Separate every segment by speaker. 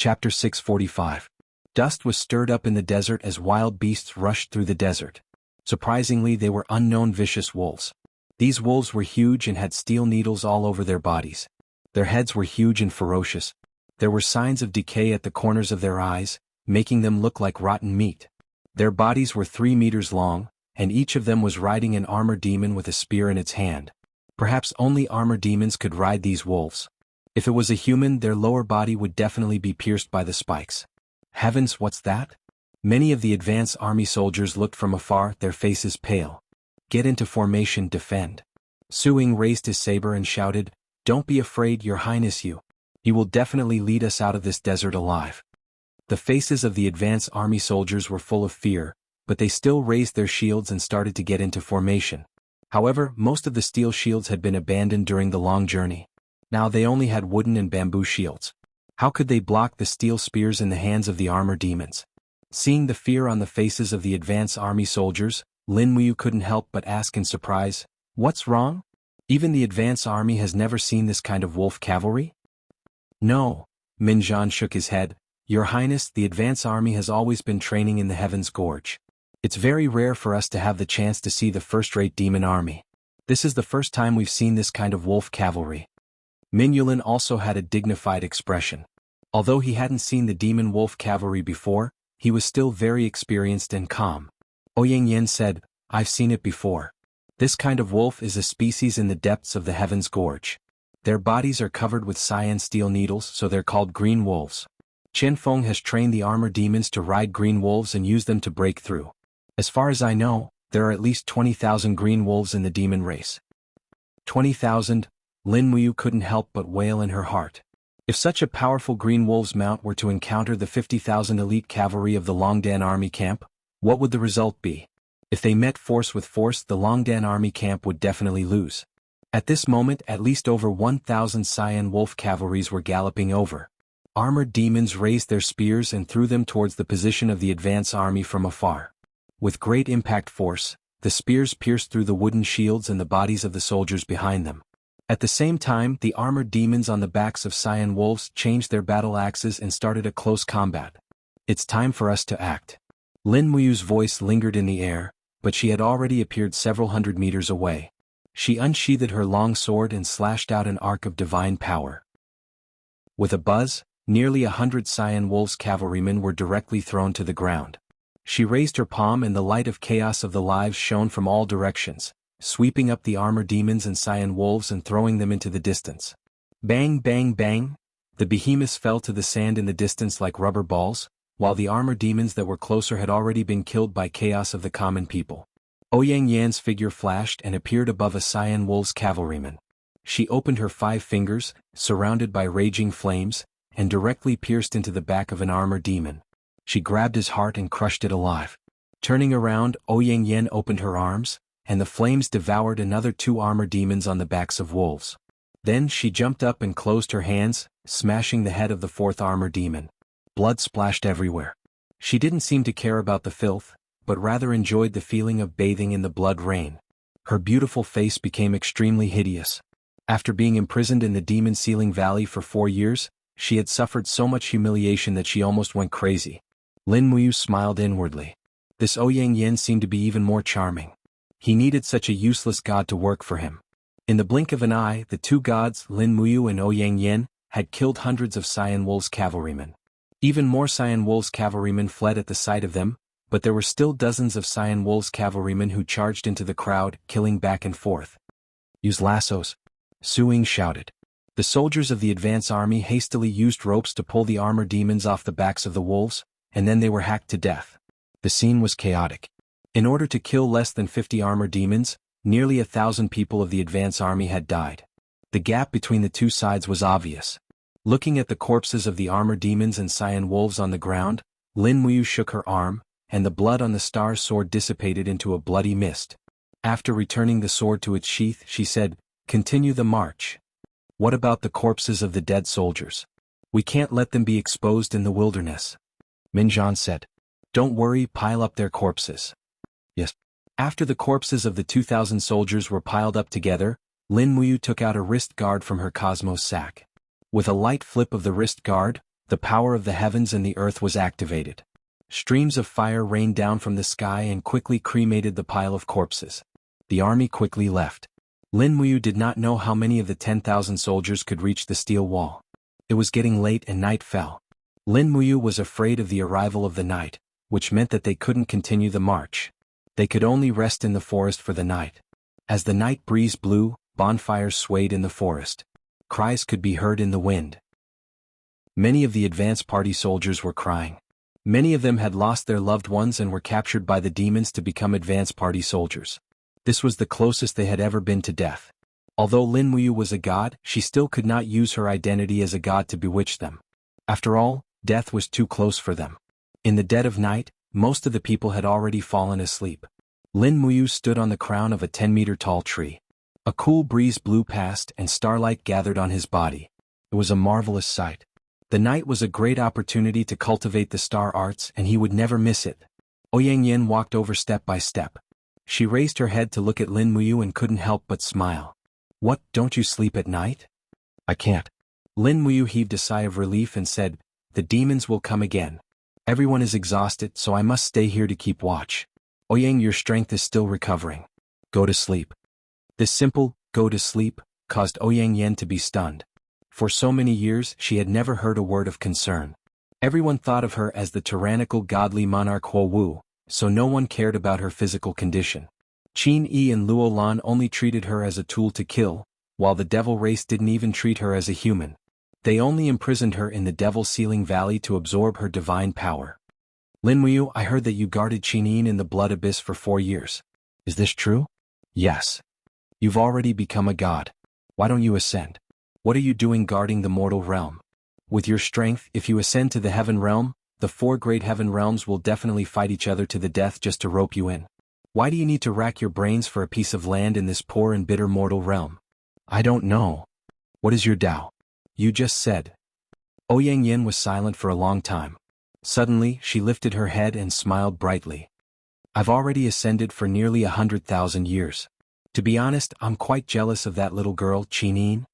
Speaker 1: Chapter 645. Dust was stirred up in the desert as wild beasts rushed through the desert. Surprisingly, they were unknown vicious wolves. These wolves were huge and had steel needles all over their bodies. Their heads were huge and ferocious. There were signs of decay at the corners of their eyes, making them look like rotten meat. Their bodies were 3 meters long, and each of them was riding an armor demon with a spear in its hand. Perhaps only armor demons could ride these wolves. If it was a human, their lower body would definitely be pierced by the spikes. Heavens, what's that? Many of the advance army soldiers looked from afar, their faces pale. Get into formation, defend. Suing raised his saber and shouted, "Don't be afraid, Your Highness, you will definitely lead us out of this desert alive." The faces of the advance army soldiers were full of fear, but they still raised their shields and started to get into formation. However, most of the steel shields had been abandoned during the long journey. Now they only had wooden and bamboo shields. How could they block the steel spears in the hands of the armor demons? Seeing the fear on the faces of the advance army soldiers, Lin Muyu couldn't help but ask in surprise, "What's wrong? Even the advance army has never seen this kind of wolf cavalry?" "No," Minjan shook his head. "Your Highness, the advance army has always been training in the Heaven's Gorge. It's very rare for us to have the chance to see the first-rate demon army. This is the first time we've seen this kind of wolf cavalry." Min Yulin also had a dignified expression. Although he hadn't seen the demon wolf cavalry before, he was still very experienced and calm. Ouyang Yen said, "I've seen it before. This kind of wolf is a species in the depths of the Heaven's Gorge. Their bodies are covered with cyan steel needles, so they're called green wolves. Chen Feng has trained the armor demons to ride green wolves and use them to break through. As far as I know, there are at least 20,000 green wolves in the demon race." 20,000? Lin Muyu couldn't help but wail in her heart. If such a powerful green wolves mount were to encounter the 50,000 elite cavalry of the Longdan army camp, what would the result be? If they met force with force, the Longdan army camp would definitely lose. At this moment, at least over 1,000 cyan wolf cavalries were galloping over. Armored demons raised their spears and threw them towards the position of the advance army from afar. With great impact force, the spears pierced through the wooden shields and the bodies of the soldiers behind them. At the same time, the armored demons on the backs of cyan wolves changed their battle axes and started a close combat. "It's time for us to act." Lin Muyu's voice lingered in the air, but she had already appeared several hundred meters away. She unsheathed her long sword and slashed out an arc of divine power. With a buzz, nearly 100 cyan wolves cavalrymen were directly thrown to the ground. She raised her palm and the light of chaos of the lives shone from all directions, sweeping up the armor demons and cyan wolves and throwing them into the distance. Bang, bang, bang! The behemoths fell to the sand in the distance like rubber balls, while the armor demons that were closer had already been killed by chaos of the common people. Ouyang Yan's figure flashed and appeared above a cyan wolves cavalryman. She opened her 5 fingers, surrounded by raging flames, and directly pierced into the back of an armor demon. She grabbed his heart and crushed it alive. Turning around, Ouyang Yan opened her arms, and the flames devoured another 2 armor demons on the backs of wolves. Then she jumped up and closed her hands, smashing the head of the 4th armor demon. Blood splashed everywhere. She didn't seem to care about the filth, but rather enjoyed the feeling of bathing in the blood rain. Her beautiful face became extremely hideous. After being imprisoned in the Demon Ceiling Valley for 4 years, she had suffered so much humiliation that she almost went crazy. Lin Muyu smiled inwardly. This Ouyang Yan seemed to be even more charming. He needed such a useless god to work for him. In the blink of an eye, the 2 gods, Lin Muyu and Ouyang Yan, had killed hundreds of cyan wolves cavalrymen. Even more cyan wolves cavalrymen fled at the sight of them, but there were still dozens of cyan wolves cavalrymen who charged into the crowd, killing back and forth. "Use lassos," Suing shouted. The soldiers of the advance army hastily used ropes to pull the armor demons off the backs of the wolves, and then they were hacked to death. The scene was chaotic. In order to kill less than 50 armor demons, nearly 1,000 people of the advance army had died. The gap between the 2 sides was obvious. Looking at the corpses of the armor demons and cyan wolves on the ground, Lin Muyu shook her arm, and the blood on the star's sword dissipated into a bloody mist. After returning the sword to its sheath, she said, "Continue the march." "What about the corpses of the dead soldiers? We can't let them be exposed in the wilderness," Minjan said. "Don't worry, pile up their corpses." "Yes." After the corpses of the 2,000 soldiers were piled up together, Lin Muyu took out a wrist guard from her cosmos sack. With a light flip of the wrist guard, The power of the heavens and the earth was activated. Streams of fire rained down from the sky and quickly cremated the pile of corpses. The army quickly left. Lin Muyu did not know how many of the 10,000 soldiers could reach the steel wall. It was getting late and night fell. Lin Muyu was afraid of the arrival of the night, which meant that they couldn't continue the march. They could only rest in the forest for the night. As the night breeze blew, bonfires swayed in the forest. Cries could be heard in the wind. Many of the advance party soldiers were crying. Many of them had lost their loved ones and were captured by the demons to become advance party soldiers. This was the closest they had ever been to death. Although Lin Muyu was a god, she still could not use her identity as a god to bewitch them. After all, death was too close for them. In the dead of night, most of the people had already fallen asleep. Lin Muyu stood on the crown of a 10-meter-tall tree. A cool breeze blew past and starlight gathered on his body. It was a marvelous sight. The night was a great opportunity to cultivate the star arts and he would never miss it. Ouyang Yin walked over step by step. She raised her head to look at Lin Muyu and couldn't help but smile. "What, don't you sleep at night?" "I can't." Lin Muyu heaved a sigh of relief and said, "The demons will come again. Everyone is exhausted, so I must stay here to keep watch. Ouyang, your strength is still recovering. Go to sleep." This simple, "go to sleep," caused Ouyang Yin to be stunned. For so many years she had never heard a word of concern. Everyone thought of her as the tyrannical godly monarch Huo Wu, so no one cared about her physical condition. Qin Yi and Luo Lan only treated her as a tool to kill, while the devil race didn't even treat her as a human. They only imprisoned her in the Devil Sealing Valley to absorb her divine power. "Lin Muyu, I heard that you guarded Qin Yin in the Blood Abyss for 4 years. Is this true?" "Yes. You've already become a god. Why don't you ascend? What are you doing guarding the mortal realm? With your strength, if you ascend to the heaven realm, the 4 great heaven realms will definitely fight each other to the death just to rope you in. Why do you need to rack your brains for a piece of land in this poor and bitter mortal realm?" "I don't know. What is your Tao?" "You just said." Ouyang Yin was silent for a long time. Suddenly, she lifted her head and smiled brightly. "I've already ascended for nearly 100,000 years. To be honest, I'm quite jealous of that little girl, Qin Yin."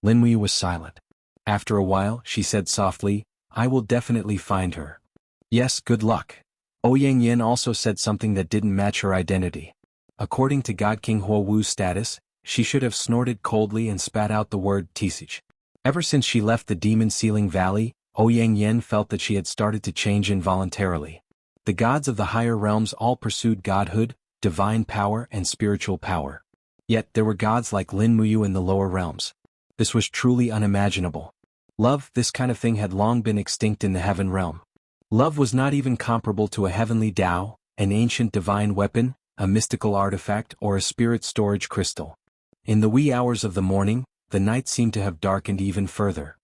Speaker 1: Lin Muyu was silent. After a while, she said softly, "I will definitely find her." "Yes, good luck." Ouyang Yin also said something that didn't match her identity. According to God King Huo Wu's status, she should have snorted coldly and spat out the word Tisage. Ever since she left the Demon Sealing Valley, Ouyang Yin felt that she had started to change involuntarily. The gods of the higher realms all pursued godhood, divine power and spiritual power. Yet there were gods like Lin Muyu in the lower realms. This was truly unimaginable. Love, this kind of thing had long been extinct in the heaven realm. Love was not even comparable to a heavenly Tao, an ancient divine weapon, a mystical artifact or a spirit storage crystal. In the wee hours of the morning, the night seemed to have darkened even further.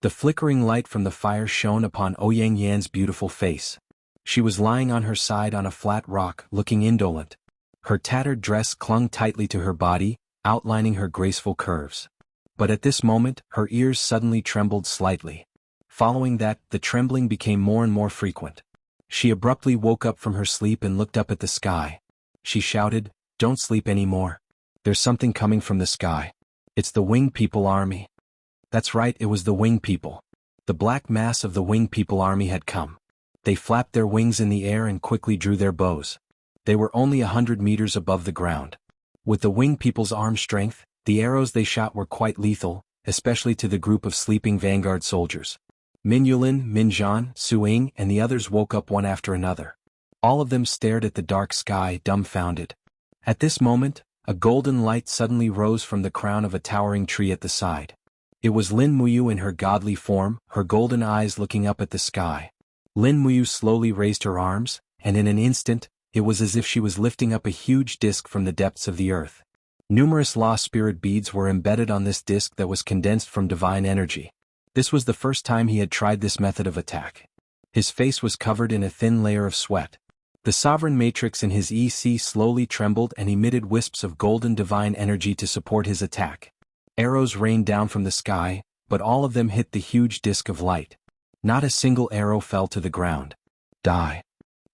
Speaker 1: The flickering light from the fire shone upon Ouyang Yin's beautiful face. She was lying on her side on a flat rock, looking indolent. Her tattered dress clung tightly to her body, outlining her graceful curves. But at this moment, her ears suddenly trembled slightly. Following that, the trembling became more and more frequent. She abruptly woke up from her sleep and looked up at the sky. She shouted, "Don't sleep anymore. There's something coming from the sky. It's the Winged People army." That's right, it was the Winged People. The black mass of the Winged People army had come. They flapped their wings in the air and quickly drew their bows. They were only 100 meters above the ground. With the Winged People's arm strength, the arrows they shot were quite lethal, especially to the group of sleeping vanguard soldiers. Min Yulin, Min Zhan, Su Ying and the others woke up one after another. All of them stared at the dark sky, dumbfounded. At this moment, a golden light suddenly rose from the crown of a towering tree at the side. It was Lin Muyu in her godly form, her golden eyes looking up at the sky. Lin Muyu slowly raised her arms, and in an instant, it was as if she was lifting up a huge disc from the depths of the earth. Numerous law spirit beads were embedded on this disc that was condensed from divine energy. This was the first time he had tried this method of attack. His face was covered in a thin layer of sweat. The sovereign matrix in his EC slowly trembled and emitted wisps of golden divine energy to support his attack. Arrows rained down from the sky, but all of them hit the huge disc of light. Not a single arrow fell to the ground. Die.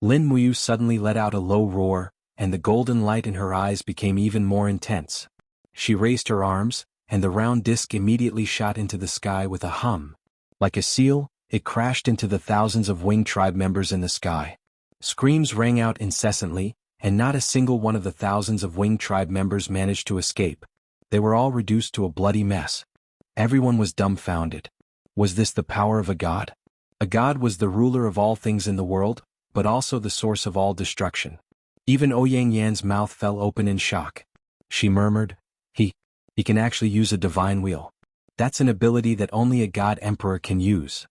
Speaker 1: Lin Muyu suddenly let out a low roar, and the golden light in her eyes became even more intense. She raised her arms, and the round disc immediately shot into the sky with a hum. Like a seal, it crashed into the thousands of winged tribe members in the sky. Screams rang out incessantly, and not a single one of the thousands of winged tribe members managed to escape. They were all reduced to a bloody mess. Everyone was dumbfounded. Was this the power of a god? A god was the ruler of all things in the world, but also the source of all destruction. Even Ouyang Yan's mouth fell open in shock. She murmured, He can actually use a divine wheel. That's an ability that only a god emperor can use.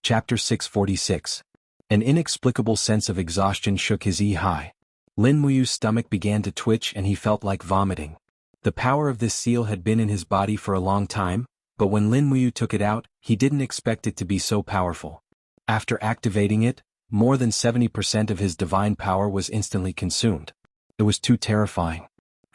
Speaker 1: Chapter 646. An inexplicable sense of exhaustion shook his high. Lin Muyu's stomach began to twitch and he felt like vomiting. The power of this seal had been in his body for a long time, but when Lin Muyu took it out, he didn't expect it to be so powerful. After activating it, more than 70% of his divine power was instantly consumed. It was too terrifying.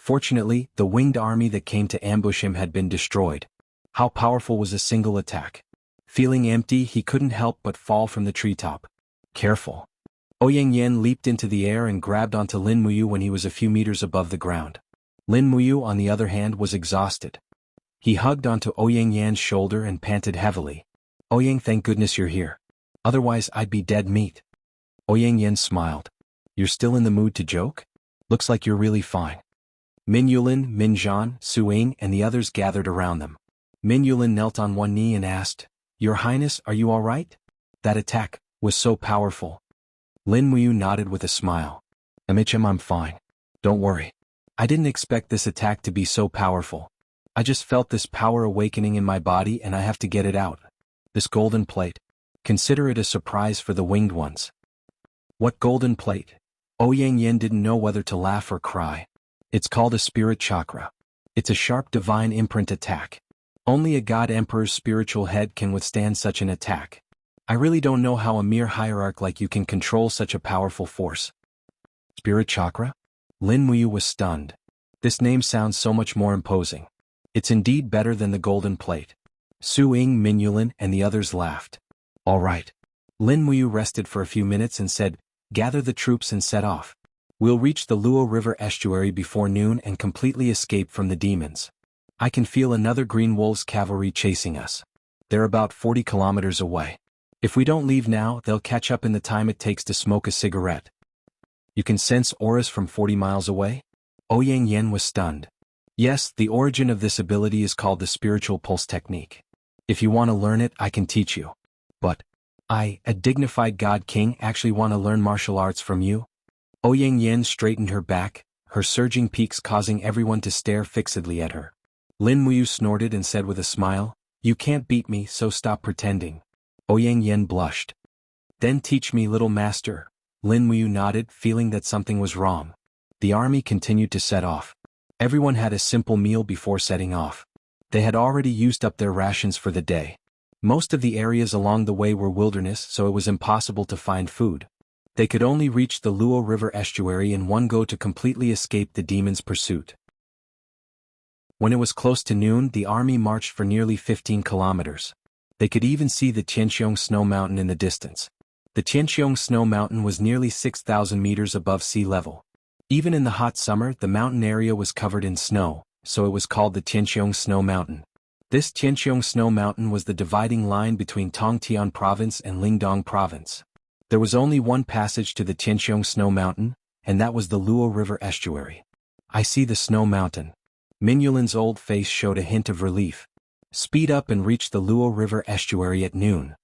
Speaker 1: Fortunately, the winged army that came to ambush him had been destroyed. How powerful was a single attack? Feeling empty, he couldn't help but fall from the treetop. Careful. Ouyang Yan leaped into the air and grabbed onto Lin Muyu when he was a few meters above the ground. Lin Muyu, on the other hand, was exhausted. He hugged onto Ouyang Yan's shoulder and panted heavily. Ouyang, thank goodness you're here. Otherwise I'd be dead meat. Ouyang Yan smiled. You're still in the mood to joke? Looks like you're really fine. Min Yulin, Min Zhan, Su Ying and the others gathered around them. Min Yulin knelt on one knee and asked, Your Highness, are you all right? That attack was so powerful. Lin Muyu nodded with a smile. Amicham, I'm fine. Don't worry. I didn't expect this attack to be so powerful. I just felt this power awakening in my body and I have to get it out. This golden plate. Consider it a surprise for the winged ones. What golden plate? Ouyang Yan didn't know whether to laugh or cry. It's called a spirit chakra. It's a sharp divine imprint attack. Only a god emperor's spiritual head can withstand such an attack. I really don't know how a mere hierarch like you can control such a powerful force. Spirit chakra? Lin Muyu was stunned. This name sounds so much more imposing. It's indeed better than the golden plate. Su Ying, Min Yulin, and the others laughed. All right. Lin Muyu rested for a few minutes and said, Gather the troops and set off. We'll reach the Luo River estuary before noon and completely escape from the demons. I can feel another Green Wolves cavalry chasing us. They're about 40 kilometers away. If we don't leave now, they'll catch up in the time it takes to smoke a cigarette. You can sense auras from 40 miles away? Ouyang Yan was stunned. Yes, the origin of this ability is called the spiritual pulse technique. If you want to learn it, I can teach you. But I, a dignified god king, actually want to learn martial arts from you? Ouyang Yan straightened her back, her surging peaks causing everyone to stare fixedly at her. Lin Muyu snorted and said with a smile, You can't beat me, so stop pretending. Ouyang Yan blushed. Then teach me, little master. Lin Muyu nodded, feeling that something was wrong. The army continued to set off. Everyone had a simple meal before setting off. They had already used up their rations for the day. Most of the areas along the way were wilderness, so it was impossible to find food. They could only reach the Luo River estuary in one go to completely escape the demons' pursuit. When it was close to noon, the army marched for nearly 15 kilometers. They could even see the Tianqiong Snow Mountain in the distance. The Tianqiong Snow Mountain was nearly 6,000 meters above sea level. Even in the hot summer, the mountain area was covered in snow, so it was called the Tianqiong Snow Mountain. This Tianqiong Snow Mountain was the dividing line between Tongtian Province and Lingdong Province. There was only one passage to the Tianqiong Snow Mountain, and that was the Luo River estuary. I see the Snow Mountain. Min Yulin's old face showed a hint of relief. Speed up and reach the Luo River estuary at noon.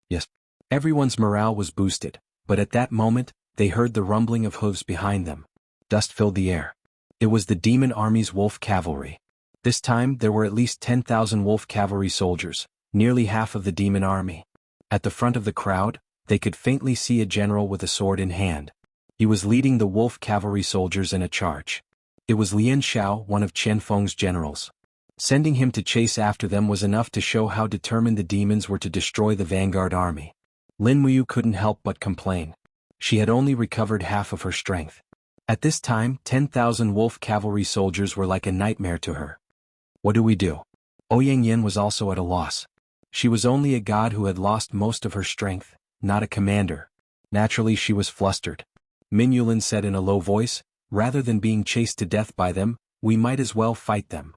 Speaker 1: Yes. Everyone's morale was boosted, but at that moment, they heard the rumbling of hooves behind them. Dust filled the air. It was the demon army's wolf cavalry. This time there were at least 10,000 wolf cavalry soldiers, nearly half of the demon army. At the front of the crowd, they could faintly see a general with a sword in hand. He was leading the wolf cavalry soldiers in a charge. It was Lian Xiao, one of Qian Feng's generals. Sending him to chase after them was enough to show how determined the demons were to destroy the vanguard army. Lin Muyu couldn't help but complain. She had only recovered half of her strength. At this time, 10,000 wolf cavalry soldiers were like a nightmare to her. What do we do? Ouyang Yan was also at a loss. She was only a god who had lost most of her strength, not a commander. Naturally she was flustered. Min Yulin said in a low voice, Rather than being chased to death by them, we might as well fight them.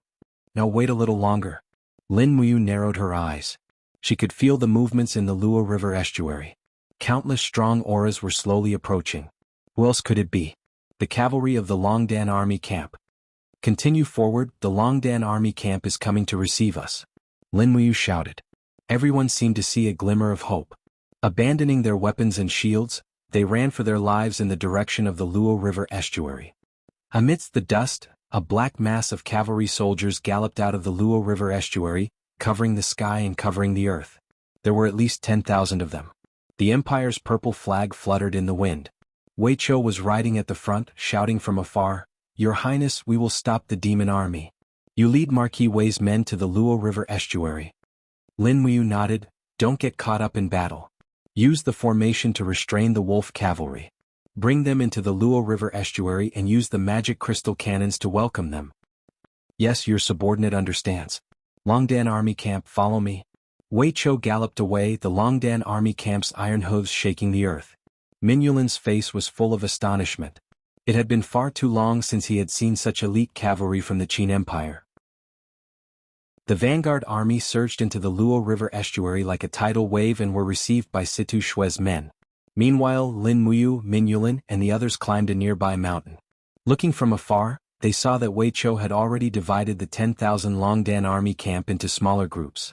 Speaker 1: Now wait a little longer. Lin Muyu narrowed her eyes. She could feel the movements in the Luo River estuary. Countless strong auras were slowly approaching. Who else could it be? The cavalry of the Longdan army camp. Continue forward, the Longdan army camp is coming to receive us. Lin Muyu shouted. Everyone seemed to see a glimmer of hope. Abandoning their weapons and shields, they ran for their lives in the direction of the Luo River estuary. Amidst the dust, a black mass of cavalry soldiers galloped out of the Luo River estuary, covering the sky and covering the earth. There were at least 10,000 of them. The Empire's purple flag fluttered in the wind. Wei Chou was riding at the front, shouting from afar, "Your Highness, we will stop the demon army. You lead Marquis Wei's men to the Luo River estuary." Lin Muyu nodded. "Don't get caught up in battle. Use the formation to restrain the wolf cavalry. Bring them into the Luo River estuary and use the magic crystal cannons to welcome them." "Yes, your subordinate understands. Longdan army camp, follow me." Wei Chou galloped away, the Longdan army camp's iron hooves shaking the earth. Minulin's face was full of astonishment. It had been far too long since he had seen such elite cavalry from the Qin Empire. The vanguard army surged into the Luo River estuary like a tidal wave and were received by Situ Shue's men. Meanwhile, Lin Muyu, Minulin, and the others climbed a nearby mountain. Looking from afar, they saw that Wei Chou had already divided the 10,000 Longdan army camp into smaller groups.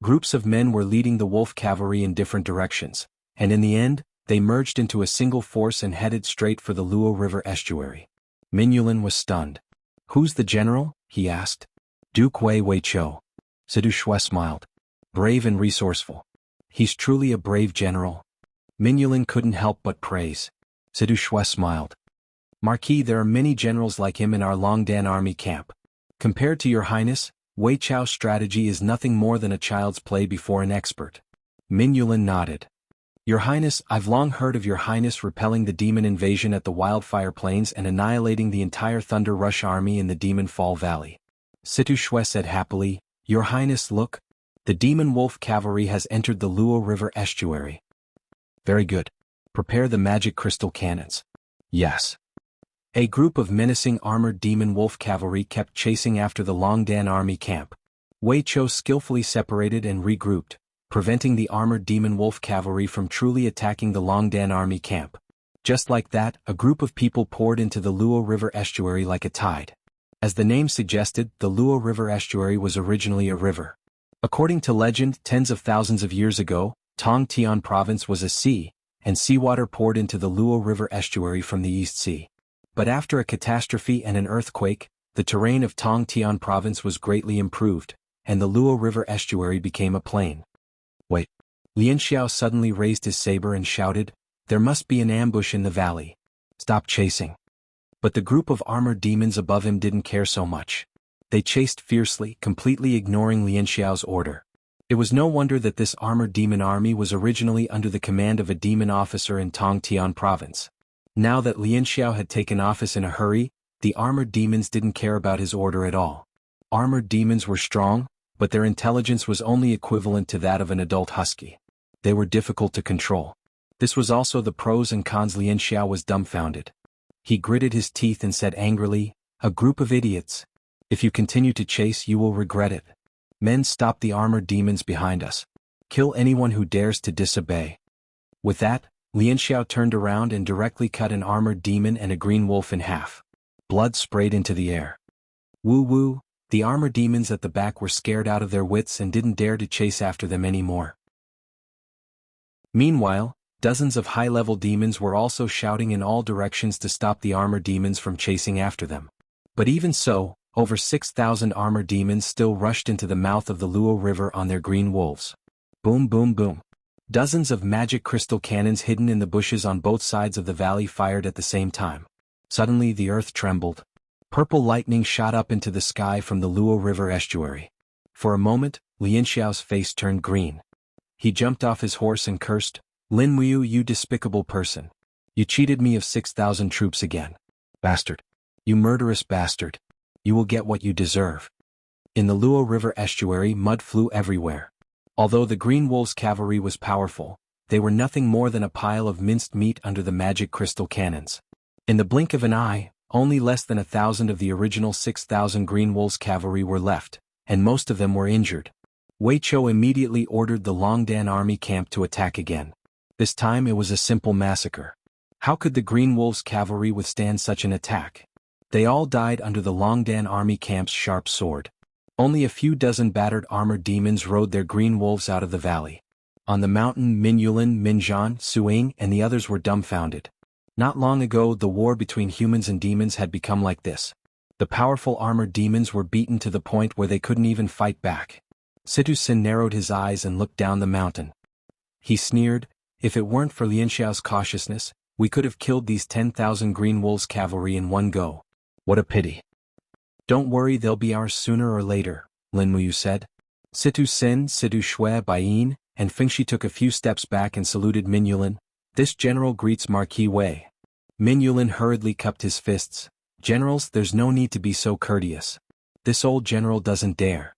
Speaker 1: Groups of men were leading the wolf cavalry in different directions, and in the end, they merged into a single force and headed straight for the Luo River estuary. Minulin was stunned. "Who's the general?" he asked. "Duke Wei Chou." Situ Shue smiled. "Brave and resourceful. He's truly a brave general." Minulin couldn't help but praise. Situ Shue smiled. "Marquis, there are many generals like him in our Longdan army camp. Compared to your Highness, Wei Chou's strategy is nothing more than a child's play before an expert." Minulin nodded. "Your Highness, I've long heard of your Highness repelling the demon invasion at the Wildfire Plains and annihilating the entire Thunder Rush army in the Demon Fall Valley." Situ Shue said happily, "Your Highness, look. The demon wolf cavalry has entered the Luo River estuary." "Very good. Prepare the magic crystal cannons." "Yes." A group of menacing armored demon wolf cavalry kept chasing after the Longdan army camp. Wei Chou skillfully separated and regrouped, preventing the armored demon wolf cavalry from truly attacking the Longdan army camp. Just like that, a group of people poured into the Luo River estuary like a tide. As the name suggested, the Luo River estuary was originally a river. According to legend, tens of thousands of years ago, Tongtian province was a sea, and seawater poured into the Luo River estuary from the East Sea. But after a catastrophe and an earthquake, the terrain of Tongtian province was greatly improved, and the Luo River estuary became a plain. "Wait." Lian Xiao suddenly raised his saber and shouted, "There must be an ambush in the valley. Stop chasing." But the group of armored demons above him didn't care so much. They chased fiercely, completely ignoring Lian Xiao's order. It was no wonder that this armored demon army was originally under the command of a demon officer in Tongtian province. Now that Lian Xiao had taken office in a hurry, the armored demons didn't care about his order at all. Armored demons were strong, but their intelligence was only equivalent to that of an adult husky. They were difficult to control. This was also the pros and cons. Lian Xiao was dumbfounded. He gritted his teeth and said angrily, "A group of idiots. If you continue to chase, you will regret it. Men, stop the armored demons behind us. Kill anyone who dares to disobey." With that, Lian Xiao turned around and directly cut an armored demon and a green wolf in half. Blood sprayed into the air. Woo woo, the armored demons at the back were scared out of their wits and didn't dare to chase after them anymore. Meanwhile, dozens of high-level demons were also shouting in all directions to stop the armored demons from chasing after them. But even so, over 6,000 armored demons still rushed into the mouth of the Luo River on their green wolves. Boom boom boom. Dozens of magic crystal cannons hidden in the bushes on both sides of the valley fired at the same time. Suddenly the earth trembled. Purple lightning shot up into the sky from the Luo River estuary. For a moment, Lian Xiao's face turned green. He jumped off his horse and cursed, "Lin Muyu, you despicable person. You cheated me of 6,000 troops again. Bastard. You murderous bastard. You will get what you deserve." In the Luo River estuary, mud flew everywhere. Although the Green Wolves' cavalry was powerful, they were nothing more than a pile of minced meat under the magic crystal cannons. In the blink of an eye, only less than 1,000 of the original 6,000 Green Wolves' cavalry were left, and most of them were injured. Wei Chou immediately ordered the Longdan army camp to attack again. This time it was a simple massacre. How could the Green Wolves' cavalry withstand such an attack? They all died under the Longdan army camp's sharp sword. Only a few dozen battered armored demons rode their green wolves out of the valley. On the mountain, Mingyulan, Minzhan, Suing, and the others were dumbfounded. Not long ago the war between humans and demons had become like this. The powerful armored demons were beaten to the point where they couldn't even fight back. Situ Sin narrowed his eyes and looked down the mountain. He sneered, "If it weren't for Lian Xiao's cautiousness, we could have killed these 10,000 Green Wolves cavalry in one go. What a pity." "Don't worry, they'll be ours sooner or later," Lin Muyu said. Situ Sin, Situ Shui, Baiyin, and Fengshi took a few steps back and saluted Mingyulan. "This general greets Marquis Wei." Mingyulan hurriedly cupped his fists. "Generals, there's no need to be so courteous. This old general doesn't dare."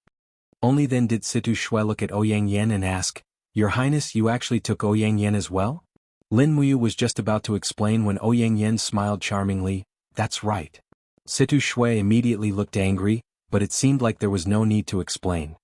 Speaker 1: Only then did Situ Shui look at Ouyang Yan and ask, "Your Highness, you actually took Ouyang Yan as well?" Lin Muyu was just about to explain when Ouyang Yan smiled charmingly, "That's right." Situ Shui immediately looked angry, but it seemed like there was no need to explain.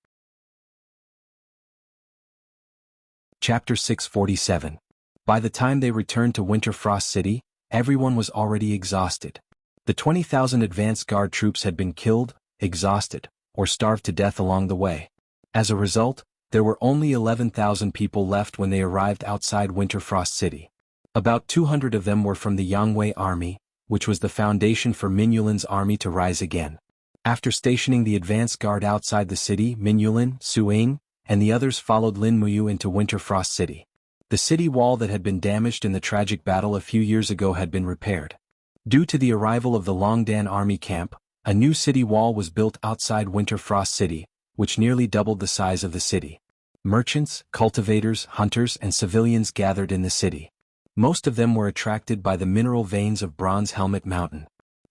Speaker 1: Chapter 647. By the time they returned to Winterfrost City, everyone was already exhausted. The 20,000 advance guard troops had been killed, exhausted, or starved to death along the way. As a result, there were only 11,000 people left when they arrived outside Winterfrost City. About 200 of them were from the Yangwei army, which was the foundation for Mingyulan's army to rise again. After stationing the advance guard outside the city, Mingyulan, Suing, and the others followed Lin Muyu into Winterfrost City. The city wall that had been damaged in the tragic battle a few years ago had been repaired. Due to the arrival of the Longdan army camp, a new city wall was built outside Winterfrost City, which nearly doubled the size of the city. Merchants, cultivators, hunters, and civilians gathered in the city. Most of them were attracted by the mineral veins of Bronze Helmet Mountain.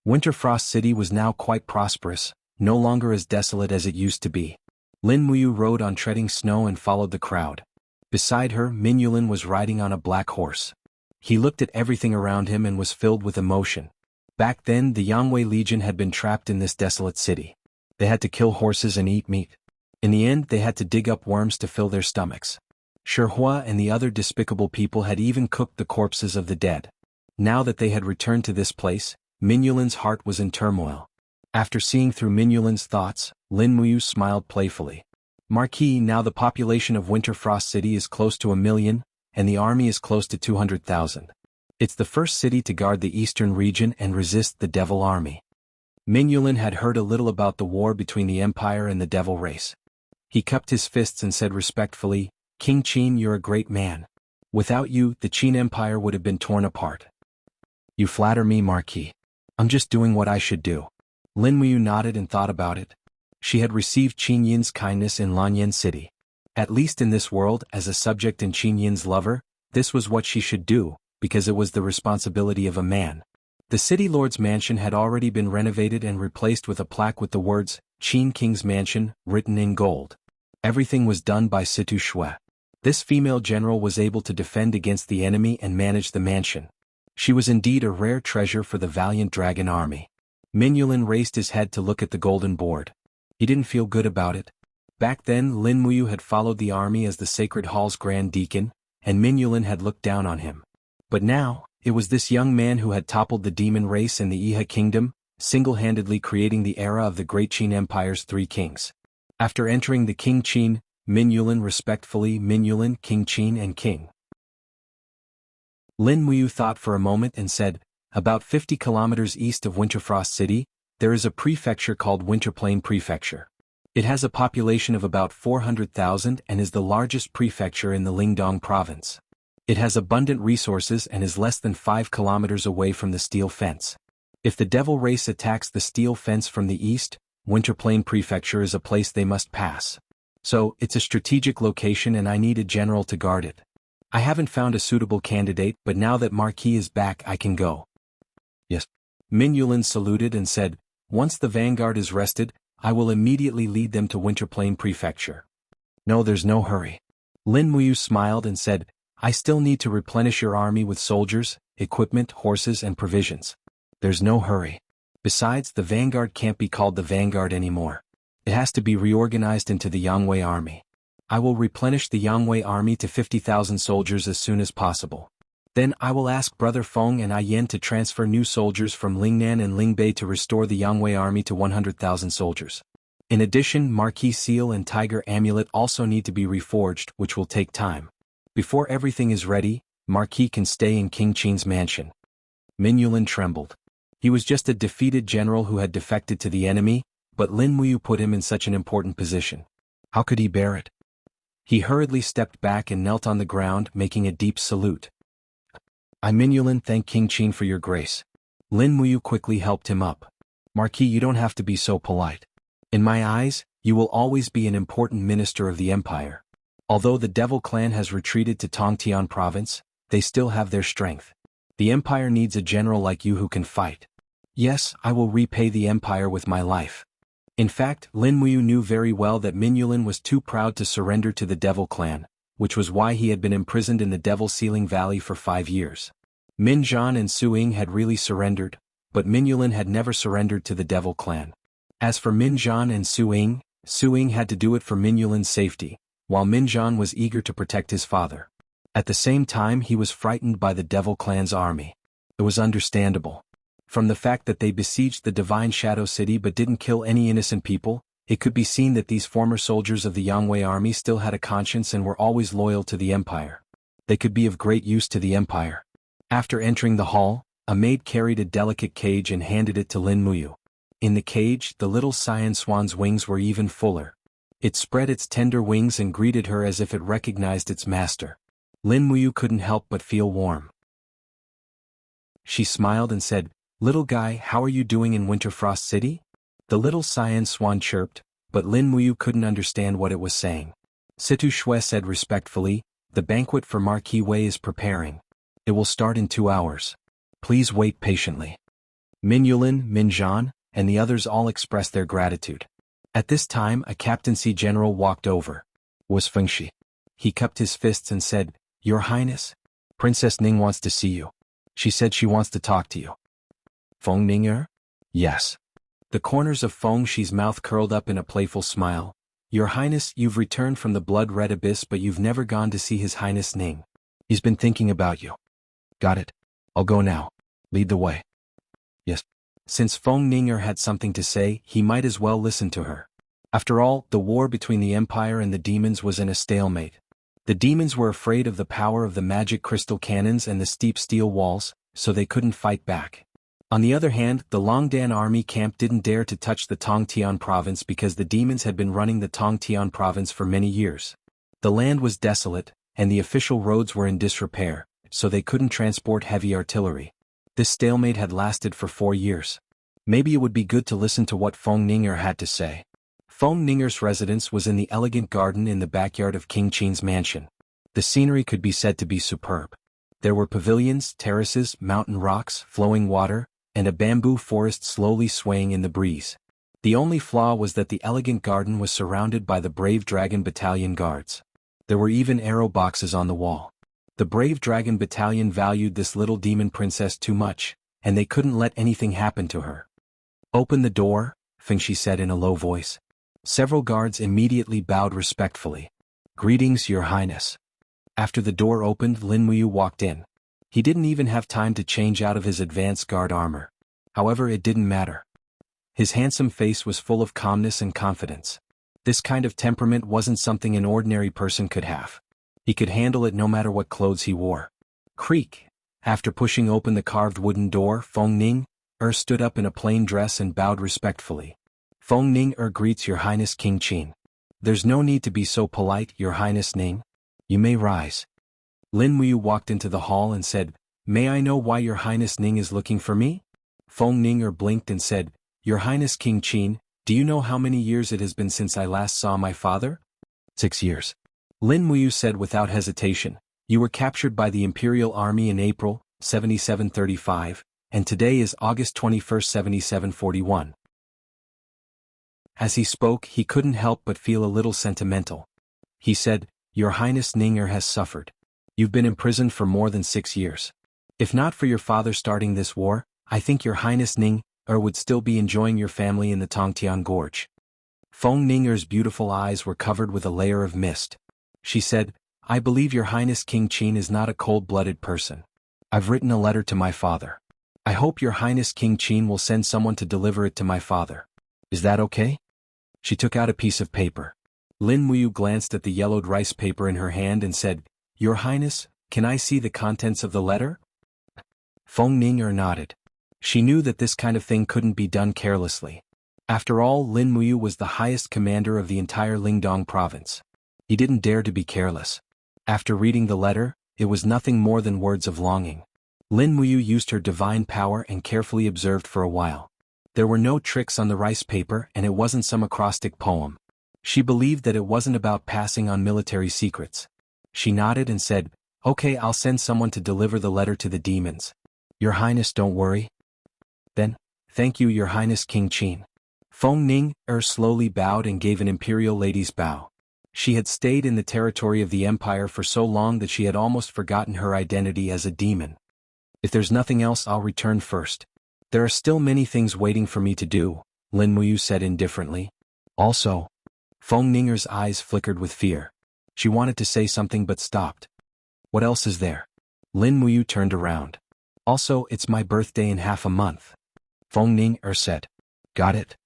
Speaker 1: Winterfrost City was now quite prosperous, no longer as desolate as it used to be. Lin Muyu rode on treading snow and followed the crowd. Beside her, Mingyulan was riding on a black horse. He looked at everything around him and was filled with emotion. Back then, the Yangwei Legion had been trapped in this desolate city. They had to kill horses and eat meat. In the end, they had to dig up worms to fill their stomachs. Shihua and the other despicable people had even cooked the corpses of the dead. Now that they had returned to this place, Mingyulan's heart was in turmoil. After seeing through Mingyulan's thoughts, Lin Muyu smiled playfully. "Marquis, now the population of Winterfrost City is close to 1 million, and the army is close to 200,000. It's the first city to guard the eastern region and resist the Devil Army." Mingyulan had heard a little about the war between the Empire and the Devil race. He cupped his fists and said respectfully, "King Qin, you're a great man. Without you, the Qin Empire would have been torn apart." "You flatter me, Marquis. I'm just doing what I should do." Lin Muyu nodded and thought about it. She had received Qin Yin's kindness in Lanyan City. At least in this world, as a subject and Qin Yin's lover, this was what she should do, because it was the responsibility of a man. The city lord's mansion had already been renovated and replaced with a plaque with the words, "Qin King's Mansion," written in gold. Everything was done by Situ Shui. This female general was able to defend against the enemy and manage the mansion. She was indeed a rare treasure for the valiant dragon army. Mingyulan raised his head to look at the golden board. He didn't feel good about it. Back then, Lin Muyu had followed the army as the Sacred Hall's Grand Deacon, and Mingyulan had looked down on him. But now, it was this young man who had toppled the demon race in the Iha Kingdom, single-handedly creating the era of the Great Qin Empire's 3 kings. After entering the King Qin, Mingyulan respectfully, Mingyulan, King Qin and King. Lin Muyu thought for a moment and said, "About 50 kilometers east of Winterfrost City, there is a prefecture called Winterplain Prefecture. It has a population of about 400,000 and is the largest prefecture in the Lingdong province. It has abundant resources and is less than 5 kilometers away from the steel fence. If the Devil race attacks the steel fence from the east, Winterplain Prefecture is a place they must pass. So, it's a strategic location and I need a general to guard it. I haven't found a suitable candidate, but now that Marquis is back I can go." "Yes." Mingyulan saluted and said, "Once the vanguard is rested, I will immediately lead them to Winterplain Prefecture." "No, there's no hurry." Lin Muyu smiled and said, "I still need to replenish your army with soldiers, equipment, horses and provisions. There's no hurry. Besides, the vanguard can't be called the vanguard anymore. It has to be reorganized into the Yangwei army. I will replenish the Yangwei army to 50,000 soldiers as soon as possible. Then I will ask Brother Feng and Yan to transfer new soldiers from Lingnan and Lingbei to restore the Yangwei army to 100,000 soldiers. In addition, Marquis Seal and Tiger Amulet also need to be reforged, which will take time. Before everything is ready, Marquis can stay in King Qin's mansion. Min Yulin trembled. He was just a defeated general who had defected to the enemy, but Lin Muyu put him in such an important position. How could he bear it? He hurriedly stepped back and knelt on the ground, making a deep salute. I Min Yulin thank King Qin for your grace. Lin Muyu quickly helped him up. Marquis, you don't have to be so polite. In my eyes, you will always be an important minister of the empire. Although the Devil clan has retreated to Tongtian province, they still have their strength. The empire needs a general like you who can fight. Yes, I will repay the empire with my life. In fact, Lin Muyu knew very well that Min Yulin was too proud to surrender to the Devil clan, which was why he had been imprisoned in the Devil Ceiling Valley for 5 years. Min Zhan and Su Ying had really surrendered, but Min Yulin had never surrendered to the Devil clan. As for Min Zhan and Su Ying had to do it for Min Yulin's safety, while Min Zhan was eager to protect his father. At the same time, he was frightened by the Devil clan's army. It was understandable. From the fact that they besieged the Divine Shadow City but didn't kill any innocent people, it could be seen that these former soldiers of the Yangwei army still had a conscience and were always loyal to the empire. They could be of great use to the empire. After entering the hall, a maid carried a delicate cage and handed it to Lin Muyu. In the cage, the little cyan swan's wings were even fuller. It spread its tender wings and greeted her as if it recognized its master. Lin Muyu couldn't help but feel warm. She smiled and said, "Little guy, how are you doing in Winterfrost City?" The little cyan swan chirped, but Lin Muyu couldn't understand what it was saying. Situ Shui said respectfully, "The banquet for Marquis Wei is preparing. It will start in 2 hours. Please wait patiently." Min Yulin, Min Zhan, and the others all expressed their gratitude. At this time, a captaincy general walked over. Was Fengshi. He cupped his fists and said, "Your Highness, Princess Ning wants to see you. She said she wants to talk to you." Feng Ninger? Yes. The corners of Feng Shi's mouth curled up in a playful smile. "Your Highness, you've returned from the blood-red abyss but you've never gone to see His Highness Ning. He's been thinking about you." Got it. I'll go now. Lead the way. Yes. Since Feng Ninger had something to say, he might as well listen to her. After all, the war between the Empire and the demons was in a stalemate. The demons were afraid of the power of the magic crystal cannons and the steep steel walls, so they couldn't fight back. On the other hand, the Longdan army camp didn't dare to touch the Tongtian province because the demons had been running the Tongtian province for many years. The land was desolate, and the official roads were in disrepair, so they couldn't transport heavy artillery. This stalemate had lasted for 4 years. Maybe it would be good to listen to what Feng Ninger had to say. Feng Ninger's residence was in the elegant garden in the backyard of King Qin's mansion. The scenery could be said to be superb. There were pavilions, terraces, mountain rocks, flowing water, and a bamboo forest slowly swaying in the breeze. The only flaw was that the elegant garden was surrounded by the Brave Dragon Battalion guards. There were even arrow boxes on the wall. The Brave Dragon Battalion valued this little demon princess too much, and they couldn't let anything happen to her. "Open the door," Fengshi said in a low voice. Several guards immediately bowed respectfully. "Greetings, Your Highness." After the door opened, Lin Muyu walked in. He didn't even have time to change out of his advanced guard armor. However, it didn't matter. His handsome face was full of calmness and confidence. This kind of temperament wasn't something an ordinary person could have. He could handle it no matter what clothes he wore. Creak! After pushing open the carved wooden door, Feng Ning-er stood up in a plain dress and bowed respectfully. "Feng Ning-er greets Your Highness King Qin." "There's no need to be so polite, Your Highness Ning. You may rise." Lin Muyu walked into the hall and said, "May I know why Your Highness Ning is looking for me?" Feng Ninger blinked and said, "Your Highness King Qin, do you know how many years it has been since I last saw my father?" 6 years. Lin Muyu said without hesitation, "You were captured by the Imperial Army in April, 7735, and today is August 21, 7741. As he spoke, he couldn't help but feel a little sentimental. He said, "Your Highness Ninger has suffered. You've been imprisoned for more than 6 years. If not for your father starting this war, I think Your Highness Ninger would still be enjoying your family in the Tongtian Gorge." Feng Ning'er's beautiful eyes were covered with a layer of mist. She said, I believe your Highness King Qin is not a cold-blooded person. I've written a letter to my father. I hope your Highness King Qin will send someone to deliver it to my father. Is that okay? She took out a piece of paper. Lin Muyu glanced at the yellowed rice paper in her hand and said, Your Highness, can I see the contents of the letter? Feng Ning'er nodded. She knew that this kind of thing couldn't be done carelessly. After all, Lin Muyu was the highest commander of the entire Lingdong province. He didn't dare to be careless. After reading the letter, it was nothing more than words of longing. Lin Muyu used her divine power and carefully observed for a while. There were no tricks on the rice paper and it wasn't some acrostic poem. She believed that it wasn't about passing on military secrets. She nodded and said, Okay, I'll send someone to deliver the letter to the demons. Your Highness, don't worry. Then, thank you, Your Highness King Qin. Feng Ning'er slowly bowed and gave an imperial lady's bow. She had stayed in the territory of the empire for so long that she had almost forgotten her identity as a demon. If there's nothing else, I'll return first. There are still many things waiting for me to do, Lin Muyu said indifferently. Also, Feng Ning'er's eyes flickered with fear. She wanted to say something but stopped. What else is there? Lin Muyu turned around. Also, it's my birthday in half a month. Feng Ning'er said. Got it?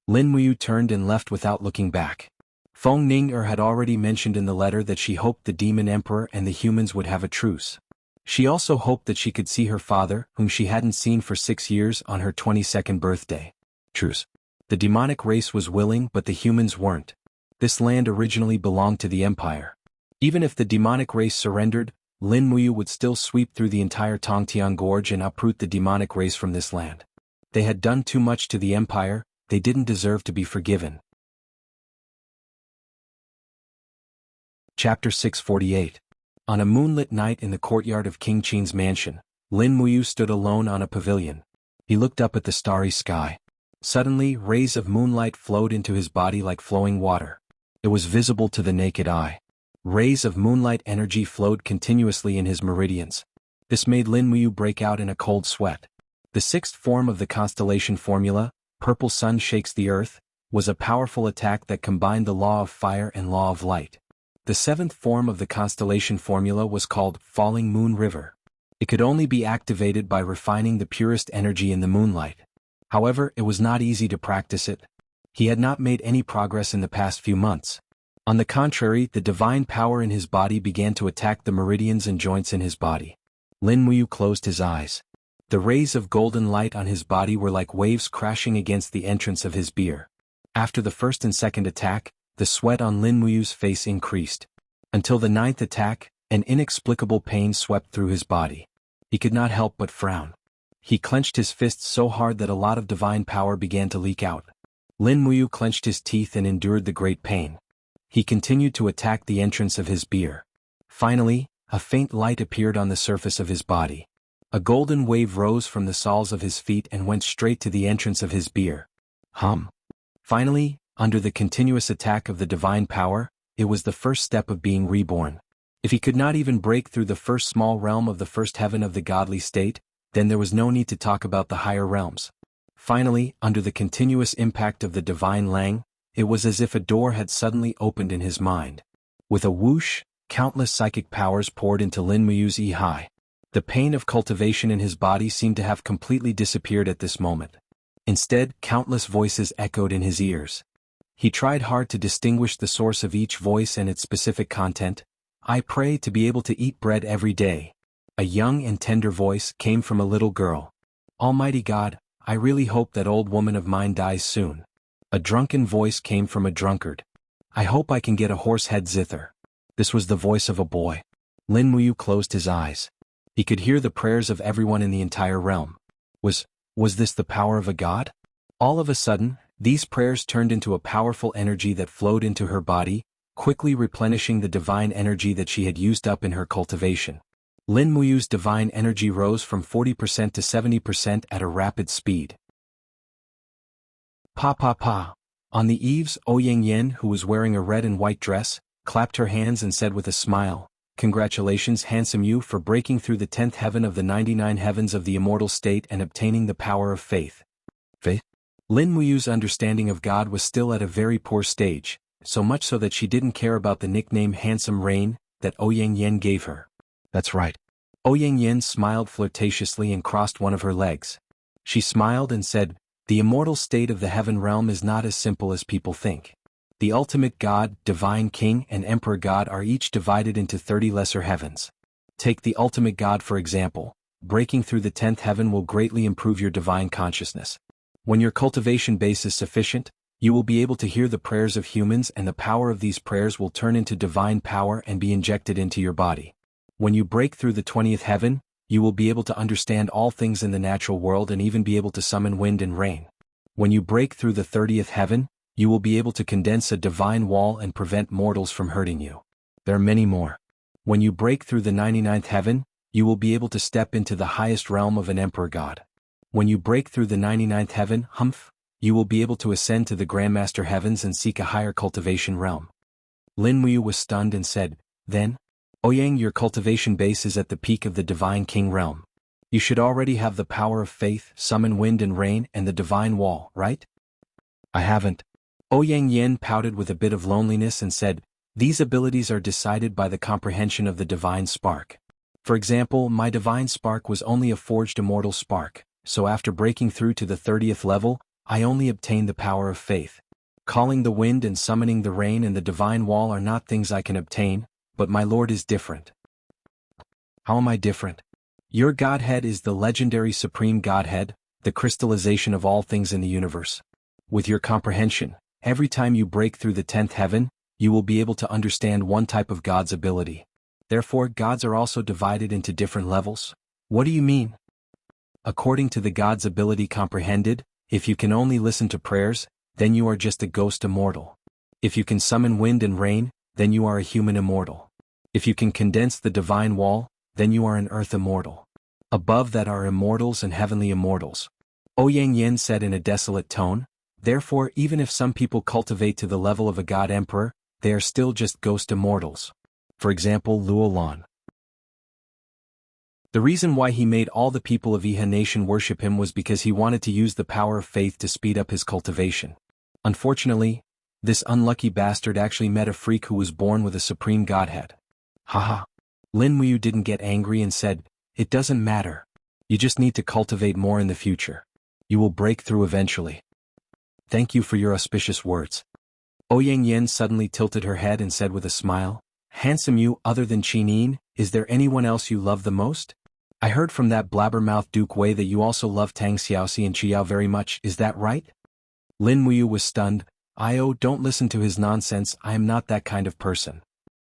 Speaker 1: Lin Muyu turned and left without looking back. Feng Ning'er had already mentioned in the letter that she hoped the demon emperor and the humans would have a truce. She also hoped that she could see her father, whom she hadn't seen for 6 years, on her 22nd birthday. Truce. The demonic race was willing but the humans weren't. This land originally belonged to the empire. Even if the demonic race surrendered, Lin Muyu would still sweep through the entire Tongtian Gorge and uproot the demonic race from this land. They had done too much to the empire, they didn't deserve to be forgiven. Chapter 648. On a moonlit night in the courtyard of King Qin's mansion, Lin Muyu stood alone on a pavilion. He looked up at the starry sky. Suddenly, rays of moonlight flowed into his body like flowing water. It was visible to the naked eye. Rays of moonlight energy flowed continuously in his meridians. This made Lin Muyu break out in a cold sweat. The sixth form of the constellation formula, Purple Sun Shakes the Earth, was a powerful attack that combined the law of fire and law of light. The seventh form of the constellation formula was called Falling Moon River. It could only be activated by refining the purest energy in the moonlight. However, it was not easy to practice it. He had not made any progress in the past few months. On the contrary, the divine power in his body began to attack the meridians and joints in his body. Lin Muyu closed his eyes. The rays of golden light on his body were like waves crashing against the entrance of his beer. After the first and second attack, the sweat on Lin Muyu's face increased. Until the ninth attack, an inexplicable pain swept through his body. He could not help but frown. He clenched his fists so hard that a lot of divine power began to leak out. Lin Muyu clenched his teeth and endured the great pain. He continued to attack the entrance of his beer. Finally, a faint light appeared on the surface of his body. A golden wave rose from the soles of his feet and went straight to the entrance of his beer. Finally, under the continuous attack of the divine power, it was the first step of being reborn. If he could not even break through the first small realm of the first heaven of the godly state, then there was no need to talk about the higher realms. Finally, under the continuous impact of the divine Lang, it was as if a door had suddenly opened in his mind. With a whoosh, countless psychic powers poured into Lin Muyu's Yi. The pain of cultivation in his body seemed to have completely disappeared at this moment. Instead, countless voices echoed in his ears. He tried hard to distinguish the source of each voice and its specific content. I pray to be able to eat bread every day. A young and tender voice came from a little girl. Almighty God, I really hope that old woman of mine dies soon. A drunken voice came from a drunkard. I hope I can get a horse head zither. This was the voice of a boy. Lin Muyu closed his eyes. He could hear the prayers of everyone in the entire realm. Was this the power of a god? All of a sudden, these prayers turned into a powerful energy that flowed into her body, quickly replenishing the divine energy that she had used up in her cultivation. Lin Muyu's divine energy rose from 40% to 70% at a rapid speed. Pa. On the eaves, Ouyang Yen, who was wearing a red and white dress, clapped her hands and said with a smile, Congratulations, handsome you, for breaking through the 10th heaven of the 99 heavens of the immortal state and obtaining the power of faith. Faith? Lin Muyu's understanding of God was still at a very poor stage, so much so that she didn't care about the nickname Handsome Rain that Ouyang Yen gave her. That's right. Ouyang Yen smiled flirtatiously and crossed one of her legs. She smiled and said, "The immortal state of the heaven realm is not as simple as people think. The ultimate God, Divine King and Emperor God are each divided into 30 lesser heavens. Take the ultimate God for example. Breaking through the 10th heaven will greatly improve your divine consciousness. When your cultivation base is sufficient, you will be able to hear the prayers of humans and the power of these prayers will turn into divine power and be injected into your body. When you break through the 20th heaven, you will be able to understand all things in the natural world and even be able to summon wind and rain. When you break through the 30th heaven, you will be able to condense a divine wall and prevent mortals from hurting you. There are many more. When you break through the 99th heaven, you will be able to step into the highest realm of an emperor god. When you break through the 99th heaven, you will be able to ascend to the Grandmaster heavens and seek a higher cultivation realm." Lin Muyu was stunned and said, "Then? Ouyang, your cultivation base is at the peak of the Divine King realm. You should already have the power of faith, summon wind and rain and the divine wall, right?" "I haven't." Ouyang Yen pouted with a bit of loneliness and said, "These abilities are decided by the comprehension of the divine spark. For example, my divine spark was only a forged immortal spark, so after breaking through to the 30th level, I only obtained the power of faith. Calling the wind and summoning the rain and the divine wall are not things I can obtain, but my Lord is different." "How am I different?" "Your Godhead is the legendary Supreme Godhead, the crystallization of all things in the universe. With your comprehension, every time you break through the 10th heaven, you will be able to understand one type of God's ability. Therefore, gods are also divided into different levels." "What do you mean?" "According to the God's ability comprehended, if you can only listen to prayers, then you are just a ghost immortal. If you can summon wind and rain, then you are a human immortal. If you can condense the divine wall, then you are an earth immortal. Above that are immortals and heavenly immortals." Ouyang Yen said in a desolate tone, "Therefore even if some people cultivate to the level of a god emperor, they are still just ghost immortals. For example, Luolan. The reason why he made all the people of Iha nation worship him was because he wanted to use the power of faith to speed up his cultivation. Unfortunately, this unlucky bastard actually met a freak who was born with a supreme godhead." "Haha." Lin Muyu didn't get angry and said, "It doesn't matter. You just need to cultivate more in the future. You will break through eventually." "Thank you for your auspicious words." Ouyang Yen suddenly tilted her head and said with a smile, "Handsome you, other than Qinin, is there anyone else you love the most? I heard from that blabbermouth Duke Wei that you also love Tang Xiaoxi and Chiyao very much, is that right?" Lin Muyu was stunned. Don't listen to his nonsense, I am not that kind of person."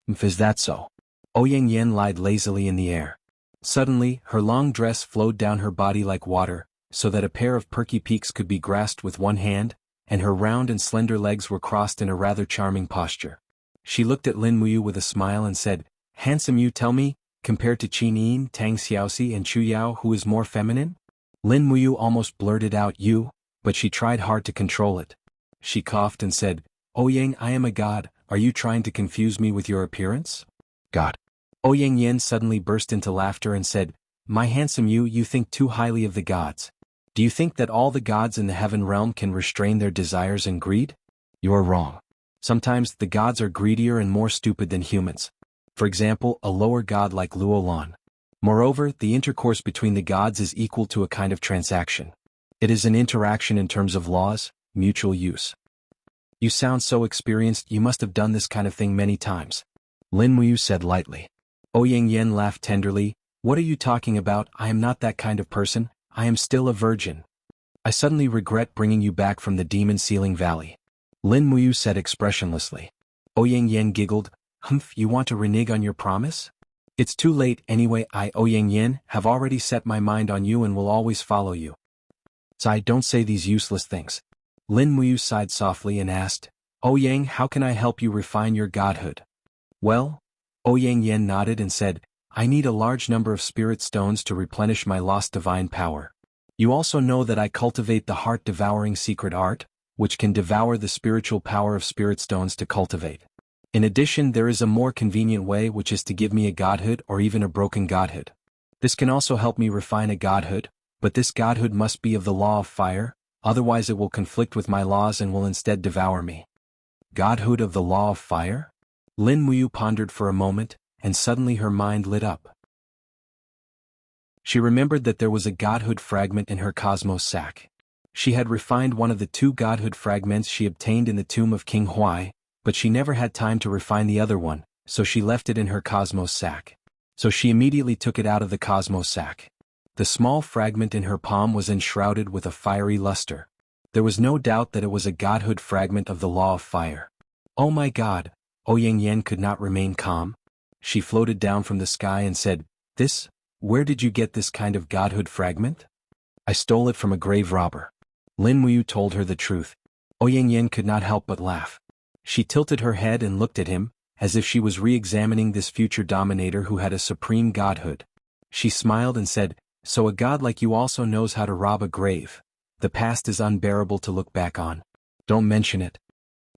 Speaker 1: "Is that so?" Ouyang Yen lied lazily in the air. Suddenly, her long dress flowed down her body like water, so that a pair of perky peaks could be grasped with one hand, and her round and slender legs were crossed in a rather charming posture. She looked at Lin Muyu with a smile and said, "Handsome you, tell me, compared to Qinin, Tang Xiaoxi and Chu Yao, who is more feminine?" Lin Muyu almost blurted out "you," but she tried hard to control it. She coughed and said, "Ouyang, I am a god, are you trying to confuse me with your appearance?" "God." Ouyang Yen suddenly burst into laughter and said, "My handsome you think too highly of the gods. Do you think that all the gods in the heaven realm can restrain their desires and greed? You are wrong. Sometimes the gods are greedier and more stupid than humans. For example, a lower god like Luolan. Moreover, the intercourse between the gods is equal to a kind of transaction. It is an interaction in terms of laws, mutual use." "You sound so experienced, you must have done this kind of thing many times," Lin Muyu said lightly. Ouyang Yen laughed tenderly. "What are you talking about? I am not that kind of person, I am still a virgin. I suddenly regret bringing you back from the demon ceiling valley," Lin Muyu said expressionlessly. Ouyang Yen giggled, You want to renege on your promise? It's too late anyway. Ouyang Yen, have already set my mind on you and will always follow you." "Sai, don't say these useless things." Lin Muyu sighed softly and asked, "Ouyang, how can I help you refine your godhood?" "Well," Ouyang Yen nodded and said, "I need a large number of spirit stones to replenish my lost divine power. You also know that I cultivate the heart-devouring secret art, which can devour the spiritual power of spirit stones to cultivate. In addition, there is a more convenient way, which is to give me a godhood or even a broken godhood. This can also help me refine a godhood, but this godhood must be of the law of fire, otherwise it will conflict with my laws and will instead devour me. Godhood of the law of fire? Lin Muyu pondered for a moment, and suddenly her mind lit up. She remembered that there was a godhood fragment in her cosmos sack. She had refined one of the 2 godhood fragments she obtained in the tomb of King Huai, but she never had time to refine the other one, so she left it in her cosmos sack. So she immediately took it out of the cosmos sack. The small fragment in her palm was enshrouded with a fiery luster. There was no doubt that it was a godhood fragment of the law of fire. Oh my God! Ouyang Yen could not remain calm. She floated down from the sky and said, Where did you get this kind of godhood fragment? I stole it from a grave robber. Lin Muyu told her the truth. Ouyang Yen could not help but laugh. She tilted her head and looked at him, as if she was re-examining this future dominator who had a supreme godhood. She smiled and said, So a god like you also knows how to rob a grave. The past is unbearable to look back on. Don't mention it.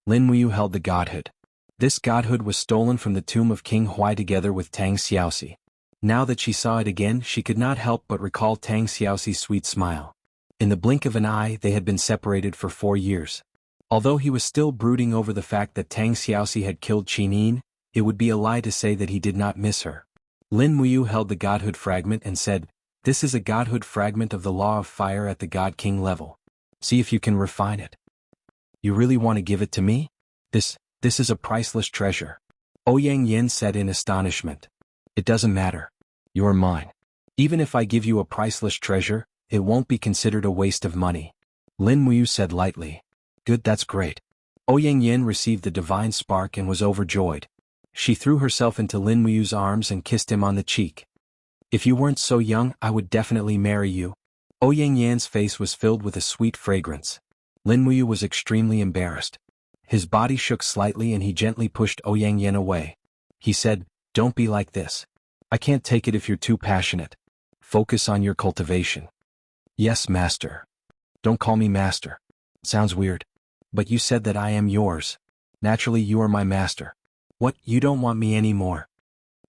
Speaker 1: Lin Muyu held the godhood. This godhood was stolen from the tomb of King Huai together with Tang Xiaoxi. Now that she saw it again, she could not help but recall Tang Xiaoxi's sweet smile. In the blink of an eye, they had been separated for 4 years. Although he was still brooding over the fact that Tang Xiaoxi had killed Qinin, it would be a lie to say that he did not miss her. Lin Muyu held the godhood fragment and said, This is a godhood fragment of the law of fire at the God King level. See if you can refine it. You really want to give it to me? This is a priceless treasure. Ouyang Yen said in astonishment. It doesn't matter. You're mine. Even if I give you a priceless treasure, it won't be considered a waste of money. Lin Muyu said lightly. Good, that's great. Ouyang Yen received the divine spark and was overjoyed. She threw herself into Lin Muyu's arms and kissed him on the cheek. If you weren't so young, I would definitely marry you. Ouyang Yan's face was filled with a sweet fragrance. Lin Muyu was extremely embarrassed. His body shook slightly and he gently pushed Ouyang Yan away. He said, Don't be like this. I can't take it if you're too passionate. Focus on your cultivation. Yes, master. Don't call me master. Sounds weird. But you said that I am yours. Naturally you are my master. What, you don't want me anymore?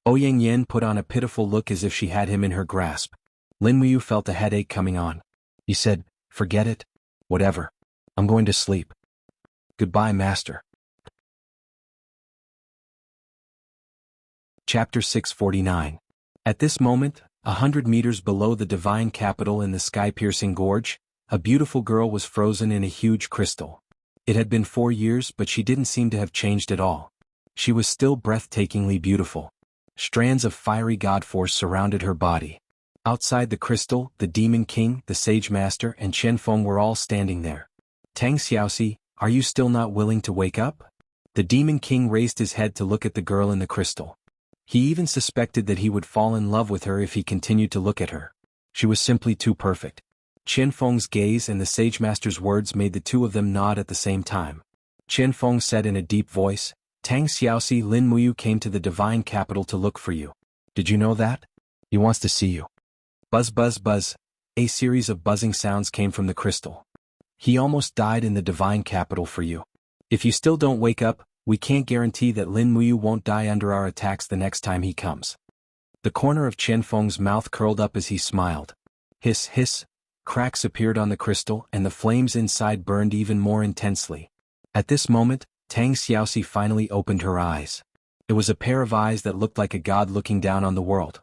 Speaker 1: Ouyang Yan put on a pitiful look as if she had him in her grasp. Lin Muyu felt a headache coming on. He said, Forget it. Whatever. I'm going to sleep. Goodbye, master. Chapter 649. At this moment, 100 meters below the divine capital in the sky-piercing gorge, a beautiful girl was frozen in a huge crystal. It had been 4 years, but she didn't seem to have changed at all. She was still breathtakingly beautiful. Strands of fiery god force surrounded her body. Outside the crystal, the Demon King, the Sage Master, and Chen Feng were all standing there. Tang Xiaoxi, are you still not willing to wake up? The Demon King raised his head to look at the girl in the crystal. He even suspected that he would fall in love with her if he continued to look at her. She was simply too perfect. Chen Feng's gaze and the Sage Master's words made the two of them nod at the same time. Chen Feng said in a deep voice, Tang Xiaoxi, Lin Muyu came to the divine capital to look for you. Did you know that? He wants to see you. Buzz buzz buzz. A series of buzzing sounds came from the crystal. He almost died in the divine capital for you. If you still don't wake up, we can't guarantee that Lin Muyu won't die under our attacks the next time he comes. The corner of Chen Feng's mouth curled up as he smiled. Hiss hiss. Cracks appeared on the crystal and the flames inside burned even more intensely. At this moment, Tang Xiaoxi finally opened her eyes. It was a pair of eyes that looked like a god looking down on the world.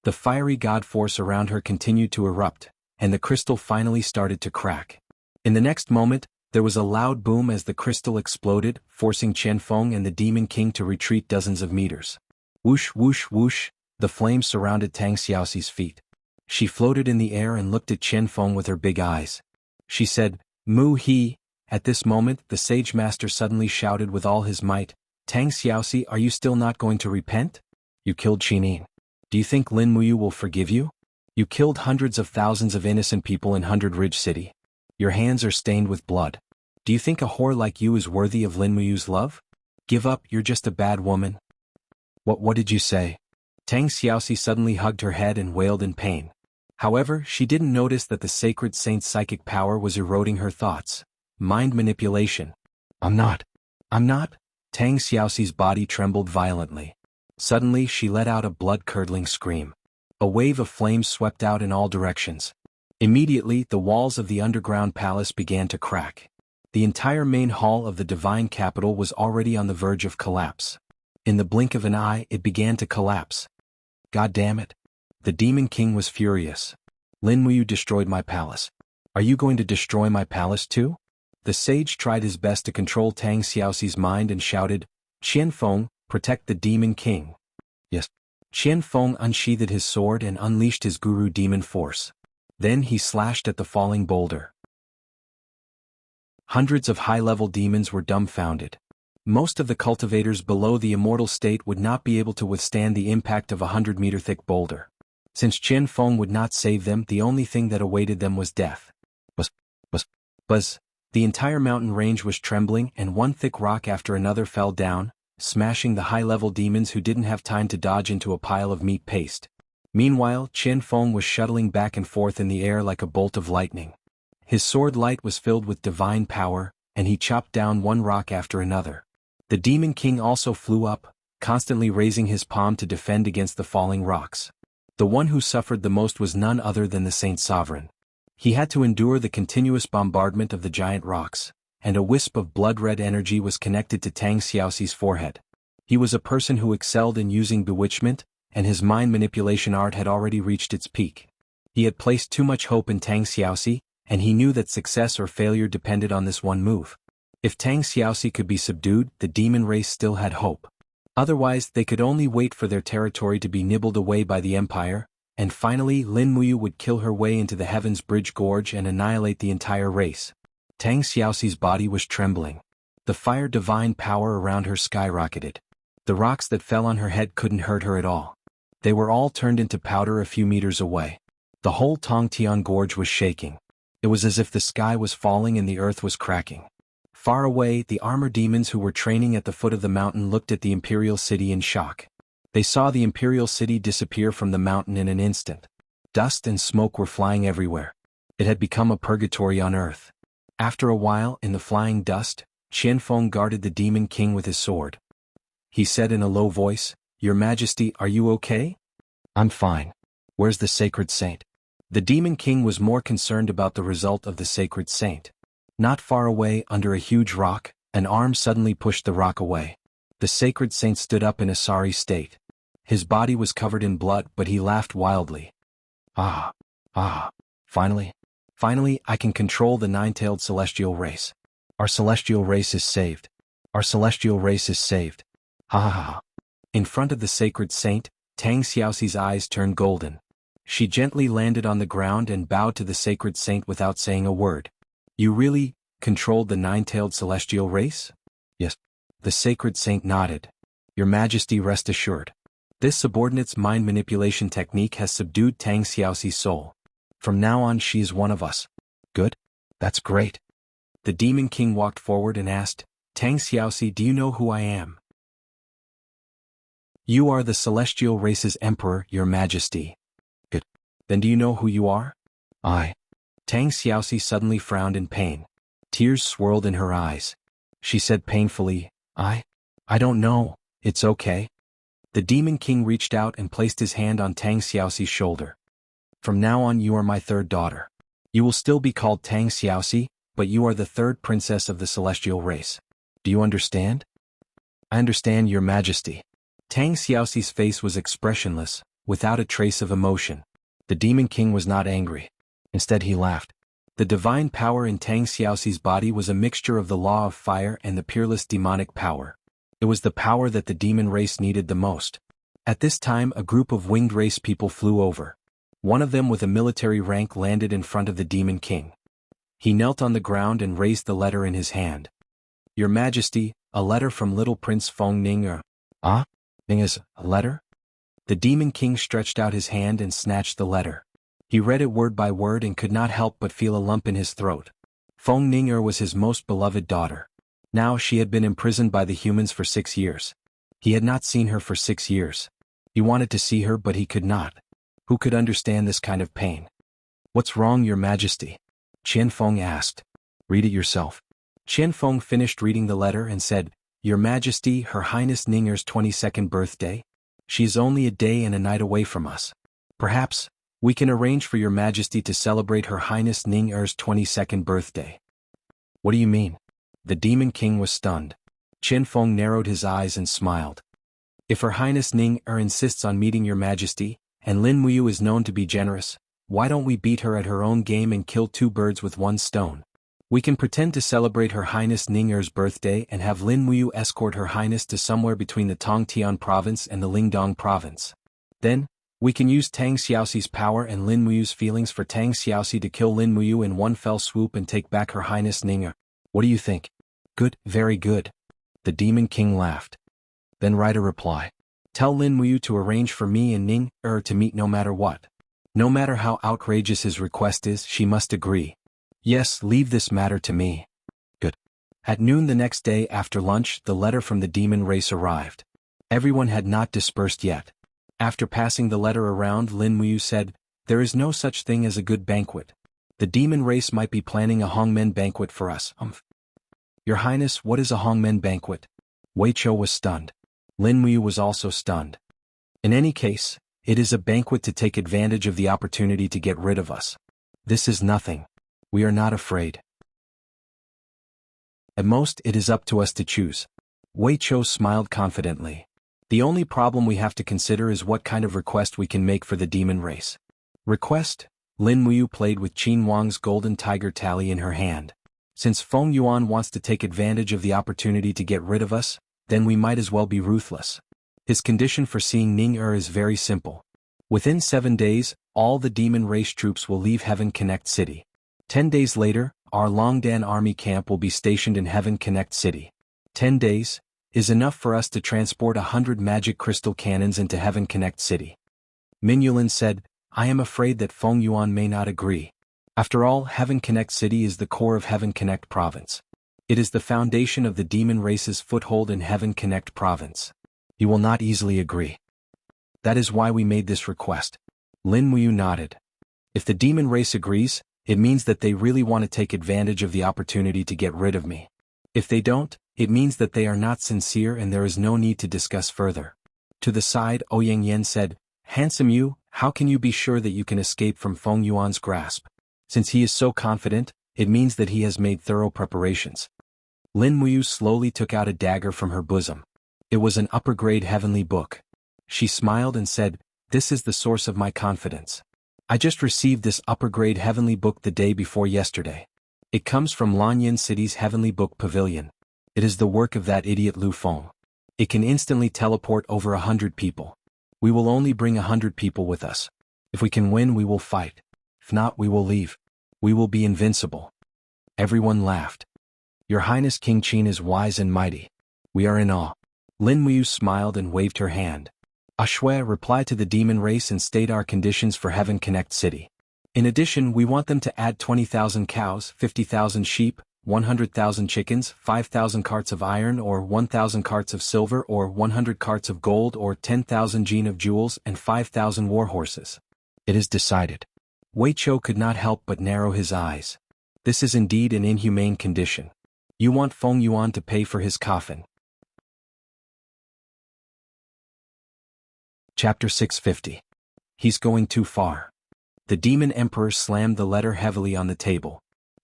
Speaker 1: The fiery god force around her continued to erupt, and the crystal finally started to crack. In the next moment, there was a loud boom as the crystal exploded, forcing Chen Feng and the Demon King to retreat dozens of meters. Whoosh whoosh whoosh, the flames surrounded Tang Xiaoxi's feet. She floated in the air and looked at Chen Feng with her big eyes. She said, Mu he. At this moment, the Sage Master suddenly shouted with all his might, Tang Xiaoxi, are you still not going to repent? You killed Qinin. Do you think Lin Muyu will forgive you? You killed hundreds of thousands of innocent people in 100 Ridge City. Your hands are stained with blood. Do you think a whore like you is worthy of Lin Muyu's love? Give up, you're just a bad woman. What did you say? Tang Xiaoxi suddenly hugged her head and wailed in pain. However, she didn't notice that the sacred saint's psychic power was eroding her thoughts. Mind manipulation. I'm not. Tang Xiaoxi's body trembled violently. Suddenly she let out a blood-curdling scream. A wave of flames swept out in all directions. Immediately, the walls of the underground palace began to crack. The entire main hall of the divine capital was already on the verge of collapse. In the blink of an eye, it began to collapse. God damn it. The Demon King was furious. Lin Muyu destroyed my palace. Are you going to destroy my palace too? The sage tried his best to control Tang Xiaoxi's mind and shouted, Qian Feng, protect the Demon King. Yes. Qian Feng unsheathed his sword and unleashed his guru demon force. Then he slashed at the falling boulder. Hundreds of high-level demons were dumbfounded. Most of the cultivators below the immortal state would not be able to withstand the impact of a 100-meter-thick boulder. Since Qian Feng would not save them, the only thing that awaited them was death. Buzz. The entire mountain range was trembling, and one thick rock after another fell down, smashing the high-level demons who didn't have time to dodge into a pile of meat paste. Meanwhile, Qian Feng was shuttling back and forth in the air like a bolt of lightning. His sword light was filled with divine power, and he chopped down one rock after another. The Demon King also flew up, constantly raising his palm to defend against the falling rocks. The one who suffered the most was none other than the Saint Sovereign. He had to endure the continuous bombardment of the giant rocks, and a wisp of blood-red energy was connected to Tang Xiaoxi's forehead. He was a person who excelled in using bewitchment, and his mind manipulation art had already reached its peak. He had placed too much hope in Tang Xiaoxi, and he knew that success or failure depended on this one move. If Tang Xiaoxi could be subdued, the demon race still had hope. Otherwise, they could only wait for their territory to be nibbled away by the Empire, and finally Lin Muyu would kill her way into the Heaven's Bridge Gorge and annihilate the entire race. Tang Xiaoxi's body was trembling. The fire divine power around her skyrocketed. The rocks that fell on her head couldn't hurt her at all. They were all turned into powder a few meters away. The whole Tongtian Gorge was shaking. It was as if the sky was falling and the earth was cracking. Far away, the armor demons who were training at the foot of the mountain looked at the Imperial City in shock. They saw the Imperial City disappear from the mountain in an instant. Dust and smoke were flying everywhere. It had become a purgatory on earth. After a while, in the flying dust, Qian Feng guarded the Demon King with his sword. He said in a low voice, Your Majesty, are you okay? I'm fine. Where's the Sacred Saint? The Demon King was more concerned about the result of the Sacred Saint. Not far away, under a huge rock, an arm suddenly pushed the rock away. The Sacred Saint stood up in a sorry state. His body was covered in blood, but he laughed wildly. Finally, I can control the nine-tailed celestial race. Our celestial race is saved. Our celestial race is saved. Ha ha ha. In front of the Sacred Saint, Tang Xiaoxi's eyes turned golden. She gently landed on the ground and bowed to the Sacred Saint without saying a word. You really controlled the nine-tailed celestial race? Yes. The Sacred Saint nodded. Your Majesty, rest assured. This subordinate's mind manipulation technique has subdued Tang Xiaoxi's soul. From now on she is one of us. Good? That's great. The Demon King walked forward and asked, Tang Xiaoxi, do you know who I am? You are the celestial race's emperor, Your Majesty. Good. Then do you know who you are? I. Tang Xiaoxi suddenly frowned in pain. Tears swirled in her eyes. She said painfully, I don't know, it's okay. The Demon King reached out and placed his hand on Tang Xiaoxi's shoulder. From now on you are my third daughter. You will still be called Tang Xiaoxi, but you are the third princess of the celestial race. Do you understand? I understand, Your Majesty. Tang Xiaoxi's face was expressionless, without a trace of emotion. The Demon King was not angry. Instead he laughed. The divine power in Tang Xiaoxi's body was a mixture of the law of fire and the peerless demonic power. It was the power that the demon race needed the most. At this time a group of winged race people flew over. One of them with a military rank landed in front of the Demon King. He knelt on the ground and raised the letter in his hand. Your Majesty, a letter from little Prince Feng Ning. Ning is a letter? The Demon King stretched out his hand and snatched the letter. He read it word by word and could not help but feel a lump in his throat. Feng Ning was his most beloved daughter. Now she had been imprisoned by the humans for 6 years. He had not seen her for 6 years. He wanted to see her but he could not. Who could understand this kind of pain? What's wrong, Your Majesty? Qian Feng asked. Read it yourself. Qian Feng finished reading the letter and said, Your Majesty, Her Highness Ninger's 22nd birthday? She is only a day and a night away from us. Perhaps We can arrange for your majesty to celebrate Her Highness Ning Er's 22nd birthday. What do you mean? The Demon King was stunned. Chen Feng narrowed his eyes and smiled. If Her Highness Ning Er insists on meeting your majesty, and Lin Muyu is known to be generous, why don't we beat her at her own game and kill two birds with one stone? We can pretend to celebrate Her Highness Ning Er's birthday and have Lin Muyu escort Her Highness to somewhere between the Tongtian province and the Lingdong province. Then, we can use Tang Xiaoxi's power and Lin Muyu's feelings for Tang Xiaoxi to kill Lin Muyu in one fell swoop and take back Her Highness Ning Er. What do you think? Good, very good. The Demon King laughed. Then write a reply. Tell Lin Muyu to arrange for me and Ning Er to meet no matter what. No matter how outrageous his request is, she must agree. Yes, leave this matter to me. Good. At noon the next day after lunch, the letter from the demon race arrived. Everyone had not dispersed yet. After passing the letter around, Lin Muyu said, "There is no such thing as a good banquet. The demon race might be planning a Hongmen banquet for us." Your Highness, what is a Hongmen banquet? Wei Chou was stunned. Lin Muyu was also stunned. In any case, it is a banquet to take advantage of the opportunity to get rid of us. This is nothing. We are not afraid. At most, it is up to us to choose. Wei Chou smiled confidently. The only problem we have to consider is what kind of request we can make for the demon race. Request? Lin Muyu played with Qin Wang's golden tiger tally in her hand. Since Feng Yuan wants to take advantage of the opportunity to get rid of us, then we might as well be ruthless. His condition for seeing Ning Er is very simple. Within 7 days, all the demon race troops will leave Heaven Connect City. 10 days later, our Longdan army camp will be stationed in Heaven Connect City. 10 days is enough for us to transport 100 magic crystal cannons into Heaven Connect City. Min Yulin said, I am afraid that Feng Yuan may not agree. After all, Heaven Connect City is the core of Heaven Connect Province. It is the foundation of the demon race's foothold in Heaven Connect Province. He will not easily agree. That is why we made this request. Lin Muyu nodded. If the demon race agrees, it means that they really want to take advantage of the opportunity to get rid of me. If they don't, it means that they are not sincere and there is no need to discuss further. To the side, Ouyang Yan said, Handsome you, how can you be sure that you can escape from Feng Yuan's grasp? Since he is so confident, it means that he has made thorough preparations. Lin Muyu slowly took out a dagger from her bosom. It was an upper-grade heavenly book. She smiled and said, This is the source of my confidence. I just received this upper-grade heavenly book the day before yesterday. It comes from Lanyan City's Heavenly Book Pavilion. It is the work of that idiot Lu Feng. It can instantly teleport over 100 people. We will only bring 100 people with us. If we can win, we will fight. If not, we will leave. We will be invincible. Everyone laughed. Your Highness King Qin is wise and mighty. We are in awe. Lin Muyu smiled and waved her hand. Ashui, reply to the demon race and state our conditions for Heaven Connect City. In addition, we want them to add 20,000 cows, 50,000 sheep, 100,000 chickens, 5,000 carts of iron or 1,000 carts of silver or 100 carts of gold or 10,000 jin of jewels and 5,000 war horses. It is decided. Wei Chou could not help but narrow his eyes. This is indeed an inhumane condition. You want Feng Yuan to pay for his coffin. Chapter 650. He's going too far. The demon emperor slammed the letter heavily on the table.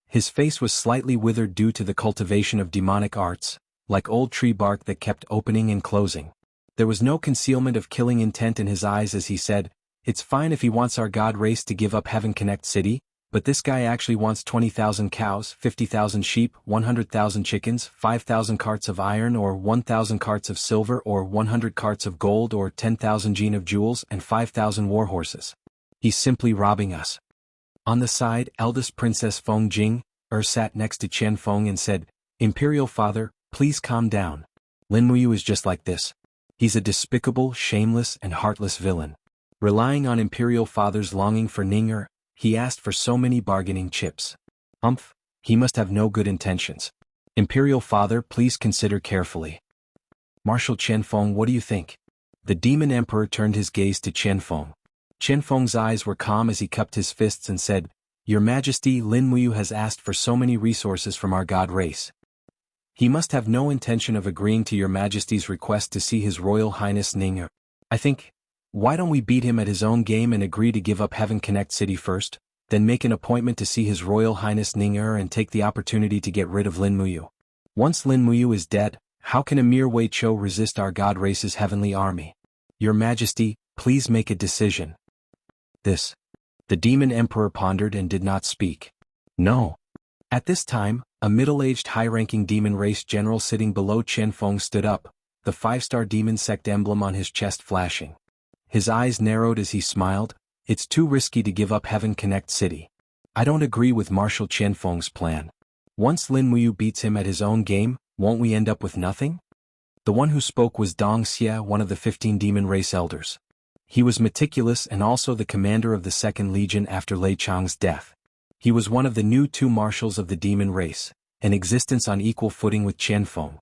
Speaker 1: His face was slightly withered due to the cultivation of demonic arts, like old tree bark that kept opening and closing. There was no concealment of killing intent in his eyes as he said, It's fine if he wants our god race to give up Heaven Connect City, but this guy actually wants 20,000 cows, 50,000 sheep, 100,000 chickens, 5,000 carts of iron or 1,000 carts of silver or 100 carts of gold or 10,000 jin of jewels and 5,000 war horses. He's simply robbing us. On the side, eldest Princess Feng Jing sat next to Chen Feng and said, Imperial Father, please calm down. Lin Muyu is just like this. He's a despicable, shameless and heartless villain. Relying on Imperial Father's longing for Ning Er, he asked for so many bargaining chips. He must have no good intentions. Imperial Father, please consider carefully. Marshal Chen Feng, what do you think? The demon emperor turned his gaze to Chen Feng. Chen Feng's eyes were calm as he cupped his fists and said, Your Majesty, Lin Muyu has asked for so many resources from our god race. He must have no intention of agreeing to your Majesty's request to see His Royal Highness Ning Er. I think Why don't we beat him at his own game and agree to give up Heaven Connect City first, then make an appointment to see His Royal Highness Ning and take the opportunity to get rid of Lin Muyu. Once Lin Muyu is dead, how can a mere Wei Chou resist our god race's heavenly army? Your Majesty, please make a decision. This. The demon emperor pondered and did not speak. No. At this time, a middle-aged high-ranking demon race general sitting below Chen Feng stood up, the 5-star demon sect emblem on his chest flashing. His eyes narrowed as he smiled. It's too risky to give up Heaven Connect City. I don't agree with Marshal Chen Feng's plan. Once Lin Muyu beats him at his own game, won't we end up with nothing? The one who spoke was Dong Xia, one of the 15 demon race elders. He was meticulous and also the commander of the 2nd Legion after Lei Chang's death. He was one of the new 2 marshals of the demon race, in existence on equal footing with Chen Feng.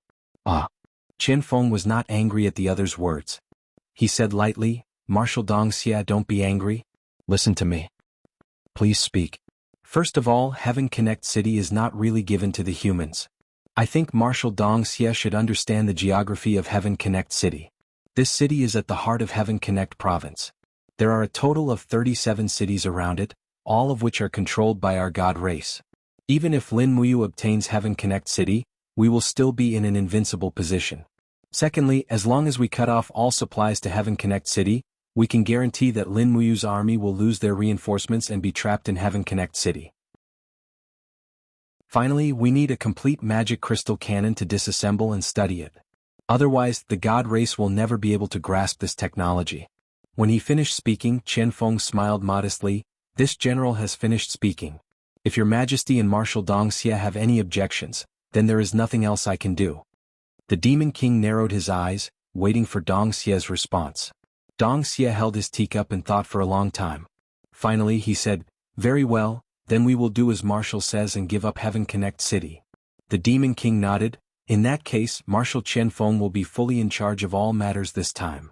Speaker 1: Chen Feng was not angry at the other's words. He said lightly, Marshal Dong Xia, don't be angry. Listen to me. Please speak. First of all, Heaven Connect City is not really given to the humans. I think Marshal Dong Xia should understand the geography of Heaven Connect City. This city is at the heart of Heaven Connect Province. There are a total of 37 cities around it, all of which are controlled by our god race. Even if Lin Muyu obtains Heaven Connect City, we will still be in an invincible position. Secondly, as long as we cut off all supplies to Heaven Connect City, we can guarantee that Lin Muyu's army will lose their reinforcements and be trapped in Heaven Connect City. Finally, we need a complete magic crystal cannon to disassemble and study it. Otherwise, the god race will never be able to grasp this technology. When he finished speaking, Chen Feng smiled modestly. This general has finished speaking. If your Majesty and Marshal Dong Xia have any objections, then there is nothing else I can do. The Demon King narrowed his eyes, waiting for Dong Xia's response. Dong Xia held his teacup and thought for a long time. Finally he said, very well, then we will do as Marshal says and give up Heaven Connect City. The Demon King nodded. In that case, Marshal Chen Feng will be fully in charge of all matters this time.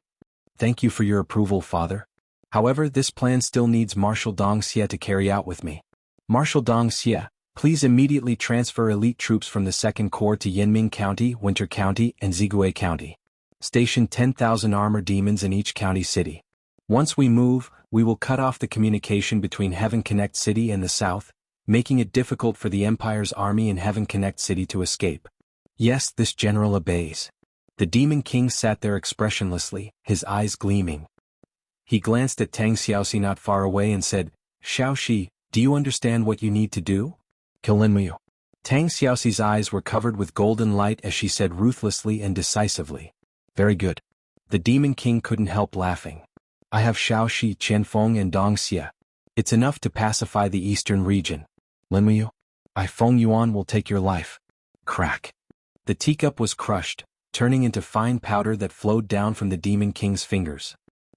Speaker 1: Thank you for your approval, Father. However, this plan still needs Marshal Dong Xia to carry out with me. Marshal Dong Xia, please immediately transfer elite troops from the 2nd Corps to Yanming County, Winter County, and Zigui County. Station 10,000 armor demons in each county city. Once we move, we will cut off the communication between Heaven Connect City and the south, making it difficult for the Empire's army in Heaven Connect City to escape. Yes, this general obeys. The Demon King sat there expressionlessly, his eyes gleaming. He glanced at Tang Xiaoxi not far away and said, Xiaoxi, do you understand what you need to do? Kill Lin Muyu. Tang Xiaoxi's eyes were covered with golden light as she said ruthlessly and decisively. Very good. The Demon King couldn't help laughing. I have Xiaoxi, Chen Feng and Dong Xia. It's enough to pacify the eastern region. Lin Muyu, I Feng Yuan will take your life. Crack. The teacup was crushed, turning into fine powder that flowed down from the Demon King's fingers.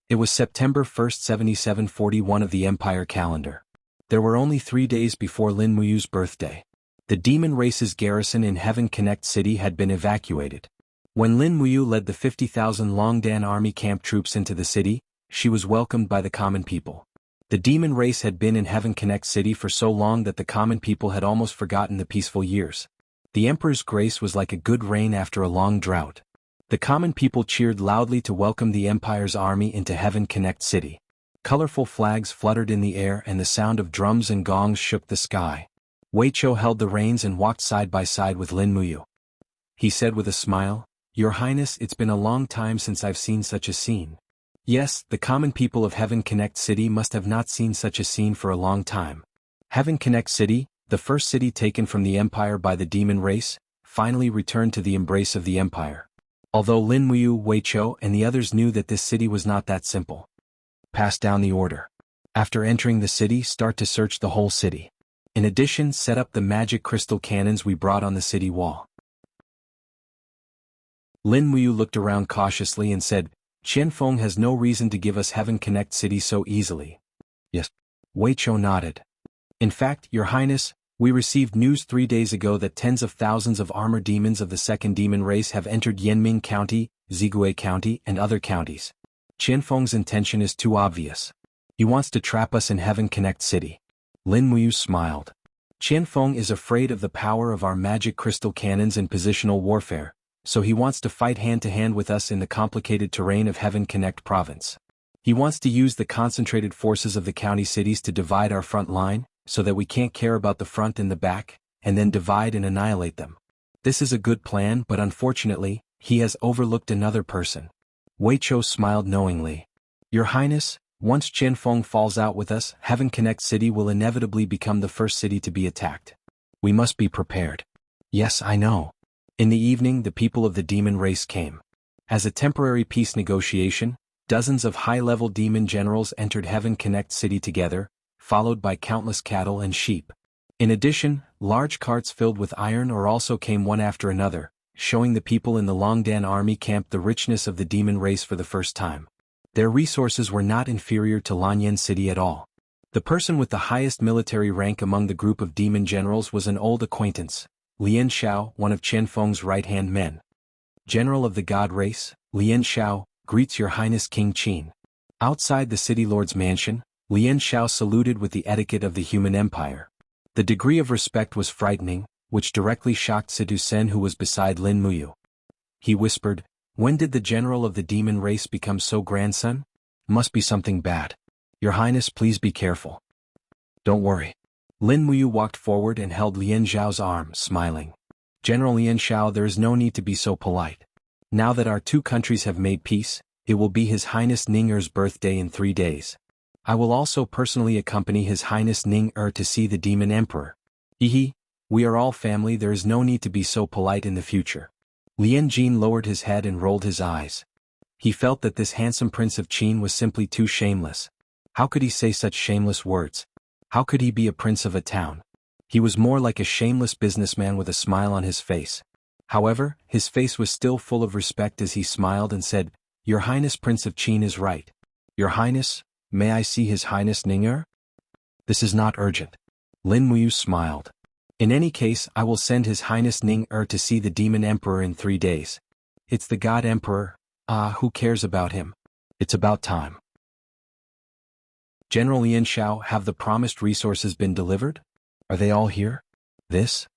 Speaker 1: It was September 1st 7741 of the Empire calendar. There were only 3 days before Lin Muyu's birthday. The demon race's garrison in Heaven Connect City had been evacuated. When Lin Muyu led the 50,000 Longdan army camp troops into the city, she was welcomed by the common people. The demon race had been in Heaven Connect City for so long that the common people had almost forgotten the peaceful years. The Emperor's grace was like a good rain after a long drought. The common people cheered loudly to welcome the Empire's army into Heaven Connect City. Colorful flags fluttered in the air and the sound of drums and gongs shook the sky. Wei Chou held the reins and walked side by side with Lin Muyu. He said with a smile, Your Highness, it's been a long time since I've seen such a scene. Yes, the common people of Heaven Connect City must have not seen such a scene for a long time. Heaven Connect City, the first city taken from the Empire by the demon race, finally returned to the embrace of the Empire. Although Lin Muyu, Wei Chou and the others knew that this city was not that simple. Pass down the order. After entering the city, start to search the whole city. In addition, set up the magic crystal cannons we brought on the city wall. Lin Muyu looked around cautiously and said, Chen Feng has no reason to give us Heaven Connect City so easily. Yes. Wei Chou nodded. In fact, Your Highness, we received news 3 days ago that tens of thousands of armor demons of the second demon race have entered Yanming County, Zigui County and other counties. Chen Feng's intention is too obvious. He wants to trap us in Heaven Connect City. Lin Muyu smiled. Chen Feng is afraid of the power of our magic crystal cannons in positional warfare, so he wants to fight hand-to-hand with us in the complicated terrain of Heaven Connect Province. He wants to use the concentrated forces of the county cities to divide our front line, so that we can't care about the front and the back, and then divide and annihilate them. This is a good plan, but unfortunately, he has overlooked another person. Wei Chou smiled knowingly. Your Highness, once Qianfeng falls out with us, Heaven Connect City will inevitably become the first city to be attacked. We must be prepared. Yes, I know. In the evening, the people of the demon race came. As a temporary peace negotiation, dozens of high-level demon generals entered Heaven Connect City together, followed by countless cattle and sheep. In addition, large carts filled with iron ore also came one after another, showing the people in the Longdan army camp the richness of the demon race for the first time. Their resources were not inferior to Lanyan City at all. The person with the highest military rank among the group of demon generals was an old acquaintance, Lian Xiao, one of Qianfeng's right-hand men. General of the god race, Lian Xiao, greets your Highness King Qin. Outside the city lord's mansion, Lian Xiao saluted with the etiquette of the human empire. The degree of respect was frightening, which directly shocked Situ Sen, who was beside Lin Muyu. He whispered, "When did the general of the demon race become so grandson? Must be something bad. Your Highness, please be careful." "Don't worry." Lin Muyu walked forward and held Lian Xiao's arm, smiling. "General Lian Xiao, there is no need to be so polite. Now that our two countries have made peace, it will be His Highness Ning-er's birthday in 3 days. I will also personally accompany His Highness Ning-er to see the Demon Emperor. Hehe, we are all family, there is no need to be so polite in the future." Lian Jin lowered his head and rolled his eyes. He felt that this handsome Prince of Qin was simply too shameless. How could he say such shameless words? How could he be a prince of a town? He was more like a shameless businessman with a smile on his face. However, his face was still full of respect as he smiled and said, "Your Highness Prince of Qin is right. Your Highness, may I see His Highness Ning-er?" "This is not urgent." Lin Muyu smiled. "In any case, I will send His Highness Ning-er to see the Demon Emperor in 3 days. It's the God Emperor. Who cares about him? It's about time." "General Lian Xiao, have the promised resources been delivered? Are they all here?" "This?"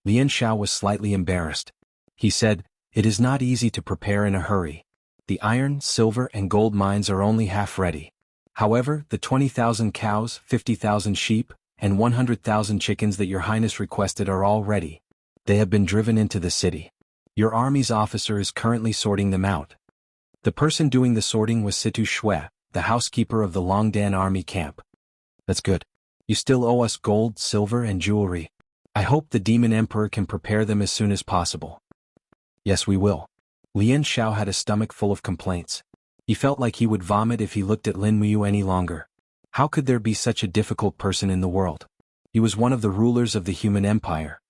Speaker 1: Lian Xiao was slightly embarrassed. He said, "It is not easy to prepare in a hurry. The iron, silver and gold mines are only half ready. However, the 20,000 cows, 50,000 sheep, and 100,000 chickens that your Highness requested are all ready. They have been driven into the city. Your army's officer is currently sorting them out." The person doing the sorting was Situ Shui, the housekeeper of the Longdan army camp. "That's good. You still owe us gold, silver and jewelry. I hope the Demon Emperor can prepare them as soon as possible." "Yes, we will." Lian Xiao had a stomach full of complaints. He felt like he would vomit if he looked at Lin Muyu any longer. How could there be such a difficult person in the world? He was one of the rulers of the human empire.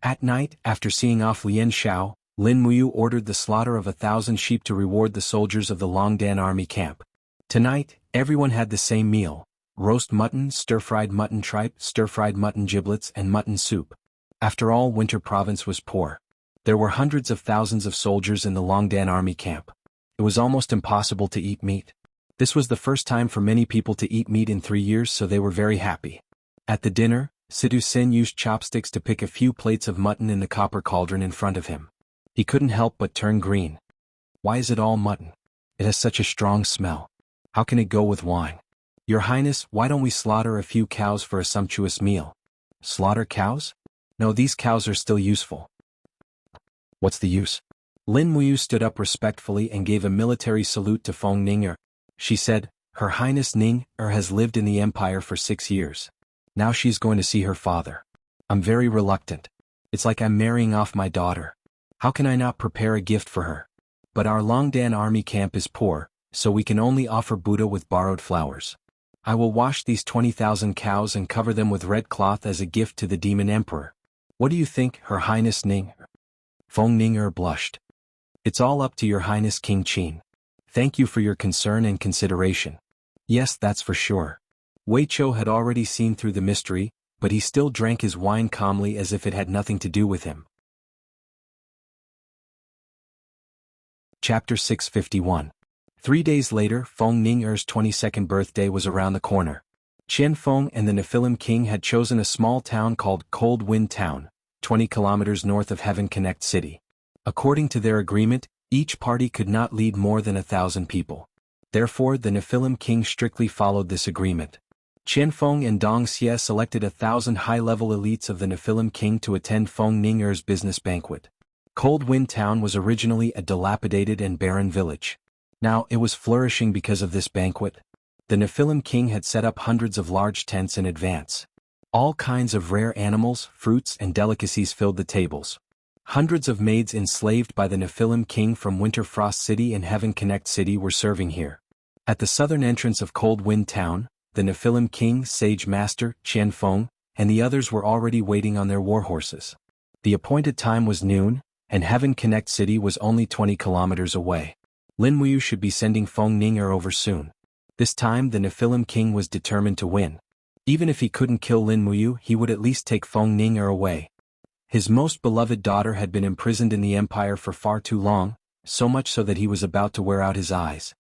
Speaker 1: At night, after seeing off Lian Xiao, Lin Muyu ordered the slaughter of 1,000 sheep to reward the soldiers of the Longdan army camp. Tonight, everyone had the same meal: roast mutton, stir-fried mutton tripe, stir-fried mutton giblets and mutton soup. After all, Winter Province was poor. There were hundreds of thousands of soldiers in the Longdan army camp. It was almost impossible to eat meat. This was the first time for many people to eat meat in 3 years, so they were very happy. At the dinner, Situ Sen used chopsticks to pick a few plates of mutton in the copper cauldron in front of him. He couldn't help but turn green. Why is it all mutton? It has such a strong smell. How can it go with wine? Your Highness, why don't we slaughter a few cows for a sumptuous meal? Slaughter cows? No, these cows are still useful. What's the use? Lin Muyu stood up respectfully and gave a military salute to Feng Ning-er. She said, Her Highness Ning-er has lived in the empire for 6 years. Now she's going to see her father. I'm very reluctant. It's like I'm marrying off my daughter. How can I not prepare a gift for her? But our Longdan army camp is poor, so we can only offer Buddha with borrowed flowers. I will wash these 20,000 cows and cover them with red cloth as a gift to the Demon Emperor. What do you think, Her Highness Ning-er? Feng Ning-er blushed. It's all up to Your Highness King Qin. Thank you for your concern and consideration. Yes, that's for sure. Wei Chou had already seen through the mystery, but he still drank his wine calmly as if it had nothing to do with him. Chapter 651. 3 days later, Feng Ning-er's 22nd birthday was around the corner. Qianfeng and the Nephilim King had chosen a small town called Cold Wind Town, 20 kilometers north of Heaven Connect City. According to their agreement, each party could not lead more than 1,000 people. Therefore the Nephilim king strictly followed this agreement. Qianfeng and Dong Xie selected 1,000 high-level elites of the Nephilim king to attend Feng Ning'er's business banquet. Cold Wind Town was originally a dilapidated and barren village. Now it was flourishing because of this banquet. The Nephilim king had set up hundreds of large tents in advance. All kinds of rare animals, fruits and delicacies filled the tables. Hundreds of maids enslaved by the Nephilim king from Winter Frost City and Heaven Connect City were serving here. At the southern entrance of Cold Wind Town, the Nephilim king, Sage Master, Qianfeng, and the others were already waiting on their warhorses. The appointed time was noon, and Heaven Connect City was only 20 kilometers away. Lin Muyu should be sending Feng Ning'er over soon. This time the Nephilim king was determined to win. Even if he couldn't kill Lin Muyu, he would at least take Feng Ning'er away. His most beloved daughter had been imprisoned in the empire for far too long, so much so that he was about to wear out his eyes.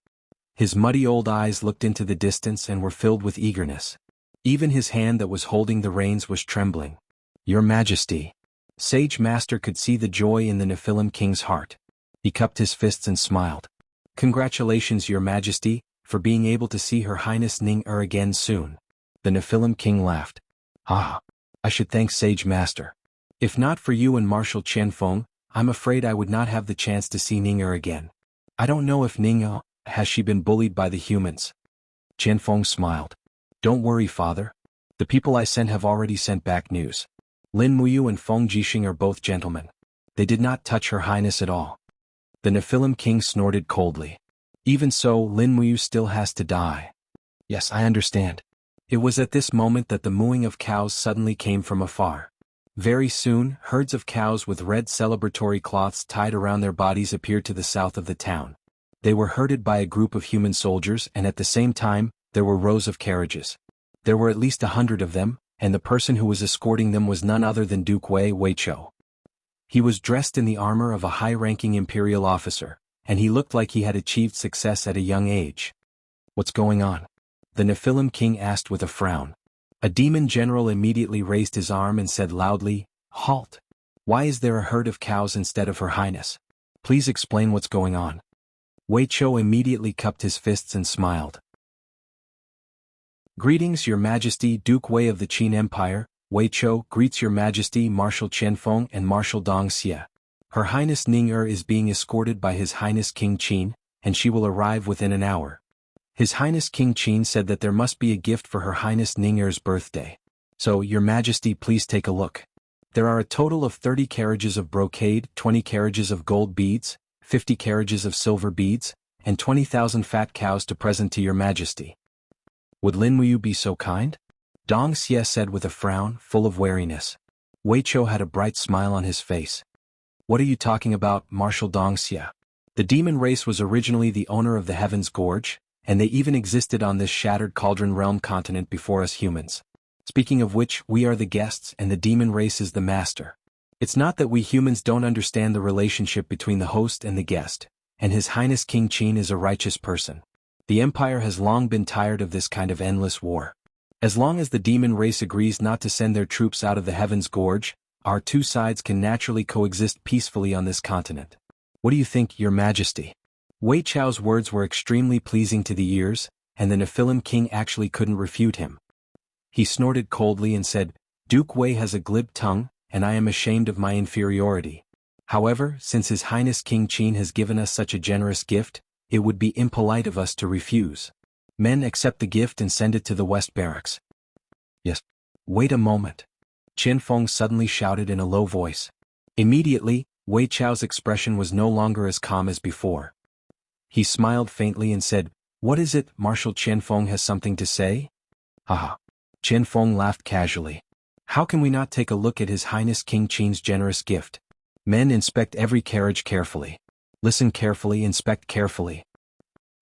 Speaker 1: His muddy old eyes looked into the distance and were filled with eagerness. Even his hand that was holding the reins was trembling. "Your Majesty." Sage Master could see the joy in the Nephilim king's heart. He cupped his fists and smiled. "Congratulations, Your Majesty, for being able to see Her Highness Ning'er again soon." The Nephilim king laughed. "Ah, I should thank Sage Master. If not for you and Marshal Qianfeng, I'm afraid I would not have the chance to see Ning'er again. I don't know if Ning'er, has she been bullied by the humans?" Qianfeng smiled. "Don't worry, father. The people I sent have already sent back news. Lin Muyu and Feng Jixing are both gentlemen. They did not touch Her Highness at all." The Nephilim king snorted coldly. "Even so, Lin Muyu still has to die." "Yes, I understand." It was at this moment that the mooing of cows suddenly came from afar. Very soon, herds of cows with red celebratory cloths tied around their bodies appeared to the south of the town. They were herded by a group of human soldiers, and at the same time, there were rows of carriages. There were at least 100 of them, and the person who was escorting them was none other than Duke Weichou. He was dressed in the armor of a high-ranking imperial officer, and he looked like he had achieved success at a young age. "What's going on?" the Nephilim king asked with a frown. A demon general immediately raised his arm and said loudly, "Halt! Why is there a herd of cows instead of Her Highness? Please explain what's going on." Weichou immediately cupped his fists and smiled. "Greetings, Your Majesty, Duke Wei of the Qin Empire." Weichou greets Your Majesty Marshal Qianfeng and Marshal Dong Xie. Her Highness Ning'er is being escorted by His Highness King Qin, and she will arrive within an hour. His Highness King Qin said that there must be a gift for Her Highness Ning'er's birthday. So, Your Majesty, please take a look. There are a total of 30 carriages of brocade, 20 carriages of gold beads, 50 carriages of silver beads, and 20,000 fat cows to present to Your Majesty. Would Lin Muyu be so kind? Dong Xie said with a frown, full of wariness. Weichou had a bright smile on his face. "What are you talking about, Marshal Dong Xie? The demon race was originally the owner of the Heaven's Gorge, and they even existed on this shattered cauldron realm continent before us humans. Speaking of which, we are the guests and the demon race is the master. It's not that we humans don't understand the relationship between the host and the guest, and His Highness King Qin is a righteous person. The Empire has long been tired of this kind of endless war. As long as the demon race agrees not to send their troops out of the Heaven's Gorge, our two sides can naturally coexist peacefully on this continent. What do you think, Your Majesty?" Weichou's words were extremely pleasing to the ears, and the Nephilim king actually couldn't refute him. He snorted coldly and said, "Duke Wei has a glib tongue, and I am ashamed of my inferiority. However, since His Highness King Qin has given us such a generous gift, it would be impolite of us to refuse. Men, accept the gift and send it to the West Barracks." "Yes." "Wait a moment." Qianfeng suddenly shouted in a low voice. Immediately, Weichou's expression was no longer as calm as before. He smiled faintly and said, "What is it, Marshal Qianfeng has something to say?" "Haha." Qianfeng laughed casually. "How can we not take a look at His Highness King Qin's generous gift? Men, inspect every carriage carefully. Listen carefully, inspect carefully."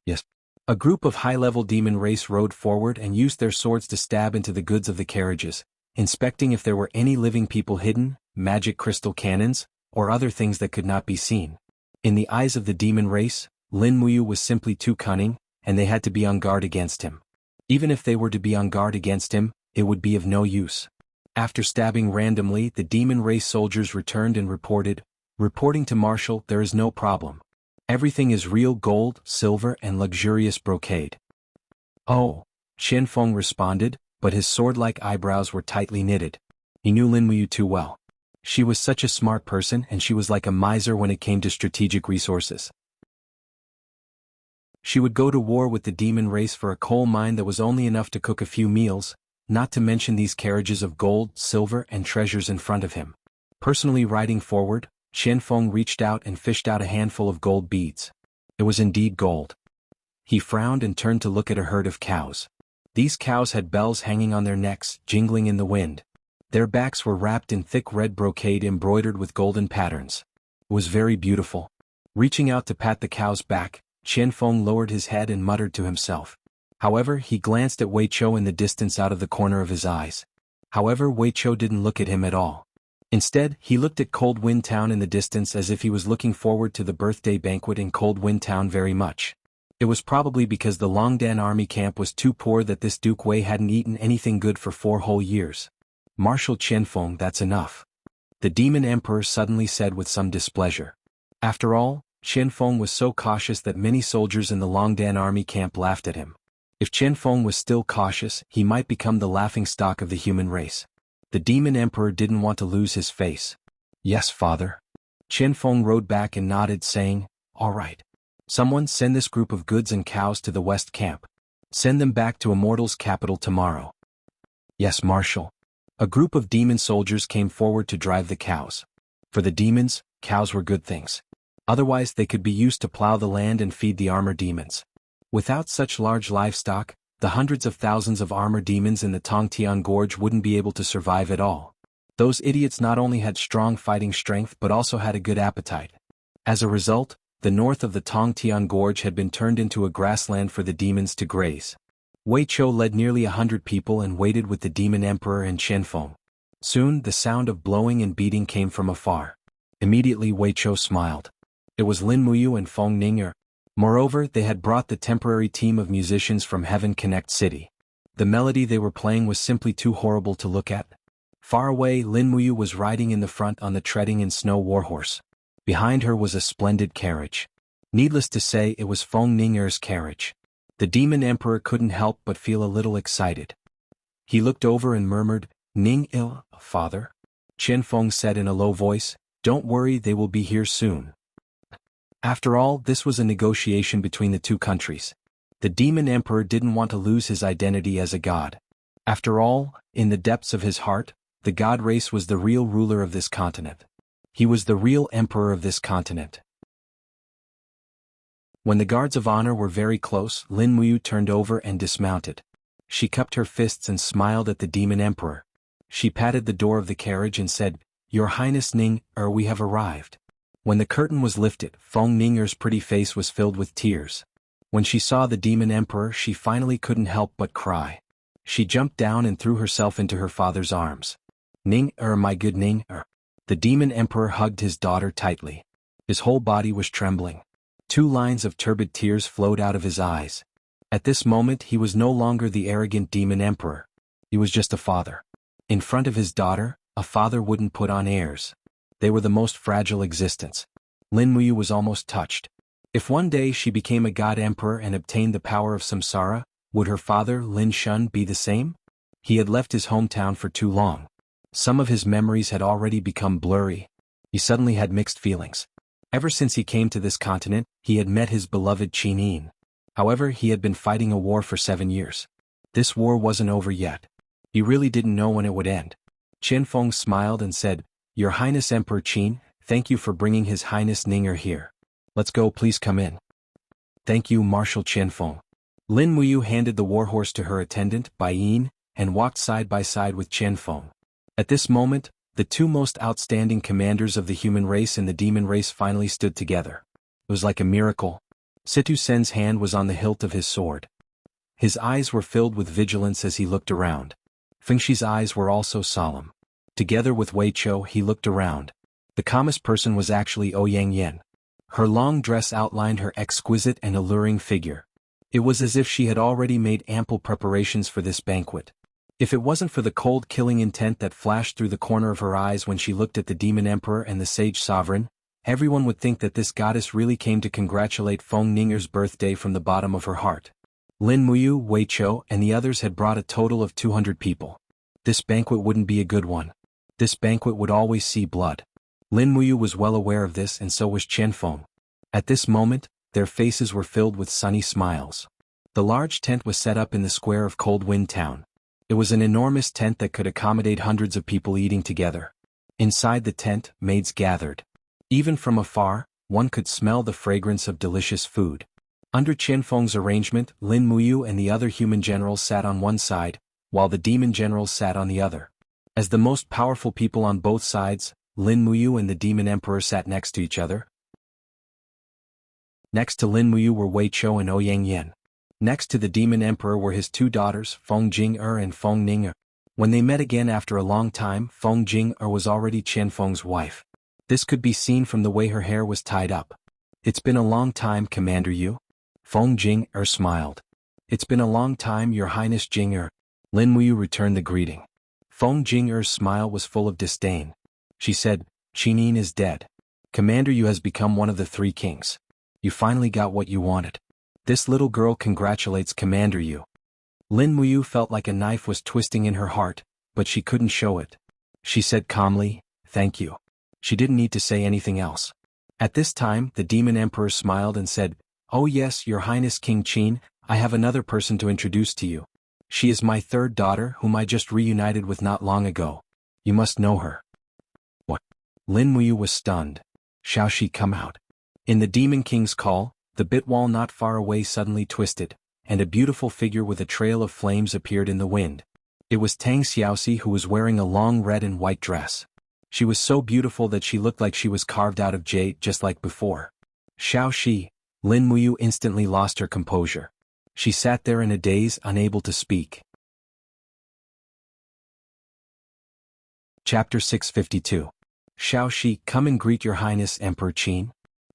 Speaker 1: "Yes." A group of high-level demon race rode forward and used their swords to stab into the goods of the carriages, inspecting if there were any living people hidden, magic crystal cannons, or other things that could not be seen. In the eyes of the demon race, Lin Muyu was simply too cunning, and they had to be on guard against him. Even if they were to be on guard against him, it would be of no use. After stabbing randomly, the demon race soldiers returned and reporting to Marshal, "There is no problem. Everything is real gold, silver and luxurious brocade. Oh, Qian Feng responded, but his sword-like eyebrows were tightly knitted. He knew Lin Muyu too well. She was such a smart person and she was like a miser when it came to strategic resources. She would go to war with the demon race for a coal mine that was only enough to cook a few meals, not to mention these carriages of gold, silver and treasures in front of him. Personally riding forward, Qian Feng reached out and fished out a handful of gold beads. It was indeed gold. He frowned and turned to look at a herd of cows. These cows had bells hanging on their necks, jingling in the wind. Their backs were wrapped in thick red brocade embroidered with golden patterns. It was very beautiful. Reaching out to pat the cow's back, Qian Feng lowered his head and muttered to himself. However, he glanced at Wei Chou in the distance out of the corner of his eyes. However, Wei Chou didn't look at him at all. Instead, he looked at Cold Wind Town in the distance as if he was looking forward to the birthday banquet in Cold Wind Town very much. It was probably because the Longdan army camp was too poor that this Duke Wei hadn't eaten anything good for 4 whole years. Marshal Qian Feng, that's enough. The Demon Emperor suddenly said with some displeasure. After all, Qian Feng was so cautious that many soldiers in the Longdan army camp laughed at him. If Qian Feng was still cautious, he might become the laughingstock of the human race. The Demon Emperor didn't want to lose his face. Yes, father. Qian Feng rode back and nodded, saying, all right. Someone send this group of goods and cows to the west camp. Send them back to Immortal's capital tomorrow. Yes, Marshal. A group of demon soldiers came forward to drive the cows. For the demons, cows were good things. Otherwise they could be used to plow the land and feed the armor demons. Without such large livestock, the hundreds of thousands of armor demons in the Tongtian Gorge wouldn't be able to survive at all. Those idiots not only had strong fighting strength but also had a good appetite. As a result, the north of the Tongtian Gorge had been turned into a grassland for the demons to graze. Wei Chou led nearly 100 people and waited with the Demon Emperor and Qian Feng. Soon the sound of blowing and beating came from afar. Immediately Wei Chou smiled. It was Lin Muyu and Feng Ning'er. Moreover, they had brought the temporary team of musicians from Heaven Connect City. The melody they were playing was simply too horrible to look at. Far away, Lin Muyu was riding in the front on the treading in snow warhorse. Behind her was a splendid carriage. Needless to say, it was Feng Ning'er's carriage. The Demon Emperor couldn't help but feel a little excited. He looked over and murmured, Ning-il, father? Qian Feng said in a low voice, don't worry, they will be here soon. After all, this was a negotiation between the two countries. The Demon Emperor didn't want to lose his identity as a god. After all, in the depths of his heart, the god race was the real ruler of this continent. He was the real emperor of this continent. When the guards of honor were very close, Lin Muyu turned over and dismounted. She cupped her fists and smiled at the Demon Emperor. She patted the door of the carriage and said, Your Highness Ning-er, we have arrived. When the curtain was lifted, Feng Ning'er's pretty face was filled with tears. When she saw the Demon Emperor, she finally couldn't help but cry. She jumped down and threw herself into her father's arms. Ning-er, my good Ning-er. The Demon Emperor hugged his daughter tightly. His whole body was trembling. 2 lines of turbid tears flowed out of his eyes. At this moment he was no longer the arrogant Demon Emperor. He was just a father. In front of his daughter, a father wouldn't put on airs. They were the most fragile existence. Lin Muyu was almost touched. If one day she became a god emperor and obtained the power of samsara, would her father, Lin Shun, be the same? He had left his hometown for too long. Some of his memories had already become blurry. He suddenly had mixed feelings. Ever since he came to this continent, he had met his beloved Qin. However, he had been fighting a war for 7 years. This war wasn't over yet. He really didn't know when it would end. Qian Feng smiled and said, Your Highness Emperor Qin, thank you for bringing His Highness Ning-er here. Let's go, please come in. Thank you, Marshal Qian Feng. Lin Muyu handed the warhorse to her attendant, Bai Yin, and walked side by side with Qian Feng. At this moment, the 2 most outstanding commanders of the human race and the demon race finally stood together. It was like a miracle. Situ Sen's hand was on the hilt of his sword. His eyes were filled with vigilance as he looked around. Fengshi's eyes were also solemn. Together with Wei Chou, he looked around. The calmest person was actually Ouyang Yen. Her long dress outlined her exquisite and alluring figure. It was as if she had already made ample preparations for this banquet. If it wasn't for the cold killing intent that flashed through the corner of her eyes when she looked at the Demon Emperor and the Sage Sovereign, Everyone would think that this goddess really came to congratulate Feng Ning'er's birthday from the bottom of her heart. Lin Muyu, Wei Chou, and the others had brought a total of 200 people. This banquet wouldn't be a good one. This banquet would always see blood. Lin Muyu was well aware of this, and so was Chen Feng. At this moment, their faces were filled with sunny smiles. The large tent was set up in the square of Cold Wind Town. It was an enormous tent that could accommodate hundreds of people eating together. Inside the tent, maids gathered. Even from afar, one could smell the fragrance of delicious food. Under Chen Feng's arrangement, Lin Muyu and the other human generals sat on one side, while the demon generals sat on the other. As the most powerful people on both sides, Lin Muyu and the demon emperor sat next to each other. Next to Lin Muyu were Wei Chou and Ouyang Yan. Next to the demon emperor were his two daughters, Feng Jing'er and Feng Ning'er. When they met again after a long time, Feng Jing'er was already Chen Feng's wife. This could be seen from the way her hair was tied up. "It's been a long time, Commander Yu." Feng Jing'er smiled. "It's been a long time, Your Highness Jing'er." Lin Muyu returned the greeting. Feng Jing'er's smile was full of disdain. She said, "Qinin is dead. Commander Yu has become one of the three kings. You finally got what you wanted. This little girl congratulates Commander Yu." Lin Muyu felt like a knife was twisting in her heart, but she couldn't show it. She said calmly, "Thank you." She didn't need to say anything else. At this time, the demon emperor smiled and said, "Oh yes, Your Highness King Qin, I have another person to introduce to you. She is my third daughter whom I just reunited with not long ago. You must know her." "What?" Lin Muyu was stunned. "Shall she come out?" In the demon king's call, the bit wall not far away suddenly twisted, and a beautiful figure with a trail of flames appeared in the wind. It was Tang Xiaoxi, who was wearing a long red and white dress. She was so beautiful that she looked like she was carved out of jade just like before. "Shao Shi." Lin Muyu instantly lost her composure. She sat there in a daze, unable to speak. Chapter 652. "Shao Shi, come and greet Your Highness Emperor Qin."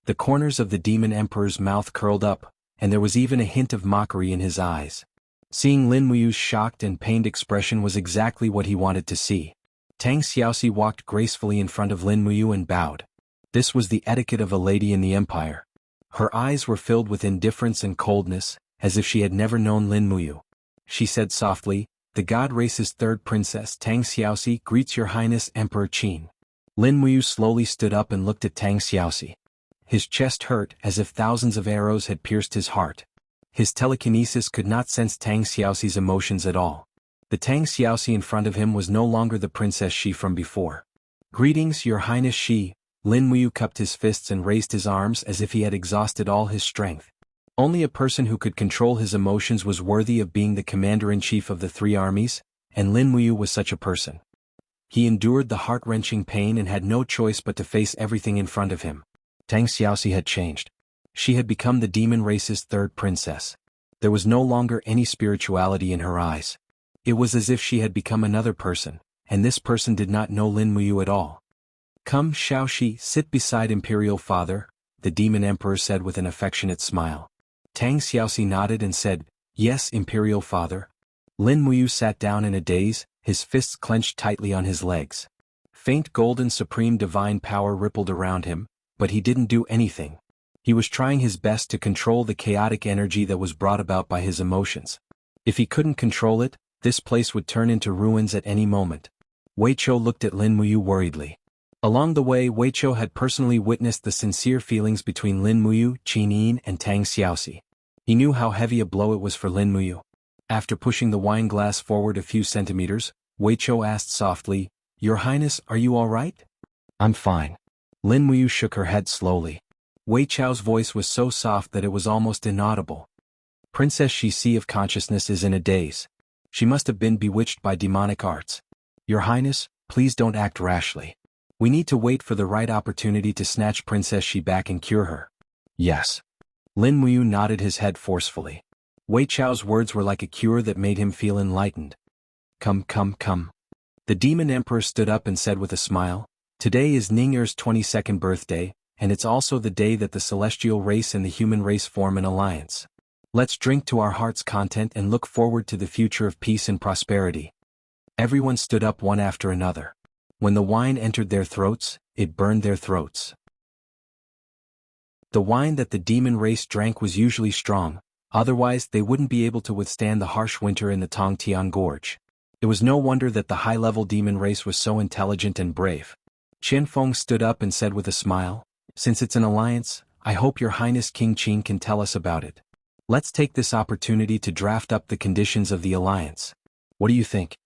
Speaker 1: The corners of the demon emperor's mouth curled up, and there was even a hint of mockery in his eyes. Seeing Lin Muyu's shocked and pained expression was exactly what he wanted to see. Tang Xiaoxi walked gracefully in front of Lin Muyu and bowed. This was the etiquette of a lady in the empire. Her eyes were filled with indifference and coldness, as if she had never known Lin Muyu. She said softly, "The god race's third princess Tang Xiaoxi greets Your Highness Emperor Qin." Lin Muyu slowly stood up and looked at Tang Xiaoxi. His chest hurt as if thousands of arrows had pierced his heart. His telekinesis could not sense Tang Xiaoxi's emotions at all. The Tang Xiaoxi in front of him was no longer the Princess Shi from before. "Greetings, Your Highness Shi." Lin Muyu cupped his fists and raised his arms as if he had exhausted all his strength. Only a person who could control his emotions was worthy of being the commander-in-chief of the three armies, and Lin Muyu was such a person. He endured the heart-wrenching pain and had no choice but to face everything in front of him. Tang Xiaoxi had changed. She had become the demon race's third princess. There was no longer any spirituality in her eyes. It was as if she had become another person, and this person did not know Lin Muyu at all. "Come, Shao Shi, sit beside Imperial Father," the demon emperor said with an affectionate smile. Tang Xiaoxi nodded and said, "Yes, Imperial Father." Lin Muyu sat down in a daze, his fists clenched tightly on his legs. Faint golden supreme divine power rippled around him, but he didn't do anything. He was trying his best to control the chaotic energy that was brought about by his emotions. If he couldn't control it, this place would turn into ruins at any moment. Wei Chou looked at Lin Muyu worriedly. Along the way, Wei Chou had personally witnessed the sincere feelings between Lin Muyu, Qinin, and Tang Xiaoxi. He knew how heavy a blow it was for Lin Muyu. After pushing the wine glass forward a few centimeters, Wei Chou asked softly, "Your Highness, are you all right?" "I'm fine." Lin Muyu shook her head slowly. Wei Chou's voice was so soft that it was almost inaudible. "Princess Shi Sea of Consciousness is in a daze. She must have been bewitched by demonic arts. Your Highness, please don't act rashly. We need to wait for the right opportunity to snatch Princess Shi back and cure her." "Yes." Lin Muyu nodded his head forcefully. Wei Chou's words were like a cure that made him feel enlightened. Come, come, come." The demon emperor stood up and said with a smile, "Today is Ning'er's 22nd birthday, and it's also the day that the celestial race and the human race form an alliance. Let's drink to our heart's content and look forward to the future of peace and prosperity." Everyone stood up one after another. When the wine entered their throats, it burned their throats. The wine that the demon race drank was usually strong, otherwise they wouldn't be able to withstand the harsh winter in the Tongtian Gorge. It was no wonder that the high-level demon race was so intelligent and brave. Qianfeng stood up and said with a smile, "Since it's an alliance, I hope your Highness King Qin can tell us about it. Let's take this opportunity to draft up the conditions of the alliance. What do you think?"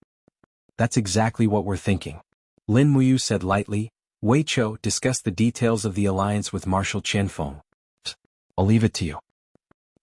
Speaker 1: "That's exactly what we're thinking," Lin Muyu said lightly. "Wei Chou, discuss the details of the alliance with Marshal Qianfeng." "I'll leave it to you."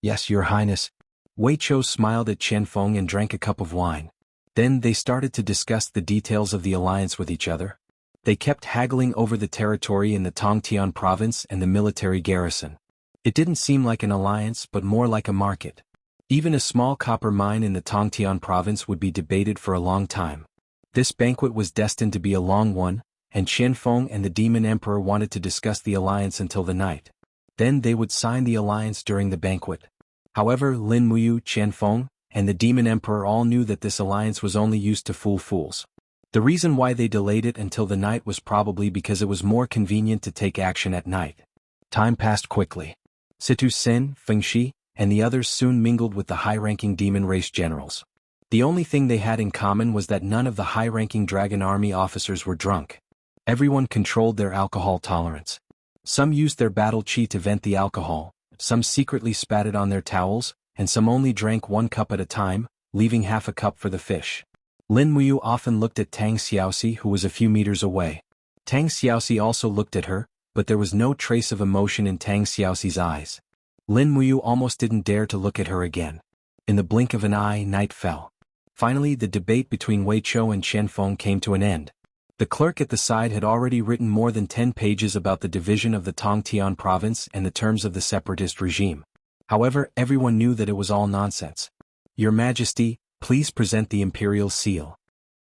Speaker 1: "Yes, Your Highness." Wei Chou smiled at Qianfeng and drank a cup of wine. Then they started to discuss the details of the alliance with each other. They kept haggling over the territory in the Tongtian province and the military garrison. It didn't seem like an alliance but more like a market. Even a small copper mine in the Tongtian province would be debated for a long time. This banquet was destined to be a long one, and Qianfeng and the Demon Emperor wanted to discuss the alliance until the night. Then they would sign the alliance during the banquet. However, Lin Muyu, Qianfeng, and the Demon Emperor all knew that this alliance was only used to fool fools. The reason why they delayed it until the night was probably because it was more convenient to take action at night. Time passed quickly. Situ Sin, Fengxi, and the others soon mingled with the high-ranking demon race generals. The only thing they had in common was that none of the high-ranking Dragon Army officers were drunk. Everyone controlled their alcohol tolerance. Some used their battle chi to vent the alcohol, some secretly spat it on their towels, and some only drank 1 cup at a time, leaving half a cup for the fish. Lin Muyu often looked at Tang Xiaoxi, who was a few meters away. Tang Xiaoxi also looked at her, but there was no trace of emotion in Tang Xiaoxi's eyes. Lin Muyu almost didn't dare to look at her again. In the blink of an eye, night fell. Finally, the debate between Wei Chou and Qianfeng came to an end. The clerk at the side had already written more than 10 pages about the division of the Tongtian province and the terms of the separatist regime. However, everyone knew that it was all nonsense. "Your Majesty, please present the imperial seal."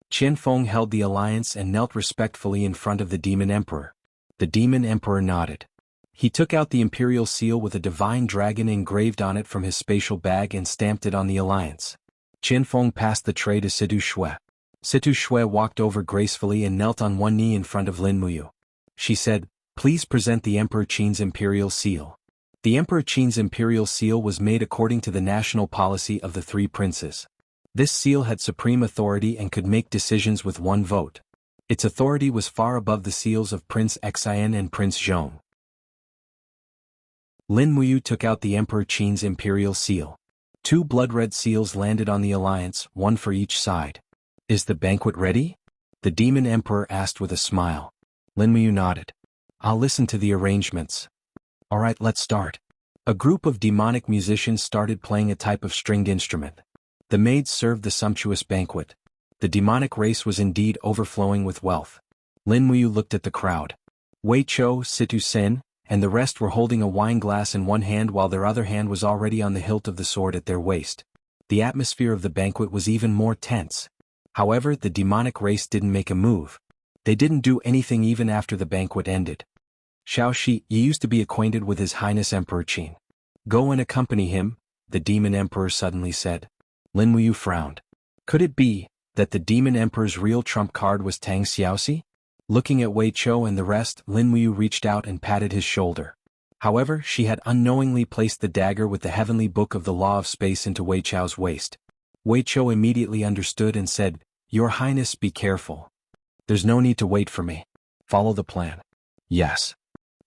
Speaker 1: Qianfeng held the alliance and knelt respectfully in front of the Demon Emperor. The Demon Emperor nodded. He took out the imperial seal with a divine dragon engraved on it from his spatial bag and stamped it on the alliance. Qianfeng passed the tray to Situ Shui. Situ Shui walked over gracefully and knelt on one knee in front of Lin Muyu. She said, "Please present the Emperor Qin's imperial seal." The Emperor Qin's imperial seal was made according to the national policy of the 3 princes. This seal had supreme authority and could make decisions with 1 vote. Its authority was far above the seals of Prince Xian and Prince Zhong. Lin Muyu took out the Emperor Qin's imperial seal. 2 blood-red seals landed on the alliance, 1 for each side. "Is the banquet ready?" the Demon Emperor asked with a smile. Lin Muyu nodded. "I'll listen to the arrangements." "All right, let's start." A group of demonic musicians started playing a type of stringed instrument. The maids served the sumptuous banquet. The demonic race was indeed overflowing with wealth. Lin Muyu looked at the crowd. Wei Chou, Situ Sin, and the rest were holding a wine glass in one hand while their other hand was already on the hilt of the sword at their waist. The atmosphere of the banquet was even more tense. However, the demonic race didn't make a move. They didn't do anything even after the banquet ended. "Xiaoxi, you used to be acquainted with His Highness Emperor Qin. Go and accompany him," the Demon Emperor suddenly said. Lin Muyu frowned. Could it be that the Demon Emperor's real trump card was Tang Xiaoxi? Looking at Wei Chou and the rest, Lin Muyu reached out and patted his shoulder. However, she had unknowingly placed the dagger with the heavenly book of the law of space into Wei Chou's waist. Wei Chou immediately understood and said, "Your Highness, be careful. There's no need to wait for me. Follow the plan." "Yes."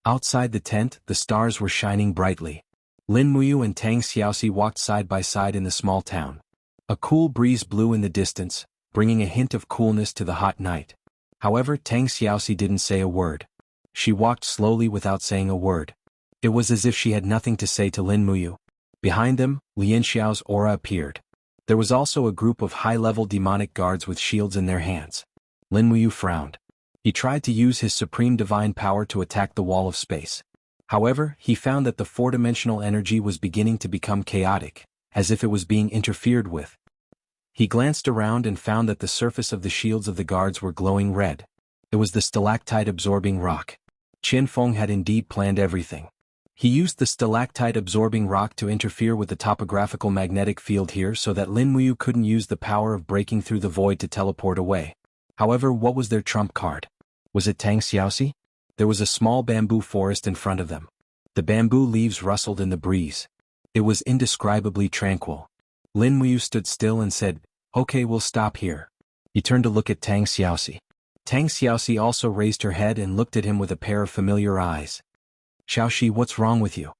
Speaker 1: Outside the tent, the stars were shining brightly. Lin Muyu and Tang Xiaoxi walked side by side in the small town. A cool breeze blew in the distance, bringing a hint of coolness to the hot night. However, Tang Xiaoxi didn't say a word. She walked slowly without saying a word. It was as if she had nothing to say to Lin Muyu. Behind them, Lian Xiao's aura appeared. There was also a group of high-level demonic guards with shields in their hands. Lin Muyu frowned. He tried to use his supreme divine power to attack the wall of space. However, he found that the 4-dimensional energy was beginning to become chaotic, as if it was being interfered with. He glanced around and found that the surface of the shields of the guards were glowing red. It was the stalactite-absorbing rock. Qianfeng had indeed planned everything. He used the stalactite-absorbing rock to interfere with the topographical magnetic field here so that Lin Muyu couldn't use the power of breaking through the void to teleport away. However, what was their trump card? Was it Tang Xiaoxi? There was a small bamboo forest in front of them. The bamboo leaves rustled in the breeze. It was indescribably tranquil. Lin Muyu stood still and said, "Okay, we'll stop here." He turned to look at Tang Xiaoxi. Tang Xiaoxi also raised her head and looked at him with a pair of familiar eyes. "Xiaoxi, what's wrong with you?"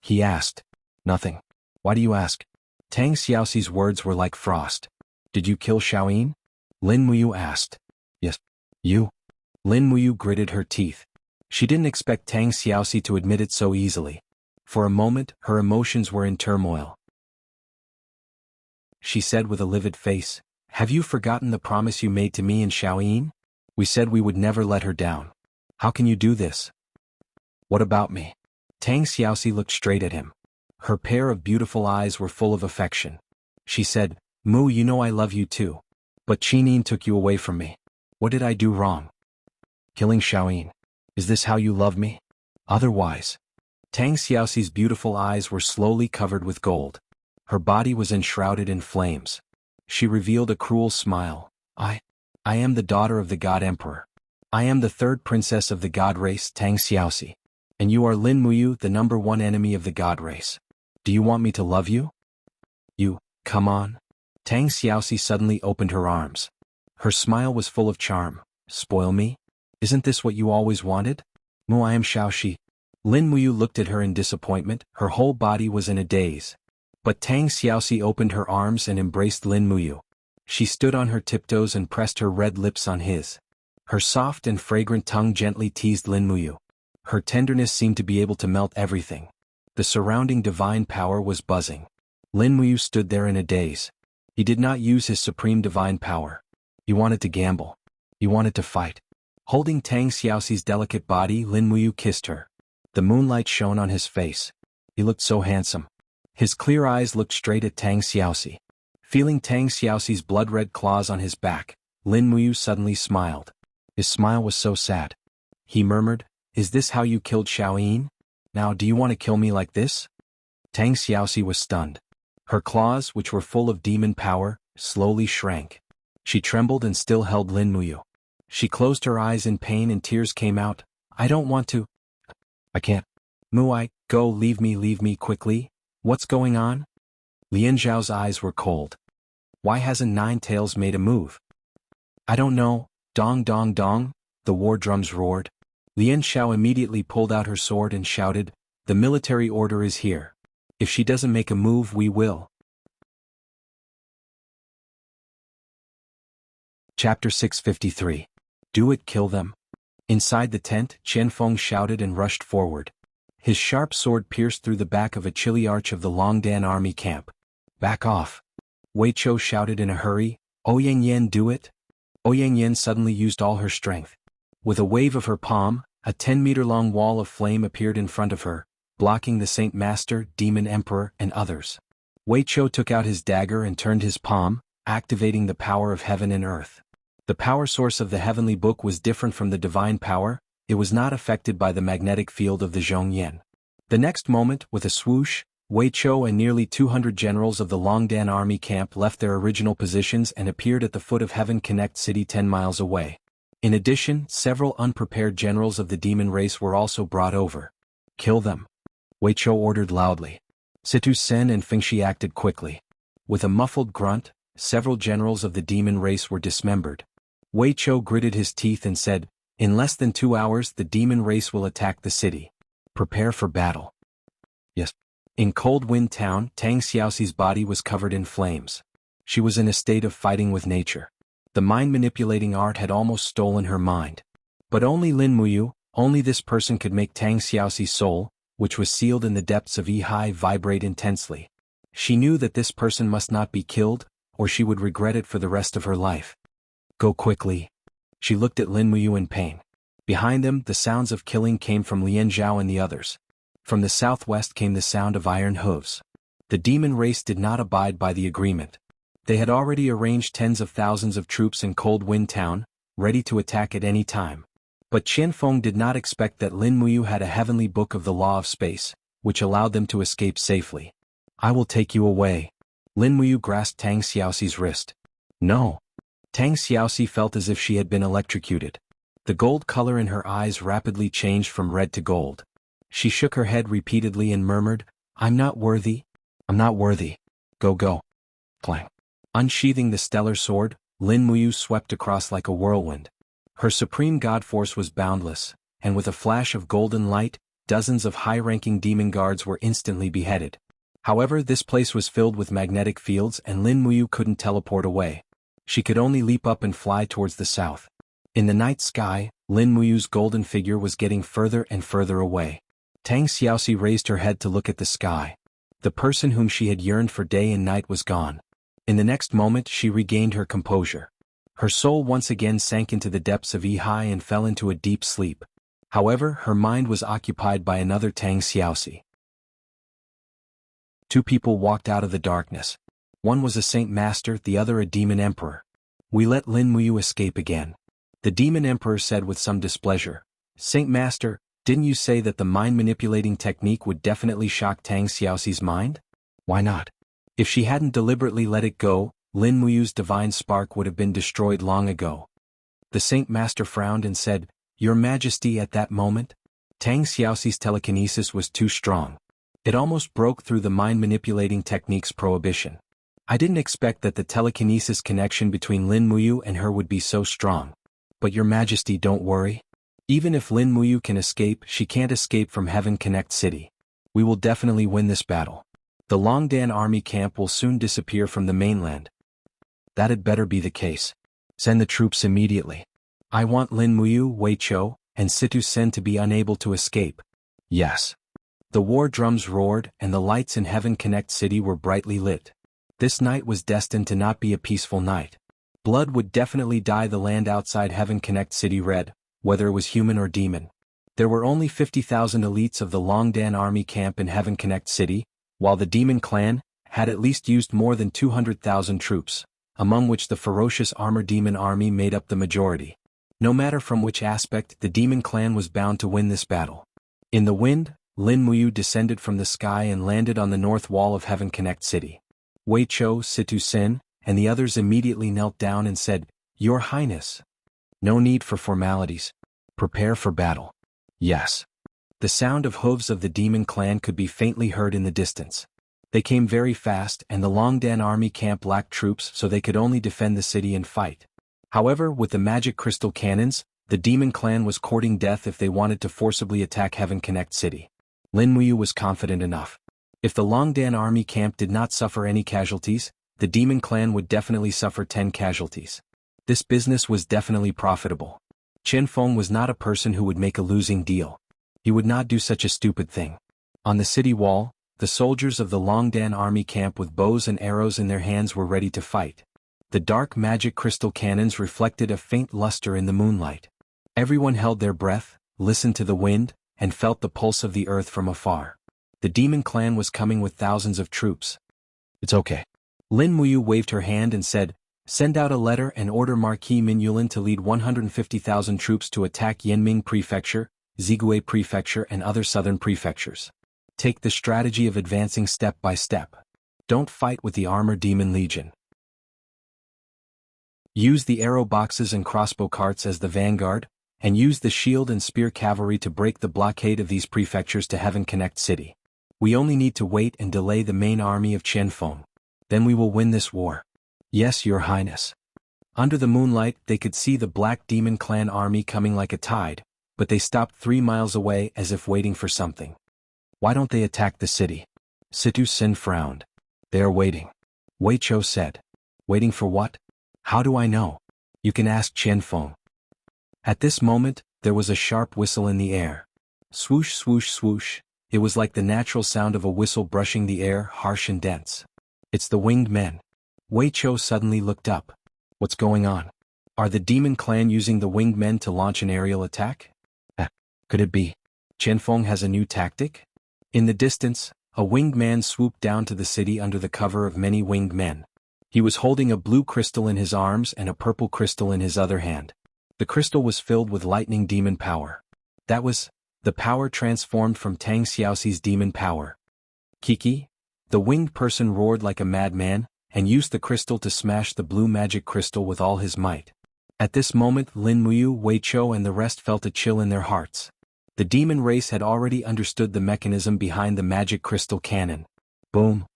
Speaker 1: he asked. "Nothing." "Why do you ask?" Tang Xiaoxi's words were like frost. "Did you kill Xiaoyin?" Lin Muyu asked. "Yes." "You?" Lin Muyu gritted her teeth. She didn't expect Tang Xiaoxi to admit it so easily. For a moment, her emotions were in turmoil. She said with a livid face, "Have you forgotten the promise you made to me and Xiaoyin? We said we would never let her down. How can you do this?" "What about me?" Tang Xiaoxi looked straight at him. Her pair of beautiful eyes were full of affection. She said, "Mu, you know I love you too. But Qinin took you away from me. What did I do wrong?" "Killing Xiaoyin. Is this how you love me? Otherwise?" Tang Xiaoxi's beautiful eyes were slowly covered with gold. Her body was enshrouded in flames. She revealed a cruel smile. I am the daughter of the God Emperor. I am the third princess of the God race, Tang Xiaoxi. And you are Lin Muyu, the #1 enemy of the God race. Do you want me to love you? Come on." Tang Xiaoxi suddenly opened her arms. Her smile was full of charm. "Spoil me? Isn't this what you always wanted?" "Mu, I am Xiaoxi." Lin Muyu looked at her in disappointment. Her whole body was in a daze. But Tang Xiaoxi opened her arms and embraced Lin Muyu. She stood on her tiptoes and pressed her red lips on his. Her soft and fragrant tongue gently teased Lin Muyu. Her tenderness seemed to be able to melt everything. The surrounding divine power was buzzing. Lin Muyu stood there in a daze. He did not use his supreme divine power. He wanted to gamble. He wanted to fight. Holding Tang Xiaoxi's delicate body, Lin Muyu kissed her. The moonlight shone on his face. He looked so handsome. His clear eyes looked straight at Tang Xiaoxi. Feeling Tang Xiaoxi's blood-red claws on his back, Lin Muyu suddenly smiled. His smile was so sad. He murmured, "Is this how you killed Xiaoyin? Now do you want to kill me like this?" Tang Xiaoxi was stunned. Her claws, which were full of demon power, slowly shrank. She trembled and still held Lin Muyu. She closed her eyes in pain and tears came out. "I don't want to. I can't. Mu, go, leave me quickly. What's going on?" Lian Zhao's eyes were cold. "Why hasn't Nine Tails made a move?" "I don't know." Dong dong dong, the war drums roared. Lian Zhao immediately pulled out her sword and shouted, "The military order is here. If she doesn't make a move, we will." Chapter 653. Do it, kill them. Inside the tent, Qianfeng shouted and rushed forward. His sharp sword pierced through the back of a chilly arch of the Longdan army camp. "Back off." Wei Chou shouted in a hurry, "Ouyang Yan, do it." Ouyang Yan suddenly used all her strength. With a wave of her palm, a 10-meter-long wall of flame appeared in front of her, blocking the Saint Master, Demon Emperor, and others. Wei Chou took out his dagger and turned his palm, activating the power of heaven and earth. The power source of the heavenly book was different from the divine power. It was not affected by the magnetic field of the Zhongyan. The next moment, with a swoosh, Wei Chou and nearly 200 generals of the Longdan army camp left their original positions and appeared at the foot of Heaven Connect City 10 miles away. In addition, several unprepared generals of the demon race were also brought over. "Kill them," Wei Chou ordered loudly. Situ Sen and Fengshi acted quickly. With a muffled grunt, several generals of the demon race were dismembered. Wei Chou gritted his teeth and said, "In less than 2 hours the demon race will attack the city. Prepare for battle." "Yes." In Cold Wind Town, Tang Xiaoxi's body was covered in flames. She was in a state of fighting with nature. The mind-manipulating art had almost stolen her mind. But only Lin Muyu, only this person could make Tang Xiaoxi's soul, which was sealed in the depths of Yi-Hai, vibrate intensely. She knew that this person must not be killed, or she would regret it for the rest of her life. "Go quickly." She looked at Lin Muyu in pain. Behind them, the sounds of killing came from Lian Zhao and the others. From the southwest came the sound of iron hooves. The demon race did not abide by the agreement. They had already arranged tens of thousands of troops in Cold Wind Town, ready to attack at any time. But Qianfeng did not expect that Lin Muyu had a heavenly book of the law of space, which allowed them to escape safely. "I will take you away." Lin Muyu grasped Tang Xiaoxi's wrist. "No." Tang Xiaoxi felt as if she had been electrocuted. The gold color in her eyes rapidly changed from red to gold. She shook her head repeatedly and murmured, I'm not worthy. I'm not worthy. Go go. Clang. Unsheathing the stellar sword, Lin Muyu swept across like a whirlwind. Her supreme god force was boundless, and with a flash of golden light, dozens of high-ranking demon guards were instantly beheaded. However, this place was filled with magnetic fields and Lin Muyu couldn't teleport away. She could only leap up and fly towards the south. In the night sky, Lin Muyu's golden figure was getting further and further away. Tang Xiaoxi raised her head to look at the sky. The person whom she had yearned for day and night was gone. In the next moment she regained her composure. Her soul once again sank into the depths of Yi and fell into a deep sleep. However, her mind was occupied by another Tang Xiaoxi. Two people walked out of the darkness. One was a Saint Master, the other a Demon Emperor. We let Lin Muyu escape again. The Demon Emperor said with some displeasure. Saint Master, didn't you say that the mind-manipulating technique would definitely shock Tang Xiaoxi's mind? Why not? If she hadn't deliberately let it go, Lin Muyu's divine spark would have been destroyed long ago. The Saint Master frowned and said, Your Majesty, at that moment, Tang Xiaoxi's telekinesis was too strong. It almost broke through the mind-manipulating technique's prohibition. I didn't expect that the telekinesis connection between Lin Muyu and her would be so strong. But Your Majesty, don't worry. Even if Lin Muyu can escape, she can't escape from Heaven Connect City. We will definitely win this battle. The Longdan army camp will soon disappear from the mainland. That had better be the case. Send the troops immediately. I want Lin Muyu, Wei Chou, and Situ Sen to be unable to escape. Yes. The war drums roared and the lights in Heaven Connect City were brightly lit. This night was destined to not be a peaceful night. Blood would definitely dye the land outside Heaven Connect City red, whether it was human or demon. There were only 50,000 elites of the Longdan army camp in Heaven Connect City, while the demon clan had at least used more than 200,000 troops, among which the ferocious armor demon army made up the majority. No matter from which aspect, the demon clan was bound to win this battle. In the wind, Lin Muyu descended from the sky and landed on the north wall of Heaven Connect City. Wei Chou, Situ Sen, and the others immediately knelt down and said, Your Highness. No need for formalities. Prepare for battle. Yes. The sound of hooves of the demon clan could be faintly heard in the distance. They came very fast and the Longdan army camp lacked troops, so they could only defend the city and fight. However, with the magic crystal cannons, the demon clan was courting death if they wanted to forcibly attack Heaven Connect City. Lin Muyu was confident enough. If the Longdan army camp did not suffer any casualties, the demon clan would definitely suffer 10 casualties. This business was definitely profitable. Chen Feng was not a person who would make a losing deal. He would not do such a stupid thing. On the city wall, the soldiers of the Longdan army camp with bows and arrows in their hands were ready to fight. The dark magic crystal cannons reflected a faint luster in the moonlight. Everyone held their breath, listened to the wind, and felt the pulse of the earth from afar. The demon clan was coming with thousands of troops. It's okay. Lin Muyu waved her hand and said, Send out a letter and order Marquis Minyulin to lead 150,000 troops to attack Yanming Prefecture, Zigui Prefecture and other southern prefectures. Take the strategy of advancing step by step. Don't fight with the Armor Demon Legion. Use the arrow boxes and crossbow carts as the vanguard, and use the shield and spear cavalry to break the blockade of these prefectures to Heaven Connect City. We only need to wait and delay the main army of Chen Feng. Then we will win this war. Yes, Your Highness. Under the moonlight, they could see the Black Demon Clan army coming like a tide, but they stopped 3 miles away as if waiting for something. Why don't they attack the city? Situ Sen frowned. They are waiting. Wei Chou said. Waiting for what? How do I know? You can ask Chen Feng. At this moment, there was a sharp whistle in the air. Swoosh, swoosh, swoosh. It was like the natural sound of a whistle brushing the air, harsh and dense. It's the winged men. Wei Chou suddenly looked up. What's going on? Are the demon clan using the winged men to launch an aerial attack? Could it be? Chen Feng has a new tactic? In the distance, a winged man swooped down to the city under the cover of many winged men. He was holding a blue crystal in his arms and a purple crystal in his other hand. The crystal was filled with lightning demon power. That was the power transformed from Tang Xiaoxi's demon power. Kiki, the winged person roared like a madman, and used the crystal to smash the blue magic crystal with all his might. At this moment Lin Muyu, Wei Chou and the rest felt a chill in their hearts. The demon race had already understood the mechanism behind the magic crystal cannon. Boom.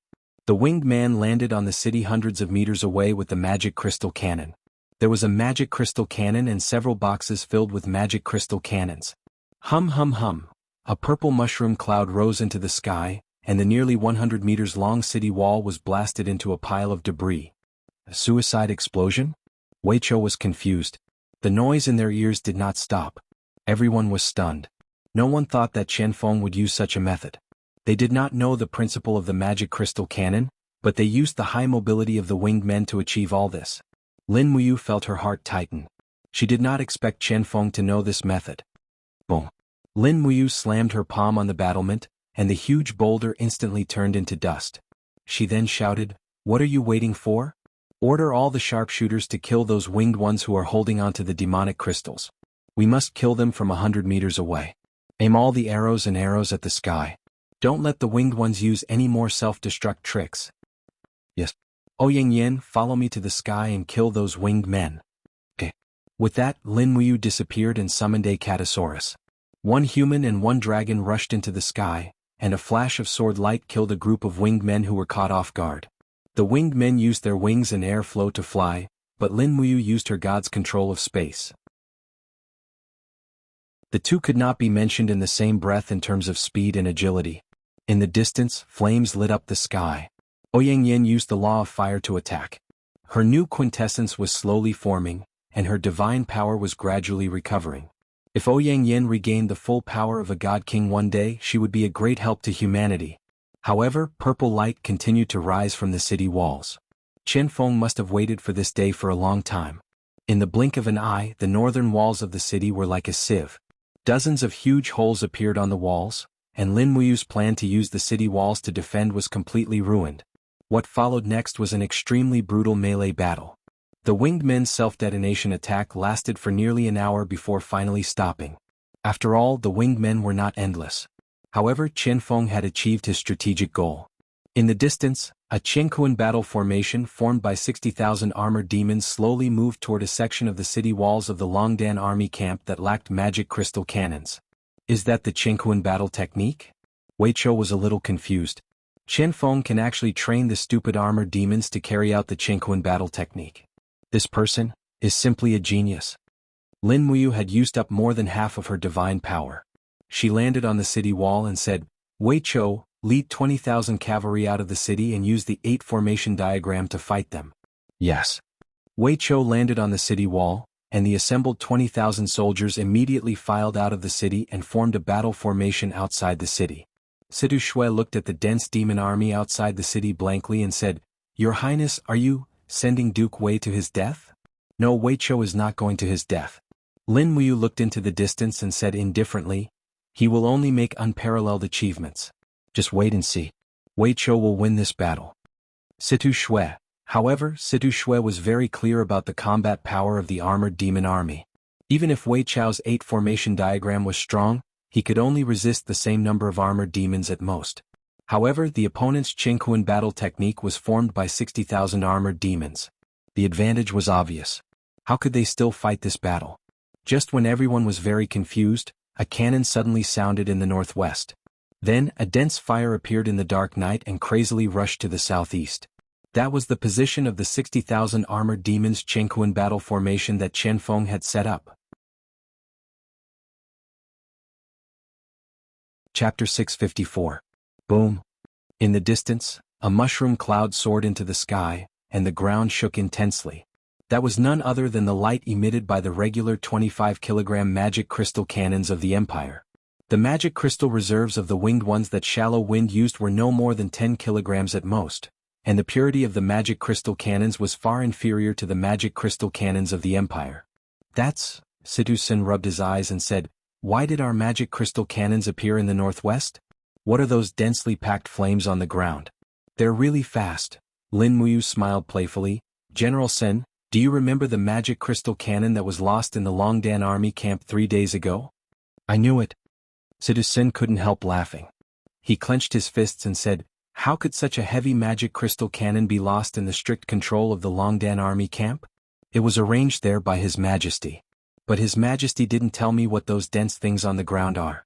Speaker 1: The winged man landed on the city hundreds of meters away with the magic crystal cannon. There was a magic crystal cannon and several boxes filled with magic crystal cannons. Hum hum hum. A purple mushroom cloud rose into the sky, and the nearly 100 meters long city wall was blasted into a pile of debris. A suicide explosion? Weicho was confused. The noise in their ears did not stop. Everyone was stunned. No one thought that Qianfeng would use such a method. They did not know the principle of the magic crystal cannon, but they used the high mobility of the winged men to achieve all this. Lin Muyu felt her heart tighten. She did not expect Qianfeng to know this method. Boom. Lin Muyu slammed her palm on the battlement, and the huge boulder instantly turned into dust. She then shouted, "What are you waiting for? Order all the sharpshooters to kill those winged ones who are holding onto the demonic crystals. We must kill them from 100 meters away. Aim all the arrows at the sky. Don't let the winged ones use any more self-destruct tricks." "Yes. Ouyang Yin, follow me to the sky and kill those winged men." Okay. With that, Lin Muyu disappeared and summoned a Catasaurus. One human and one dragon rushed into the sky, and a flash of sword light killed a group of winged men who were caught off guard. The winged men used their wings and airflow to fly, but Lin Muyu used her god's control of space. The two could not be mentioned in the same breath in terms of speed and agility. In the distance, flames lit up the sky. Ouyang Yin used the law of fire to attack. Her new quintessence was slowly forming, and her divine power was gradually recovering. If Ouyang Yin regained the full power of a god king one day, she would be a great help to humanity. However, purple light continued to rise from the city walls. Qianfeng must have waited for this day for a long time. In the blink of an eye, the northern walls of the city were like a sieve. Dozens of huge holes appeared on the walls, and Lin Muyu's plan to use the city walls to defend was completely ruined. What followed next was an extremely brutal melee battle. The winged men's self-detonation attack lasted for nearly an hour before finally stopping. After all, the winged men were not endless. However, Qianfeng had achieved his strategic goal. In the distance, a Qiankuan battle formation formed by 60,000 armored demons slowly moved toward a section of the city walls of the Longdan army camp that lacked magic crystal cannons. Is that the Qiankuan battle technique? Weicho was a little confused. Qianfeng can actually train the stupid armored demons to carry out the Qiankuan battle technique. This person is simply a genius. Lin Muyu had used up more than half of her divine power. She landed on the city wall and said, "Weicho, lead 20,000 cavalry out of the city and use the 8 formation diagram to fight them." Yes. Weicho landed on the city wall, and the assembled 20,000 soldiers immediately filed out of the city and formed a battle formation outside the city. Situ Shui looked at the dense demon army outside the city blankly and said, "Your Highness, are you sending Duke Wei to his death?" "No, Weicho is not going to his death." Lin Muyu looked into the distance and said indifferently, "He will only make unparalleled achievements. Just wait and see. Weicho will win this battle." Situ Shui. However, Situ Shui was very clear about the combat power of the armored demon army. Even if Weicho's 8 formation diagram was strong, he could only resist the same number of armored demons at most. However, the opponent's Qiankuan battle technique was formed by 60,000 armored demons. The advantage was obvious. How could they still fight this battle? Just when everyone was very confused, a cannon suddenly sounded in the northwest. Then, a dense fire appeared in the dark night and crazily rushed to the southeast. That was the position of the 60,000 armored demons' Qiankuan battle formation that Qianfeng had set up. Chapter 654. Boom. In the distance, a mushroom cloud soared into the sky, and the ground shook intensely. That was none other than the light emitted by the regular 25-kilogram magic crystal cannons of the Empire. The magic crystal reserves of the winged ones that Shallow Wind used were no more than 10 kilograms at most, and the purity of the magic crystal cannons was far inferior to the magic crystal cannons of the Empire. "That's..." Situ Sin rubbed his eyes and said, "Why did our magic crystal cannons appear in the northwest? What are those densely packed flames on the ground? They're really fast." Lin Muyu smiled playfully. "General Sen, do you remember the magic crystal cannon that was lost in the Longdan army camp 3 days ago?" "I knew it." Situ Sin couldn't help laughing. He clenched his fists and said, "How could such a heavy magic crystal cannon be lost in the strict control of the Longdan army camp? It was arranged there by His Majesty. But His Majesty didn't tell me what those dense things on the ground are."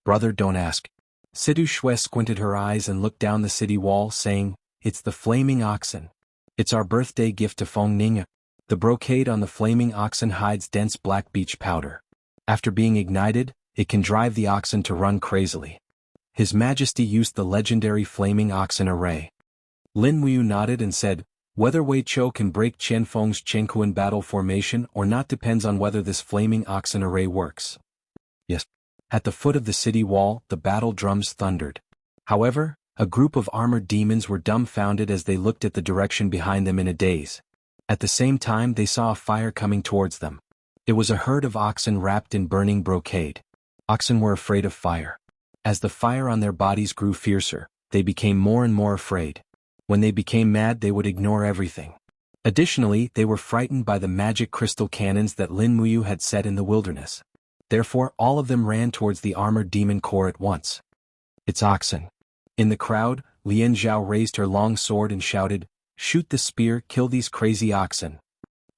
Speaker 1: Brother, don't ask. Situ Shue squinted her eyes and looked down the city wall, saying, "It's the flaming oxen. It's our birthday gift to Feng Ning." The brocade on the flaming oxen hides dense black beach powder. After being ignited, it can drive the oxen to run crazily. His Majesty used the legendary flaming oxen array. Lin Muyu nodded and said, "Whether Wei Chou can break Chen Feng's Chenkuan battle formation or not depends on whether this flaming oxen array works." Yes. At the foot of the city wall, the battle drums thundered. However, a group of armored demons were dumbfounded as they looked at the direction behind them in a daze. At the same time, they saw a fire coming towards them. It was a herd of oxen wrapped in burning brocade. Oxen were afraid of fire. As the fire on their bodies grew fiercer, they became more and more afraid. When they became mad, they would ignore everything. Additionally, they were frightened by the magic crystal cannons that Lin Muyu had set in the wilderness. Therefore, all of them ran towards the armored demon corps at once. "It's oxen." In the crowd, Lian Zhao raised her long sword and shouted, "Shoot the spear, kill these crazy oxen."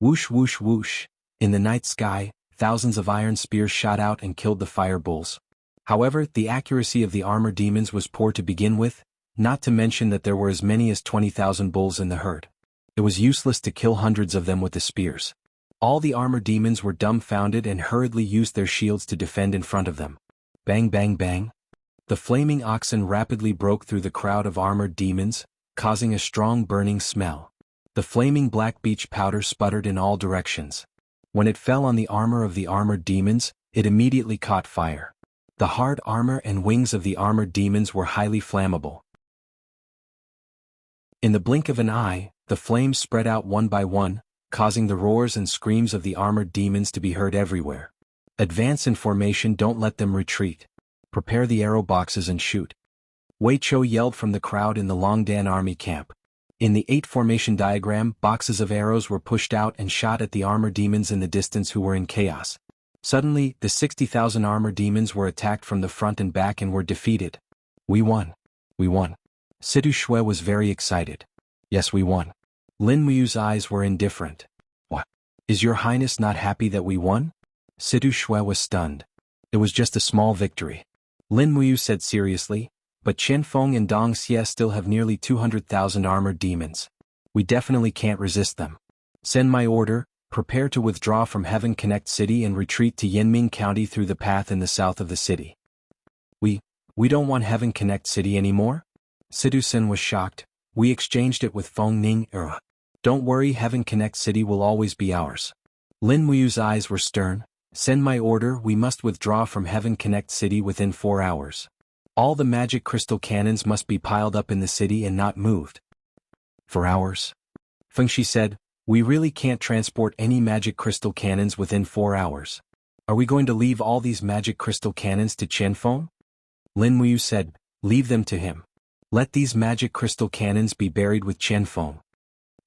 Speaker 1: Whoosh whoosh whoosh. In the night sky, thousands of iron spears shot out and killed the fire bulls. However, the accuracy of the armor demons was poor to begin with, not to mention that there were as many as 20,000 bulls in the herd. It was useless to kill hundreds of them with the spears. All the armor demons were dumbfounded and hurriedly used their shields to defend in front of them. Bang bang bang. The flaming oxen rapidly broke through the crowd of armored demons, causing a strong burning smell. The flaming black beach powder sputtered in all directions. When it fell on the armor of the armored demons, it immediately caught fire. The hard armor and wings of the armored demons were highly flammable. In the blink of an eye, the flames spread out one by one, causing the roars and screams of the armored demons to be heard everywhere. "Advance in formation, don't let them retreat. Prepare the arrow boxes and shoot." Wei Chou yelled from the crowd in the Longdan army camp. In the 8 formation diagram, boxes of arrows were pushed out and shot at the armor demons in the distance who were in chaos. Suddenly, the 60,000 armor demons were attacked from the front and back and were defeated. "We won. We won." Situ Shue was very excited. "Yes, we won." Lin Muyu's eyes were indifferent. "What? Is your highness not happy that we won?" Situ Shue was stunned. "It was just a small victory." Lin Muyu said seriously, "But Chen Feng and Dong Xie still have nearly 200,000 armored demons. We definitely can't resist them. Send my order, prepare to withdraw from Heaven Connect City and retreat to Yanming County through the path in the south of the city." We don't want Heaven Connect City anymore?" Situ Sin was shocked. "We exchanged it with Feng Ning. Don't worry, Heaven Connect City will always be ours." Lin Muyu's eyes were stern. "Send my order, we must withdraw from Heaven Connect City within 4 hours. All the magic crystal cannons must be piled up in the city and not moved." "4 hours?" Feng Shi said, "We really can't transport any magic crystal cannons within 4 hours. Are we going to leave all these magic crystal cannons to Chen Feng?" Lin Muyu said, "Leave them to him. Let these magic crystal cannons be buried with Chen Feng."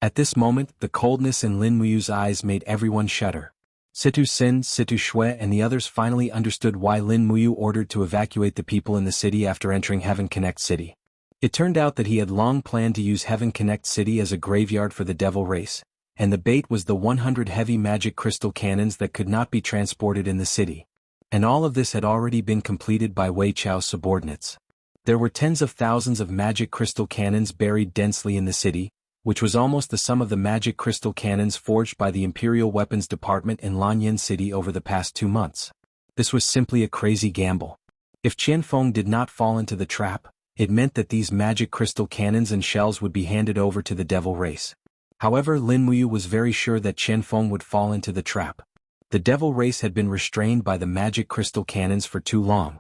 Speaker 1: At this moment, the coldness in Lin Muyu's eyes made everyone shudder. Situ Sin, Situ Shue and the others finally understood why Lin Muyu ordered to evacuate the people in the city after entering Heaven Connect City. It turned out that he had long planned to use Heaven Connect City as a graveyard for the devil race, and the bait was the 100 heavy magic crystal cannons that could not be transported in the city. And all of this had already been completed by Wei Chao's subordinates. There were tens of thousands of magic crystal cannons buried densely in the city, which was almost the sum of the magic crystal cannons forged by the Imperial Weapons Department in Lanyan City over the past 2 months. This was simply a crazy gamble. If Chen Feng did not fall into the trap, it meant that these magic crystal cannons and shells would be handed over to the devil race. However, Lin Muyu was very sure that Chen Feng would fall into the trap. The devil race had been restrained by the magic crystal cannons for too long.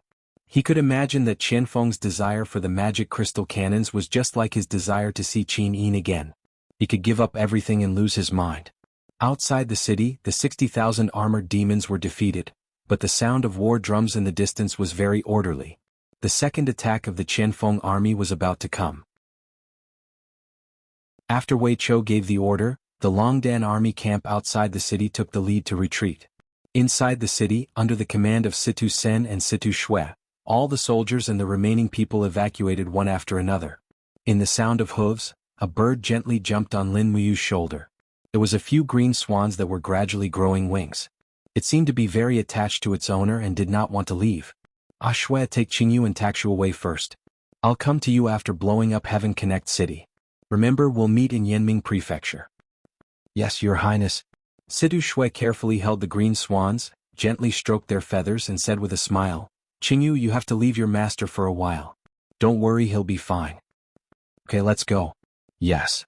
Speaker 1: He could imagine that Chen Feng's desire for the magic crystal cannons was just like his desire to see Qin Yin again. He could give up everything and lose his mind. Outside the city, the 60,000 armored demons were defeated, but the sound of war drums in the distance was very orderly. The second attack of the Chen Feng army was about to come. After Wei Chou gave the order, the Longdan army camp outside the city took the lead to retreat. Inside the city, under the command of Situ Sen and Situ Shue, all the soldiers and the remaining people evacuated one after another. In the sound of hooves, a bird gently jumped on Lin Muyu's shoulder. It was a few green swans that were gradually growing wings. It seemed to be very attached to its owner and did not want to leave. Ah Shui, take Qingyu and Takshu away first. I'll come to you after blowing up Heaven Connect City. Remember, we'll meet in Yanming Prefecture. Yes, Your Highness. Sidu Shui carefully held the green swans, gently stroked their feathers and said with a smile, Qingyu, you have to leave your master for a while. Don't worry, he'll be fine. Okay, let's go. Yes.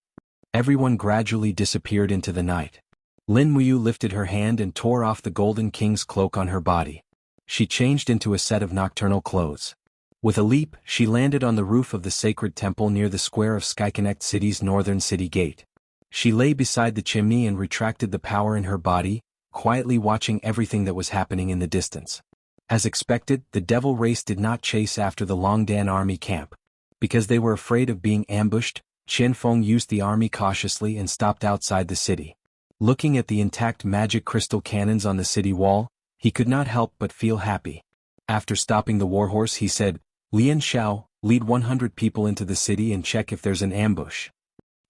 Speaker 1: Everyone gradually disappeared into the night. Lin Muyu lifted her hand and tore off the Golden King's cloak on her body. She changed into a set of nocturnal clothes. With a leap, she landed on the roof of the sacred temple near the square of Skyconnect City's northern city gate. She lay beside the chimney and retracted the power in her body, quietly watching everything that was happening in the distance. As expected, the devil race did not chase after the Longdan army camp. Because they were afraid of being ambushed, Qianfeng used the army cautiously and stopped outside the city. Looking at the intact magic crystal cannons on the city wall, he could not help but feel happy. After stopping the warhorse, he said, Lian Xiao, lead 100 people into the city and check if there's an ambush.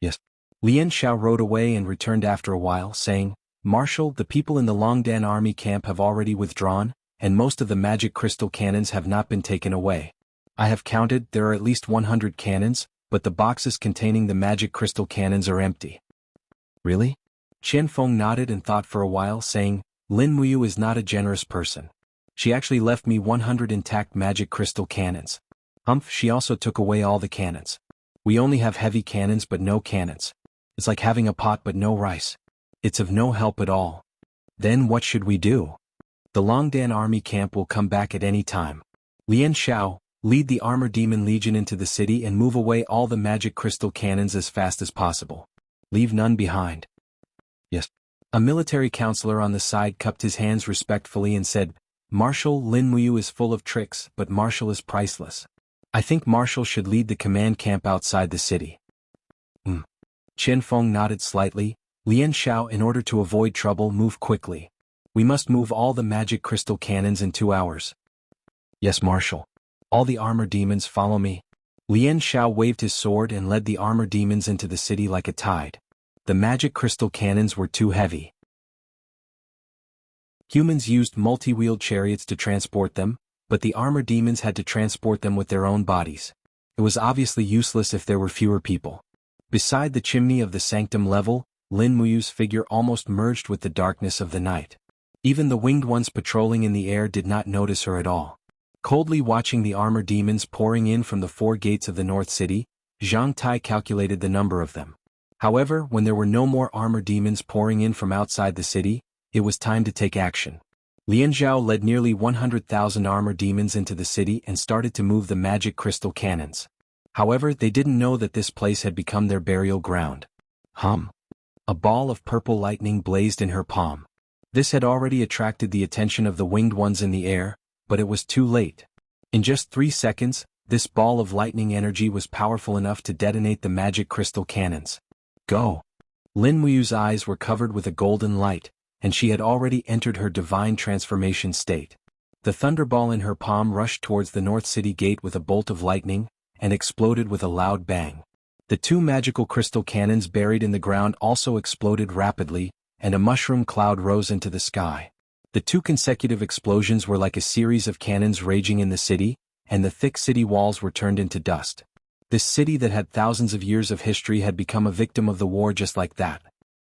Speaker 1: Yes. Lian Xiao rode away and returned after a while, saying, Marshal, the people in the Longdan army camp have already withdrawn, and most of the magic crystal cannons have not been taken away. I have counted, there are at least 100 cannons, but the boxes containing the magic crystal cannons are empty. Really? Qianfeng nodded and thought for a while, saying, Lin Muyu is not a generous person. She actually left me 100 intact magic crystal cannons. Humph, she also took away all the cannons. We only have heavy cannons but no cannons. It's like having a pot but no rice. It's of no help at all. Then what should we do? The Longdan army camp will come back at any time. Lian Xiao, lead the Armor Demon Legion into the city and move away all the magic crystal cannons as fast as possible. Leave none behind. Yes. A military counselor on the side cupped his hands respectfully and said, Marshal, Lin Muyu is full of tricks, but Marshal is priceless. I think Marshal should lead the command camp outside the city. Qianfeng nodded slightly. Lian Xiao, in order to avoid trouble, move quickly. We must move all the magic crystal cannons in 2 hours. Yes, Marshal. All the armor demons follow me. Lian Xiao waved his sword and led the armor demons into the city like a tide. The magic crystal cannons were too heavy. Humans used multi-wheeled chariots to transport them, but the armor demons had to transport them with their own bodies. It was obviously useless if there were fewer people. Beside the chimney of the sanctum level, Lin Muyu's figure almost merged with the darkness of the night. Even the winged ones patrolling in the air did not notice her at all. Coldly watching the armor demons pouring in from the 4 gates of the North City, Zhang Tai calculated the number of them. However, when there were no more armor demons pouring in from outside the city, it was time to take action. Lian Zhao led nearly 100,000 armor demons into the city and started to move the magic crystal cannons. However, they didn't know that this place had become their burial ground. A ball of purple lightning blazed in her palm. This had already attracted the attention of the winged ones in the air, but it was too late. In just 3 seconds, this ball of lightning energy was powerful enough to detonate the magic crystal cannons. Go! Lin Muyu's eyes were covered with a golden light, and she had already entered her divine transformation state. The thunderball in her palm rushed towards the North City gate with a bolt of lightning, and exploded with a loud bang. The 2 magical crystal cannons buried in the ground also exploded rapidly, and a mushroom cloud rose into the sky. The 2 consecutive explosions were like a series of cannons raging in the city, and the thick city walls were turned into dust. This city that had thousands of years of history had become a victim of the war just like that.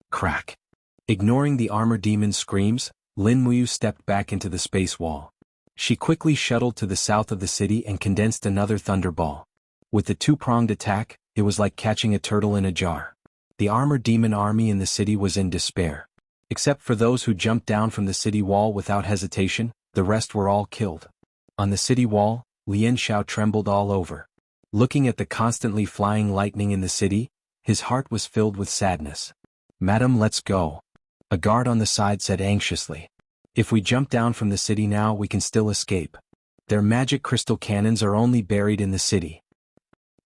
Speaker 1: Crack. Ignoring the armor demon's screams, Lin Muyu stepped back into the space wall. She quickly shuttled to the south of the city and condensed another thunderball. With the 2-pronged attack, it was like catching a turtle in a jar. The armor demon army in the city was in despair. Except for those who jumped down from the city wall without hesitation, the rest were all killed. On the city wall, Lian Xiao trembled all over. Looking at the constantly flying lightning in the city, his heart was filled with sadness. Madam, let's go. A guard on the side said anxiously. If we jump down from the city now, we can still escape. Their magic crystal cannons are only buried in the city.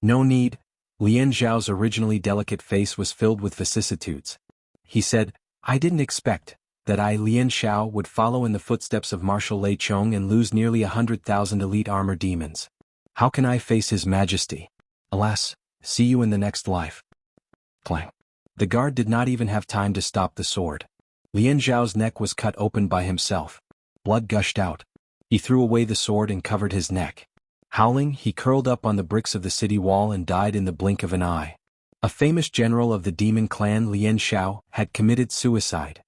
Speaker 1: No need. Lian Zhao's originally delicate face was filled with vicissitudes. He said, I didn't expect that I, Lian Xiao, would follow in the footsteps of Marshal Lei Chong and lose nearly 100,000 elite armor demons. How can I face His Majesty? Alas, see you in the next life. Clang. The guard did not even have time to stop the sword. Lian Zhao's neck was cut open by himself. Blood gushed out. He threw away the sword and covered his neck. Howling, he curled up on the bricks of the city wall and died in the blink of an eye. A famous general of the demon clan Lian Xiao had committed suicide.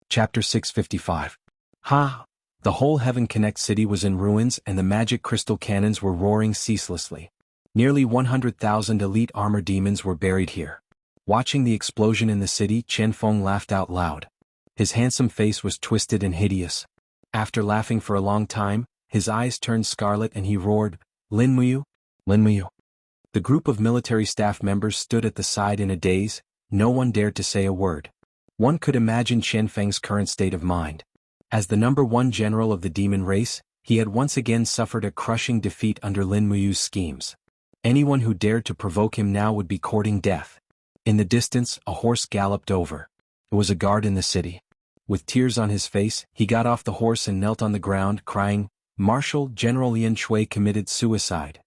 Speaker 1: Chapter 655. Ha! The whole Heaven Connect city was in ruins and the magic crystal cannons were roaring ceaselessly. Nearly 100,000 elite armor demons were buried here. Watching the explosion in the city, Chen Feng laughed out loud. His handsome face was twisted and hideous. After laughing for a long time, his eyes turned scarlet and he roared, "Lin Muyu? Lin Muyu." The group of military staff members stood at the side in a daze. No one dared to say a word. One could imagine Chen Feng's current state of mind. As the #1 general of the demon race, he had once again suffered a crushing defeat under Lin Muyu's schemes. Anyone who dared to provoke him now would be courting death. In the distance, a horse galloped over. It was a guard in the city. With tears on his face, he got off the horse and knelt on the ground, crying, "Marshal General Lian Shui committed suicide."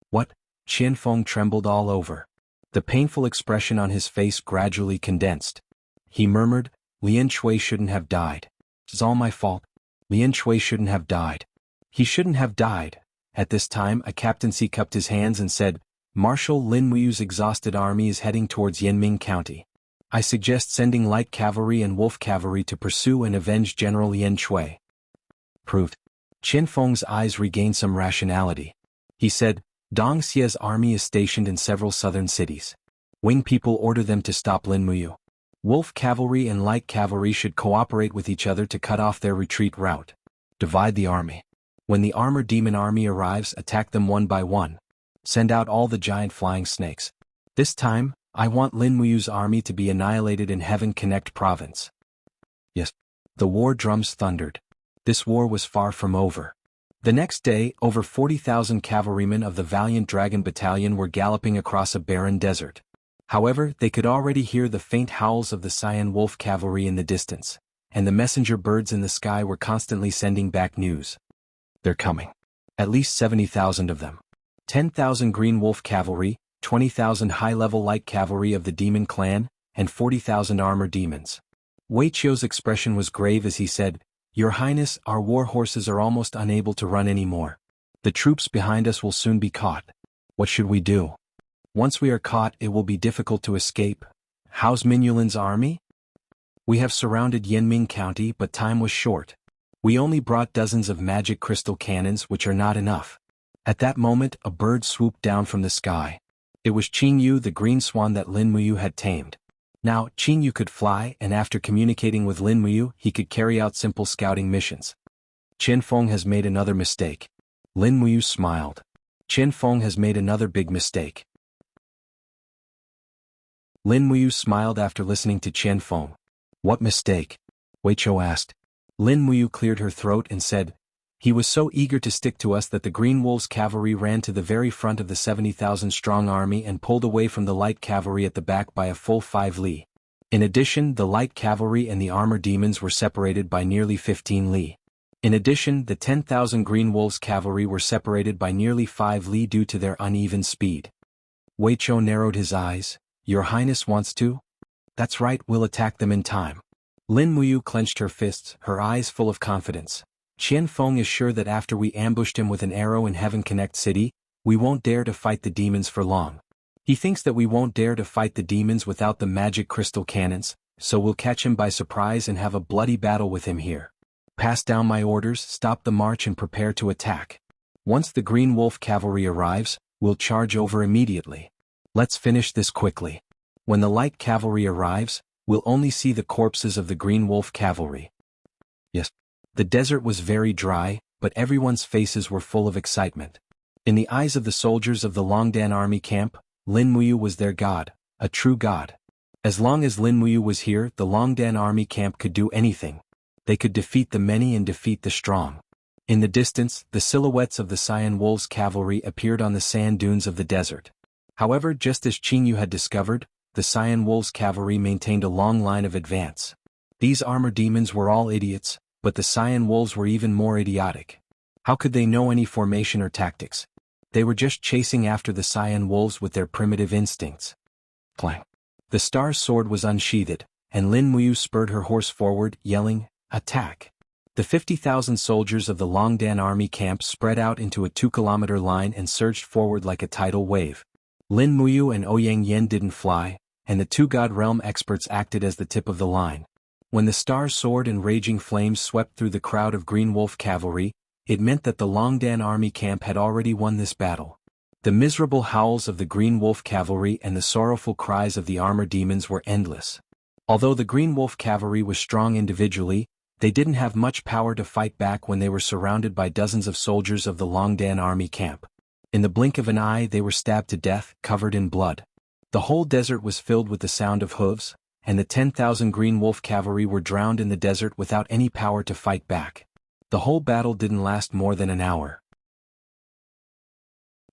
Speaker 1: What? Chen Feng trembled all over. The painful expression on his face gradually condensed. He murmured, "Lian Shui shouldn't have died. It's all my fault. Lian Shui shouldn't have died. He shouldn't have died." At this time, a captaincy cupped his hands and said, "Marshal Lin Muyu's exhausted army is heading towards Yanming County. I suggest sending light cavalry and wolf cavalry to pursue and avenge General Lian Shui." Proved. Chen Feng's eyes regained some rationality. He said, "Dong Xia's army is stationed in several southern cities. Wing people order them to stop Lin Muyu. Wolf cavalry and light cavalry should cooperate with each other to cut off their retreat route. Divide the army. When the armor demon army arrives, attack them one by one. Send out all the giant flying snakes. This time, I want Lin Muyu's army to be annihilated in Heaven Connect province." Yes. The war drums thundered. This war was far from over. The next day, over 40,000 cavalrymen of the valiant Dragon Battalion were galloping across a barren desert. However, they could already hear the faint howls of the Cyan Wolf cavalry in the distance, and the messenger birds in the sky were constantly sending back news. "They're coming. At least 70,000 of them. 10,000 Green Wolf cavalry, 20,000 high-level light cavalry of the demon clan, and 40,000 armor demons." Wei Qiu's expression was grave as he said, "Your Highness, our war horses are almost unable to run anymore. The troops behind us will soon be caught. What should we do? Once we are caught, it will be difficult to escape. How's Minulin's army? We have surrounded Yanming County, but time was short. We only brought dozens of magic crystal cannons, which are not enough." At that moment, a bird swooped down from the sky. It was Qingyu, the green swan that Lin Muyu had tamed. Now, Qingyu could fly, and after communicating with Lin Muyu, he could carry out simple scouting missions. Chen Feng has made another mistake. Lin Muyu smiled. Chen Feng has made another big mistake. Lin Muyu smiled after listening to Chen Feng. What mistake? Wei Qiu asked. Lin Muyu cleared her throat and said, "He was so eager to stick to us that the Green Wolves cavalry ran to the very front of the 70,000-strong army and pulled away from the light cavalry at the back by a full 5 li. In addition, the light cavalry and the armor demons were separated by nearly 15 li. In addition, the 10,000 Green Wolves cavalry were separated by nearly 5 li due to their uneven speed." Wei Qiu narrowed his eyes. "Your Highness wants to?" "That's right, we'll attack them in time." Lin Muyu clenched her fists, her eyes full of confidence. "Chen Feng is sure that after we ambushed him with an arrow in Heaven Connect City, we won't dare to fight the demons for long. He thinks that we won't dare to fight the demons without the magic crystal cannons, so we'll catch him by surprise and have a bloody battle with him here. Pass down my orders, stop the march and prepare to attack. Once the Green Wolf cavalry arrives, we'll charge over immediately. Let's finish this quickly. When the light cavalry arrives, we'll only see the corpses of the Green Wolf cavalry." Yes. The desert was very dry, but everyone's faces were full of excitement. In the eyes of the soldiers of the Longdan army camp, Lin Muyu was their god, a true god. As long as Lin Muyu was here, the Longdan army camp could do anything. They could defeat the many and defeat the strong. In the distance, the silhouettes of the Cyan Wolves cavalry appeared on the sand dunes of the desert. However, just as Qingyu had discovered, the Cyan Wolves cavalry maintained a long line of advance. These armor demons were all idiots, but the Cyan Wolves were even more idiotic. How could they know any formation or tactics? They were just chasing after the Cyan Wolves with their primitive instincts. Clang. The star's sword was unsheathed, and Lin Muyu spurred her horse forward, yelling, "Attack!" The 50,000 soldiers of the Longdan army camp spread out into a 2-kilometer line and surged forward like a tidal wave. Lin Muyu and Ouyang Yen didn't fly, and the two God Realm experts acted as the tip of the line. When the stars soared and raging flames swept through the crowd of Green Wolf cavalry, it meant that the Longdan army camp had already won this battle. The miserable howls of the Green Wolf cavalry and the sorrowful cries of the armor demons were endless. Although the Green Wolf cavalry was strong individually, they didn't have much power to fight back when they were surrounded by dozens of soldiers of the Longdan army camp. In the blink of an eye they were stabbed to death, covered in blood. The whole desert was filled with the sound of hooves, and the 10,000 Green Wolf cavalry were drowned in the desert without any power to fight back. The whole battle didn't last more than an hour.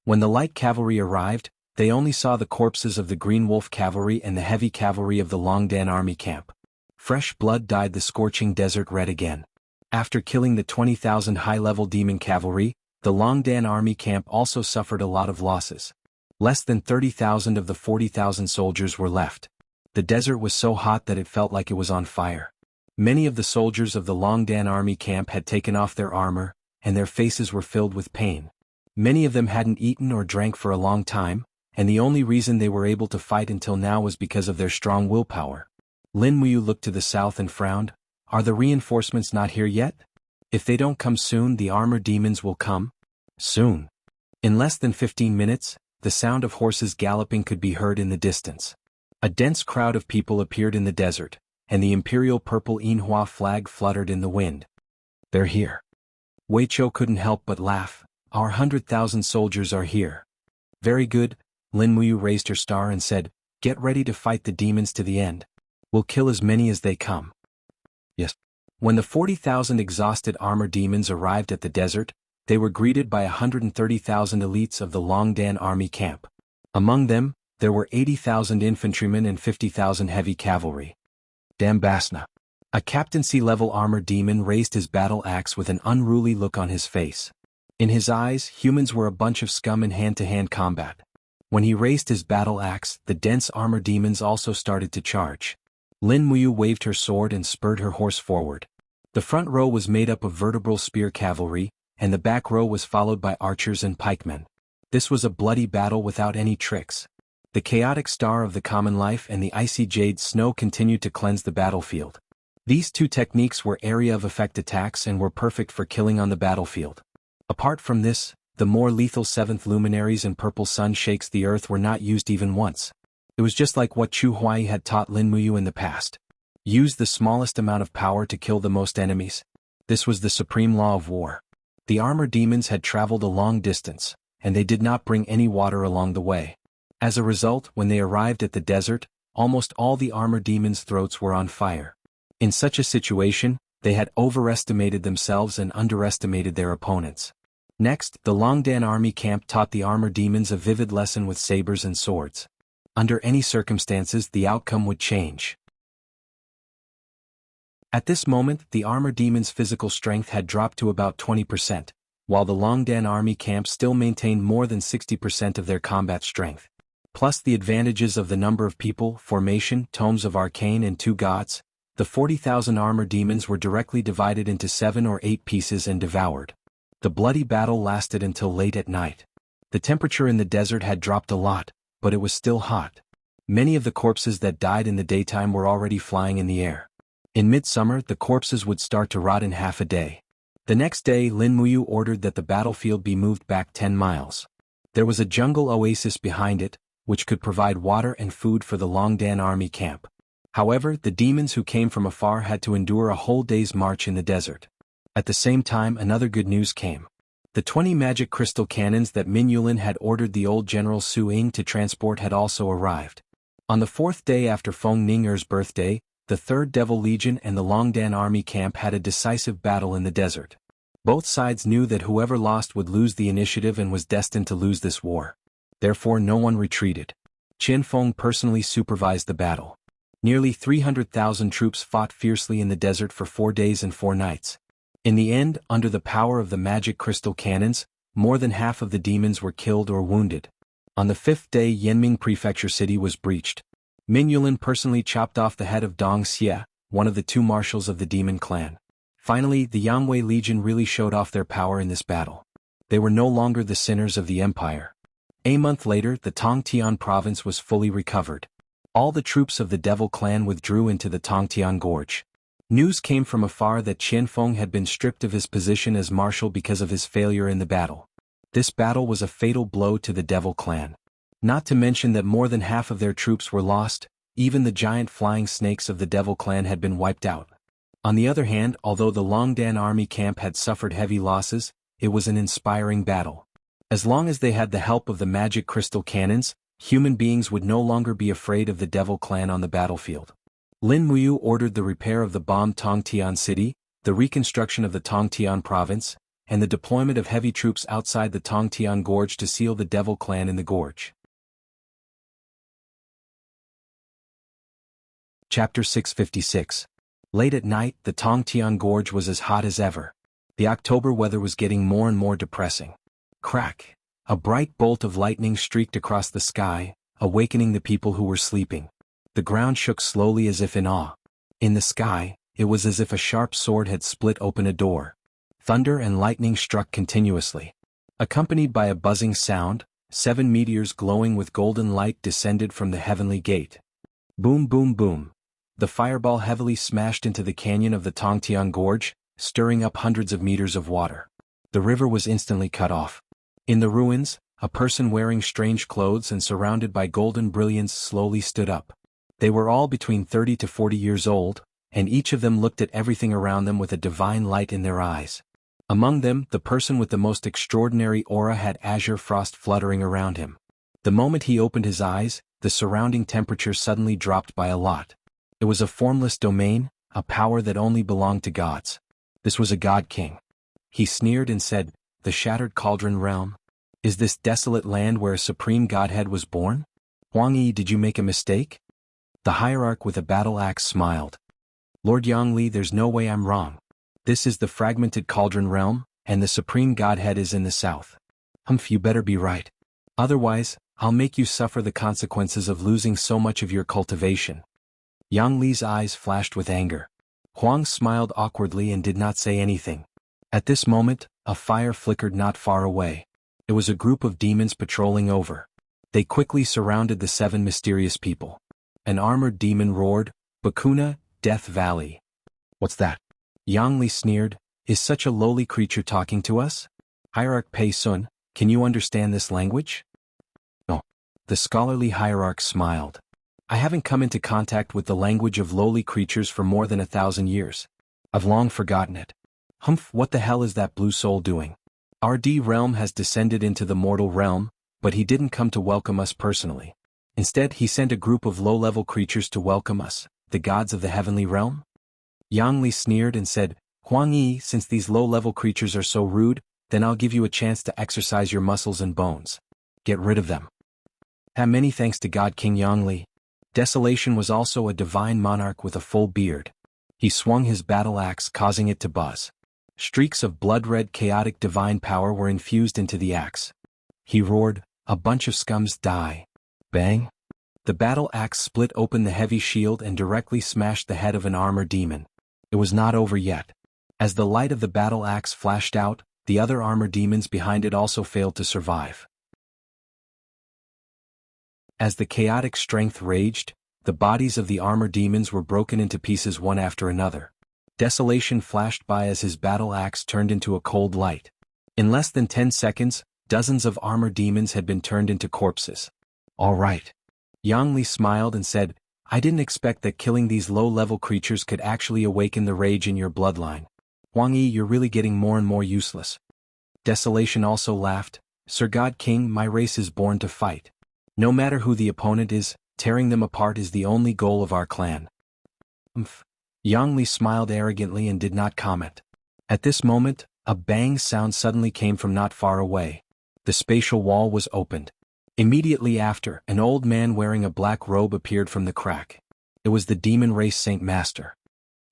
Speaker 1: When the light cavalry arrived, they only saw the corpses of the Green Wolf cavalry and the heavy cavalry of the Longdan army camp. Fresh blood dyed the scorching desert red again. After killing the 20,000 high-level demon cavalry, the Longdan army camp also suffered a lot of losses. Less than 30,000 of the 40,000 soldiers were left. The desert was so hot that it felt like it was on fire. Many of the soldiers of the Longdan army camp had taken off their armor, and their faces were filled with pain. Many of them hadn't eaten or drank for a long time, and the only reason they were able to fight until now was because of their strong willpower. Lin Muyu looked to the south and frowned. Are the reinforcements not here yet? If they don't come soon, the armor demons will come? Soon. In less than 15 minutes, the sound of horses galloping could be heard in the distance. A dense crowd of people appeared in the desert, and the imperial purple Yinhua flag fluttered in the wind. They're here. Wei Chou couldn't help but laugh. Our 100,000 soldiers are here. Very good. Lin Muyu raised her star and said, "Get ready to fight the demons to the end. We'll kill as many as they come." Yes. When the 40,000 exhausted armor demons arrived at the desert, they were greeted by 130,000 elites of the Longdan army camp. Among them, there were 80,000 infantrymen and 50,000 heavy cavalry. Dambasna. A captaincy-level armor demon raised his battle axe with an unruly look on his face. In his eyes, humans were a bunch of scum in hand-to-hand combat. When he raised his battle axe, the dense armor demons also started to charge. Lin Muyu waved her sword and spurred her horse forward. The front row was made up of vertebral spear cavalry, and the back row was followed by archers and pikemen. This was a bloody battle without any tricks. The chaotic star of the common life and the icy jade snow continued to cleanse the battlefield. These two techniques were area of effect attacks and were perfect for killing on the battlefield. Apart from this, the more lethal seventh luminaries and purple sun shakes the earth were not used even once. It was just like what Chu Huai had taught Lin Muyu in the past. Use the smallest amount of power to kill the most enemies. This was the supreme law of war. The armor demons had traveled a long distance, and they did not bring any water along the way. As a result, when they arrived at the desert, almost all the armor demons' throats were on fire. In such a situation, they had overestimated themselves and underestimated their opponents. Next, the Longdan army camp taught the armor demons a vivid lesson with sabers and swords. Under any circumstances, the outcome would change. At this moment, the armor demons' physical strength had dropped to about 20%, while the Longdan army camp still maintained more than 60% of their combat strength. Plus the advantages of the number of people, formation, tomes of arcane and 2 gods, the 40,000 armor demons were directly divided into 7 or 8 pieces and devoured. The bloody battle lasted until late at night. The temperature in the desert had dropped a lot, but it was still hot. Many of the corpses that died in the daytime were already flying in the air. In midsummer, the corpses would start to rot in half a day. The next day, Lin Muyu ordered that the battlefield be moved back 10 miles. There was a jungle oasis behind it, which could provide water and food for the Longdan army camp. However, the demons who came from afar had to endure a whole day's march in the desert. At the same time, another good news came. The 20 magic crystal cannons that Min Yulin had ordered the old General Su Ying to transport had also arrived. On the 4th day after Feng Ning'er's birthday, the 3rd Devil Legion and the Longdan army camp had a decisive battle in the desert. Both sides knew that whoever lost would lose the initiative and was destined to lose this war. Therefore no one retreated. Qin Feng personally supervised the battle. Nearly 300,000 troops fought fiercely in the desert for 4 days and 4 nights. In the end, under the power of the magic crystal cannons, more than half of the demons were killed or wounded. On the 5th day, Yanming Prefecture City was breached. Min Yulin personally chopped off the head of Dong Xie, one of the two marshals of the demon clan. Finally, the Yangwei Legion really showed off their power in this battle. They were no longer the sinners of the empire. A month later, the Tongtian province was fully recovered. All the troops of the Devil clan withdrew into the Tongtian Gorge. News came from afar that Qianfeng had been stripped of his position as marshal because of his failure in the battle. This battle was a fatal blow to the Devil clan. Not to mention that more than half of their troops were lost, even the giant flying snakes of the Devil clan had been wiped out. On the other hand, although the Longdan army camp had suffered heavy losses, it was an inspiring battle. As long as they had the help of the magic crystal cannons, human beings would no longer be afraid of the Devil clan on the battlefield. Lin Muyu ordered the repair of the bombed Tongtian city, the reconstruction of the Tongtian province, and the deployment of heavy troops outside the Tongtian Gorge to seal the Devil clan in the gorge. Chapter 656. Late at night, the Tongtian Gorge was as hot as ever. The October weather was getting more and more depressing. Crack! A bright bolt of lightning streaked across the sky, awakening the people who were sleeping. The ground shook slowly as if in awe. In the sky, it was as if a sharp sword had split open a door. Thunder and lightning struck continuously. Accompanied by a buzzing sound, 7 meteors glowing with golden light descended from the heavenly gate. Boom boom boom. The fireball heavily smashed into the canyon of the Tongtian Gorge, stirring up hundreds of meters of water. The river was instantly cut off. In the ruins, a person wearing strange clothes and surrounded by golden brilliance slowly stood up. They were all between 30 to 40 years old, and each of them looked at everything around them with a divine light in their eyes. Among them, the person with the most extraordinary aura had azure frost fluttering around him. The moment he opened his eyes, the surrounding temperature suddenly dropped by a lot. It was a formless domain, a power that only belonged to gods. This was a god king. He sneered and said, "The Shattered Cauldron Realm? Is this desolate land where a supreme godhead was born? Huang Yi, did you make a mistake?" The hierarch with a battle axe smiled. "Lord Yangli, there's no way I'm wrong. This is the fragmented Cauldron Realm, and the supreme godhead is in the south. Humph, you better be right. Otherwise, I'll make you suffer the consequences of losing so much of your cultivation." Yang Li's eyes flashed with anger. Huang smiled awkwardly and did not say anything. At this moment, a fire flickered not far away. It was a group of demons patrolling over. They quickly surrounded the 7 mysterious people. An armored demon roared, "Bakuna, Death Valley." "What's that?" Yang Li sneered. "Is such a lowly creature talking to us? Hierarch Pei Sun, can you understand this language?" "No." The scholarly hierarch smiled. "I haven't come into contact with the language of lowly creatures for more than 1,000 years. I've long forgotten it. Humph, what the hell is that blue soul doing? Our D realm has descended into the mortal realm, but he didn't come to welcome us personally. Instead, he sent a group of low-level creatures to welcome us, the gods of the heavenly realm?" Yang Li sneered and said, "Huang Yi, since these low-level creatures are so rude, then I'll give you a chance to exercise your muscles and bones. Get rid of them." Many thanks to God King Yang Li. Desolation was also a divine monarch with a full beard. He swung his battle axe, causing it to buzz. Streaks of blood-red chaotic divine power were infused into the axe. He roared, "A bunch of scums die." Bang! The battle axe split open the heavy shield and directly smashed the head of an armor demon. It was not over yet. As the light of the battle axe flashed out, the other armor demons behind it also failed to survive. As the chaotic strength raged, the bodies of the armor demons were broken into pieces one after another. Desolation flashed by as his battle axe turned into a cold light. In less than 10 seconds, dozens of armor demons had been turned into corpses. "All right." Yang Li smiled and said, "I didn't expect that killing these low-level creatures could actually awaken the rage in your bloodline. Huang Yi, you're really getting more and more useless." Desolation also laughed, "Sir God King, my race is born to fight. No matter who the opponent is, tearing them apart is the only goal of our clan." Yang Li smiled arrogantly and did not comment. At this moment, a bang sound suddenly came from not far away. The spatial wall was opened. Immediately after, an old man wearing a black robe appeared from the crack. It was the demon race Saint Master.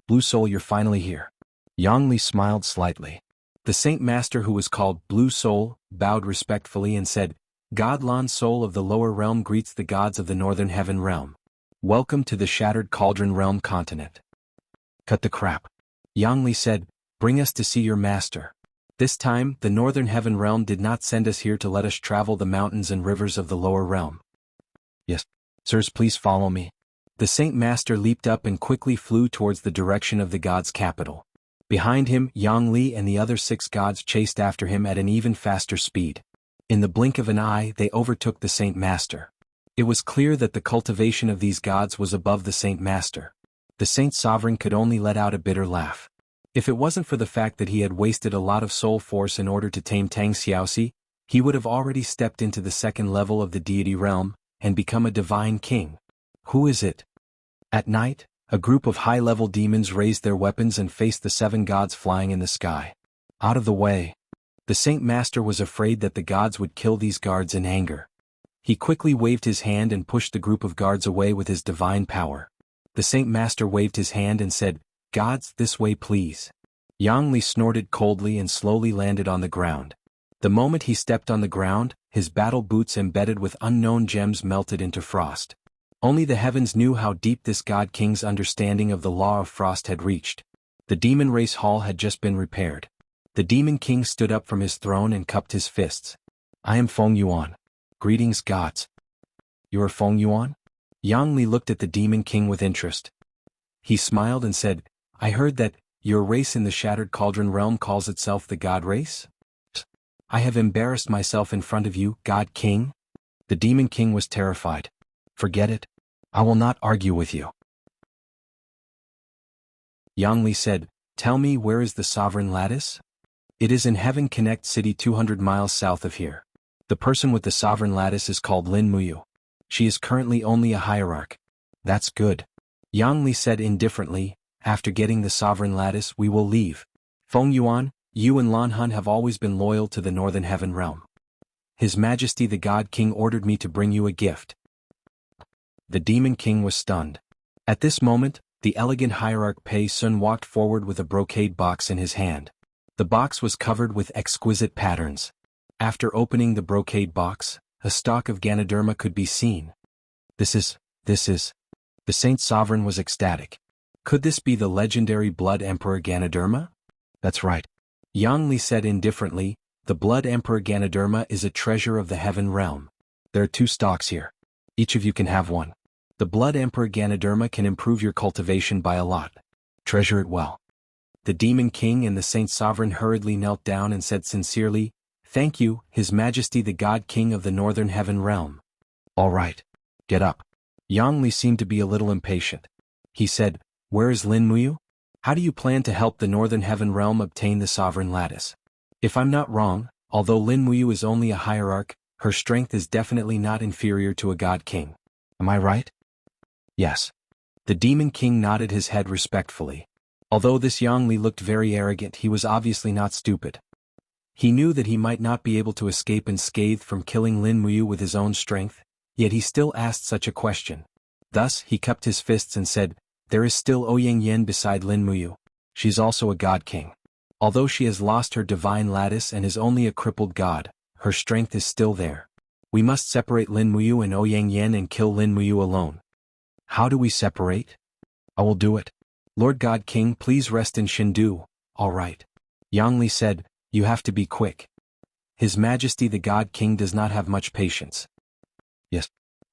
Speaker 1: "Blue Soul, you're finally here." Yang Li smiled slightly. The Saint Master, who was called Blue Soul, bowed respectfully and said, "God Lan Soul of the lower realm greets the gods of the northern heaven realm. Welcome to the Shattered Cauldron Realm continent. Cut the crap. Yang Li said, bring us to see your master. This time, the Northern Heaven Realm did not send us here to let us travel the mountains and rivers of the lower realm. Yes. Sirs, please follow me. The Saint Master leaped up and quickly flew towards the direction of the god's capital. Behind him, Yang Li and the other 6 gods chased after him at an even faster speed. In the blink of an eye, they overtook the Saint Master. It was clear that the cultivation of these gods was above the Saint Master. The Saint Sovereign could only let out a bitter laugh. If it wasn't for the fact that he had wasted a lot of soul force in order to tame Tang Xiaoxi, he would have already stepped into the second level of the deity realm and become a divine king. Who is it? At night, a group of high-level demons raised their weapons and faced the 7 gods flying in the sky. Out of the way. The Saint Master was afraid that the gods would kill these guards in anger. He quickly waved his hand and pushed the group of guards away with his divine power. The Saint Master waved his hand and said, "Gods, this way please." Yang Li snorted coldly and slowly landed on the ground. The moment he stepped on the ground, his battle boots embedded with unknown gems melted into frost. Only the heavens knew how deep this God King's understanding of the law of frost had reached. The demon race hall had just been repaired. The Demon King stood up from his throne and cupped his fists. I am Feng Yuan. Greetings, gods. You are Feng Yuan? Yang Li looked at the Demon King with interest. He smiled and said, I heard that your race in the Shattered Cauldron realm calls itself the God race? I have embarrassed myself in front of you, God King? The Demon King was terrified. Forget it. I will not argue with you. Yang Li said, Tell me, where is the Sovereign Lattice? It is in Heaven Connect City 200 miles south of here. The person with the Sovereign Lattice is called Lin Muyu. She is currently only a hierarch. That's good. Yang Li said indifferently, after getting the Sovereign Lattice we will leave. Feng Yuan, you and Lan Hun have always been loyal to the Northern Heaven Realm. His Majesty the God King ordered me to bring you a gift. The Demon King was stunned. At this moment, the elegant hierarch Pei Sun walked forward with a brocade box in his hand. The box was covered with exquisite patterns. After opening the brocade box, a stalk of Ganoderma could be seen. This is. The Saint Sovereign was ecstatic. Could this be the legendary Blood Emperor Ganoderma? That's right. Yang Li said indifferently, the Blood Emperor Ganoderma is a treasure of the Heaven Realm. There are 2 stalks here. Each of you can have one. The Blood Emperor Ganoderma can improve your cultivation by a lot. Treasure it well. The Demon King and the Saint Sovereign hurriedly knelt down and said sincerely, Thank you, His Majesty the God King of the Northern Heaven Realm. All right. Get up. Yang Li seemed to be a little impatient. He said, Where is Lin Muyu? How do you plan to help the Northern Heaven Realm obtain the Sovereign Lattice? If I'm not wrong, although Lin Muyu is only a hierarch, her strength is definitely not inferior to a God King. Am I right? Yes. The Demon King nodded his head respectfully. Although this Yang Li looked very arrogant, he was obviously not stupid. He knew that he might not be able to escape unscathed from killing Lin Muyu with his own strength, yet he still asked such a question. Thus, he cupped his fists and said, There is still Ouyang Yen beside Lin Muyu. She's also a God King. Although she has lost her divine lattice and is only a crippled god, her strength is still there. We must separate Lin Muyu and Ouyang Yen and kill Lin Muyu alone. How do we separate? I will do it. Lord God King, please rest in Shindu. All right. Yang Li said, You have to be quick. His Majesty the God King does not have much patience. Yes.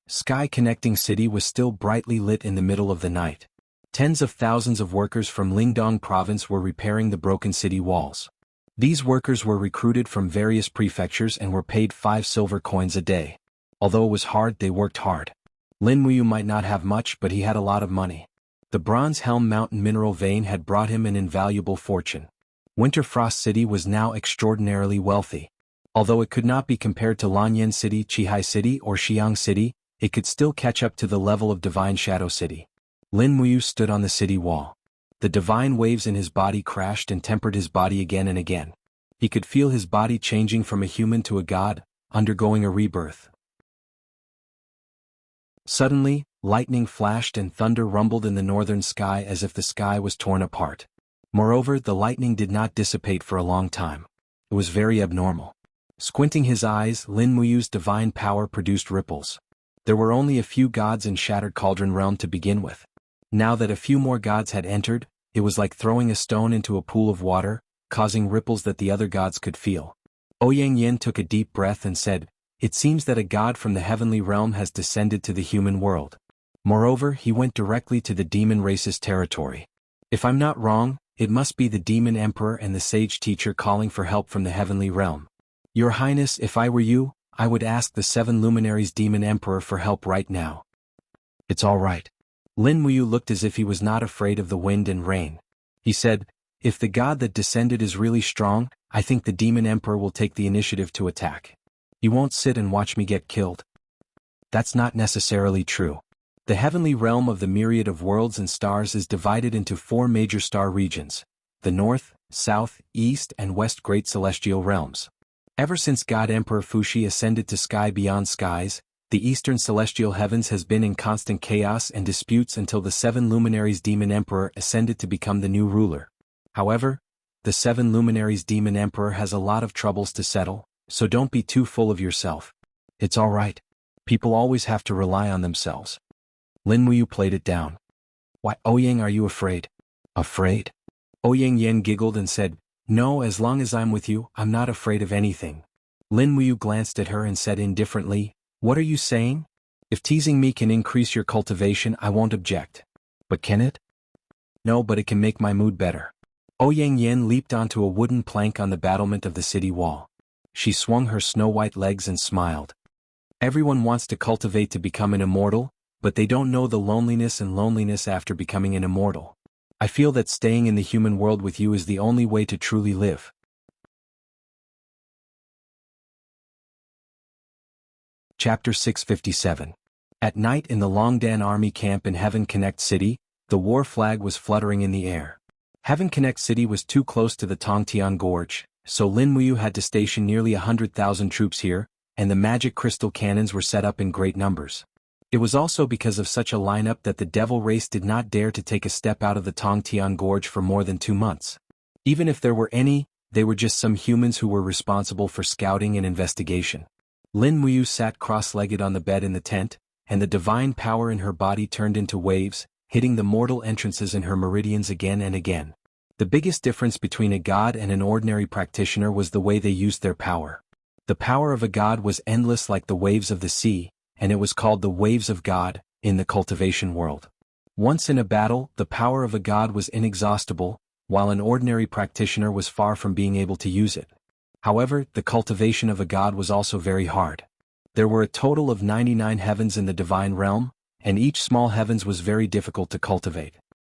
Speaker 1: Sky Connecting City was still brightly lit in the middle of the night. Tens of thousands of workers from Lingdong province were repairing the broken city walls. These workers were recruited from various prefectures and were paid 5 silver coins a day. Although it was hard, they worked hard. Lin Muyu might not have much, but he had a lot of money. The Bronze Helm Mountain mineral vein had brought him an invaluable fortune. Winter Frost City was now extraordinarily wealthy. Although it could not be compared to Lanyan City, Qihai City, or Xiang City, it could still catch up to the level of Divine Shadow City. Lin Muyu stood on the city wall. The divine waves in his body crashed and tempered his body again and again. He could feel his body changing from a human to a god, undergoing a rebirth. Suddenly, lightning flashed and thunder rumbled in the northern sky as if the sky was torn apart. Moreover, the lightning did not dissipate for a long time. It was very abnormal. Squinting his eyes, Lin Muyu's divine power produced ripples. There were only a few gods in Shattered Cauldron Realm to begin with. Now that a few more gods had entered, it was like throwing a stone into a pool of water, causing ripples that the other gods could feel. Ouyang Yin took a deep breath and said, "It seems that a god from the heavenly realm has descended to the human world." Moreover, he went directly to the demon race's territory. "If I'm not wrong, it must be the demon emperor and the sage teacher calling for help from the heavenly realm. Your Highness, if I were you, I would ask the 7 luminaries demon emperor for help right now." "It's all right." Lin Muyu looked as if he was not afraid of the wind and rain. He said, "If the god that descended is really strong, I think the demon emperor will take the initiative to attack. You won't sit and watch me get killed." "That's not necessarily true. The heavenly realm of the myriad of worlds and stars is divided into 4 major star regions: the North, South, East and West Great Celestial Realms. Ever since God Emperor Fuxi ascended to sky beyond skies, the eastern celestial heavens has been in constant chaos and disputes until the 7 luminaries demon emperor ascended to become the new ruler. However, the 7 luminaries demon emperor has a lot of troubles to settle, so don't be too full of yourself. It's all right. People always have to rely on themselves." Lin Muyu played it down. "Why, Ouyang, are you afraid?" "Afraid?" Ouyang Yen giggled and said, "No, as long as I'm with you, I'm not afraid of anything." Lin Muyu glanced at her and said indifferently, "What are you saying? If teasing me can increase your cultivation, I won't object. But can it?" "No, but it can make my mood better." Ouyang Yen leaped onto a wooden plank on the battlement of the city wall. She swung her snow-white legs and smiled. "Everyone wants to cultivate to become an immortal, but they don't know the loneliness after becoming an immortal. I feel that staying in the human world with you is the only way to truly live." Chapter 657. At night in the Longdan army camp in Heaven Connect City, the war flag was fluttering in the air. Heaven Connect City was too close to the Tongtian Gorge, so Lin Muyu had to station nearly 100,000 troops here, and the magic crystal cannons were set up in great numbers. It was also because of such a lineup that the devil race did not dare to take a step out of the Tongtian Gorge for more than 2 months. Even if there were any, they were just some humans who were responsible for scouting and investigation. Lin Muyu sat cross-legged on the bed in the tent, and the divine power in her body turned into waves, hitting the mortal entrances in her meridians again and again. The biggest difference between a god and an ordinary practitioner was the way they used their power. The power of a god was endless like the waves of the sea, and it was called the waves of God, in the cultivation world. Once in a battle, the power of a god was inexhaustible, while an ordinary practitioner was far from being able to use it. However, the cultivation of a god was also very hard. There were a total of 99 heavens in the divine realm, and each small heavens was very difficult to cultivate.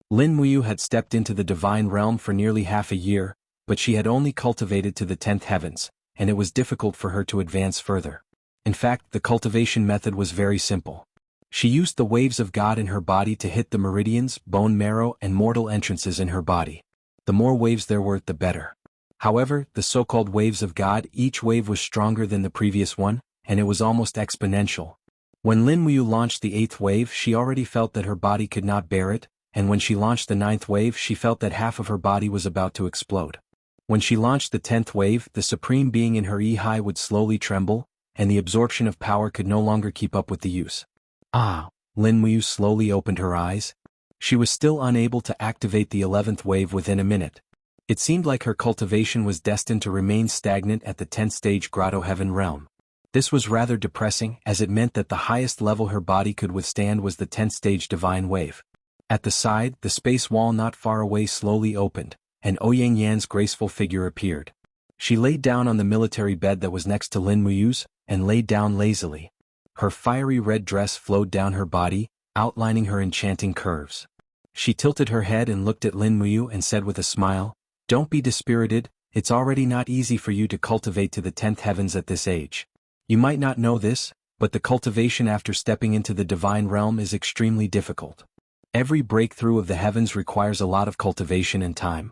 Speaker 1: Lin Muyu had stepped into the divine realm for nearly half a year, but she had only cultivated to the 10th heavens, and it was difficult for her to advance further. In fact, the cultivation method was very simple. She used the waves of God in her body to hit the meridians, bone marrow and mortal entrances in her body. The more waves there were, the better. However, the so-called waves of God, each wave was stronger than the previous one, and it was almost exponential. When Lin Muyu launched the 8th wave, she already felt that her body could not bear it, and when she launched the 9th wave, she felt that half of her body was about to explode. When she launched the 10th wave, the supreme being in her Ehai would slowly tremble, and the absorption of power could no longer keep up with the use. Lin Muyu slowly opened her eyes. She was still unable to activate the 11th wave within a minute. It seemed like her cultivation was destined to remain stagnant at the 10th stage Grotto Heaven realm. This was rather depressing, as it meant that the highest level her body could withstand was the 10th stage divine wave. At the side, the space wall not far away slowly opened, and Ouyang Yan's graceful figure appeared. She laid down on the military bed that was next to Lin Muyu's, and laid down lazily. Her fiery red dress flowed down her body, outlining her enchanting curves. She tilted her head and looked at Lin Muyu and said with a smile, "Don't be dispirited, it's already not easy for you to cultivate to the 10th heavens at this age. You might not know this, but the cultivation after stepping into the divine realm is extremely difficult. Every breakthrough of the heavens requires a lot of cultivation and time.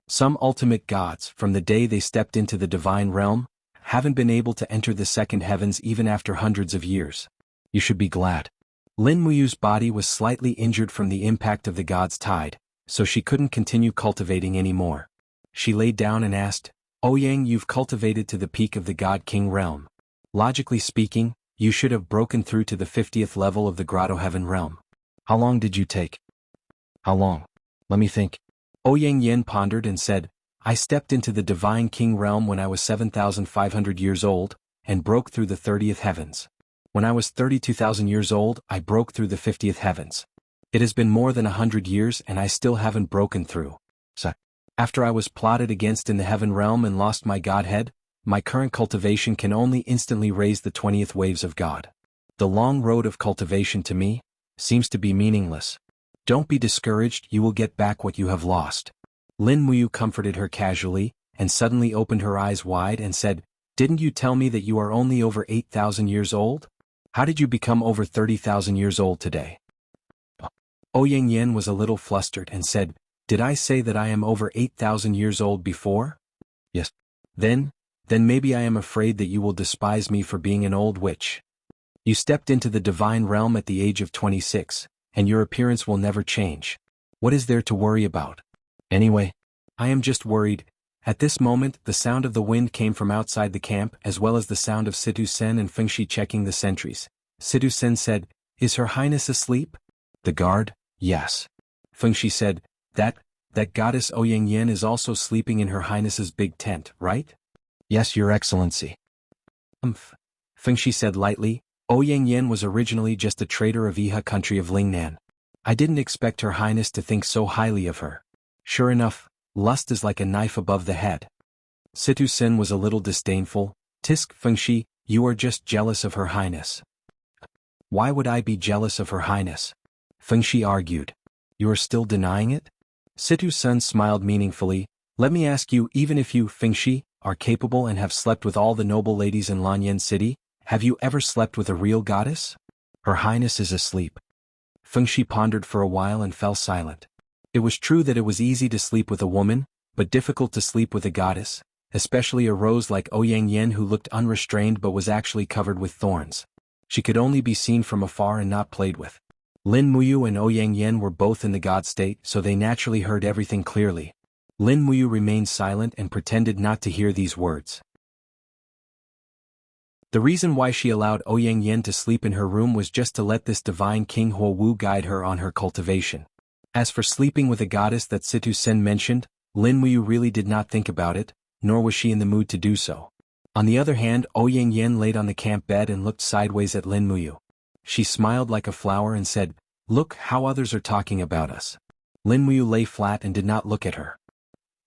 Speaker 1: Some ultimate gods, from the day they stepped into the divine realm, haven't been able to enter the second heavens even after hundreds of years. You should be glad." Lin Muyu's body was slightly injured from the impact of the god's tide, so she couldn't continue cultivating anymore. She lay down and asked, "Ouyang, you've cultivated to the peak of the God King realm. Logically speaking, you should have broken through to the 50th level of the Grotto Heaven realm. How long did you take? How long? Let me think. Ouyang Yin pondered and said, I stepped into the Divine King realm when I was 7,500 years old, and broke through the 30th heavens. When I was 32,000 years old, I broke through the 50th heavens. It has been more than 100 years and I still haven't broken through. So, after I was plotted against in the heaven realm and lost my godhead, my current cultivation can only instantly raise the 20th waves of God. The long road of cultivation to me seems to be meaningless. Don't be discouraged, you will get back what you have lost. Lin Muyu comforted her casually, and suddenly opened her eyes wide and said, Didn't you tell me that you are only over 8,000 years old? How did you become over 30,000 years old today? Ouyang Yin was a little flustered and said, Did I say that I am over 8,000 years old before? Yes. Then maybe I am afraid that you will despise me for being an old witch. You stepped into the divine realm at the age of 26, and your appearance will never change. What is there to worry about? Anyway, I am just worried. At this moment, the sound of the wind came from outside the camp as well as the sound of Situ Sen and Fengshi checking the sentries. Situ Sen said, Is Her Highness asleep? The guard, yes. Fengshi said, That goddess Ouyang Yin is also sleeping in Her Highness's big tent, right? Yes, Your Excellency. Fengshi said lightly, Ouyang Yin was originally just a trader of Iha country of Lingnan. I didn't expect Her Highness to think so highly of her. Sure enough, lust is like a knife above the head. Situ Sen was a little disdainful. Tisk Fengshi, you are just jealous of Her Highness. Why would I be jealous of Her Highness? Fengshi argued. You are still denying it? Situ Sen smiled meaningfully. Let me ask you, even if you, Fengshi, are capable and have slept with all the noble ladies in Lanyan City, have you ever slept with a real goddess? Her Highness is asleep. Fengshi pondered for a while and fell silent. It was true that it was easy to sleep with a woman, but difficult to sleep with a goddess, especially a rose like Ouyang Yin who looked unrestrained but was actually covered with thorns. She could only be seen from afar and not played with. Lin Muyu and Ouyang Yin were both in the god state, so they naturally heard everything clearly. Lin Muyu remained silent and pretended not to hear these words. The reason why she allowed Ouyang Yin to sleep in her room was just to let this divine King Huo Wu guide her on her cultivation. As for sleeping with a goddess that Situ Sen mentioned, Lin Muyu really did not think about it, nor was she in the mood to do so. On the other hand, Ouyang Yin laid on the camp bed and looked sideways at Lin Muyu. She smiled like a flower and said, Look how others are talking about us. Lin Muyu lay flat and did not look at her.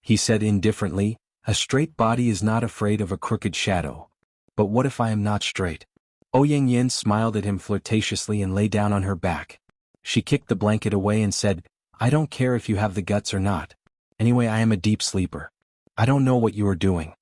Speaker 1: He said indifferently, A straight body is not afraid of a crooked shadow. But what if I am not straight? Ouyang Yin smiled at him flirtatiously and lay down on her back. She kicked the blanket away and said, I don't care if you have the guts or not. Anyway, I am a deep sleeper. I don't know what you are doing.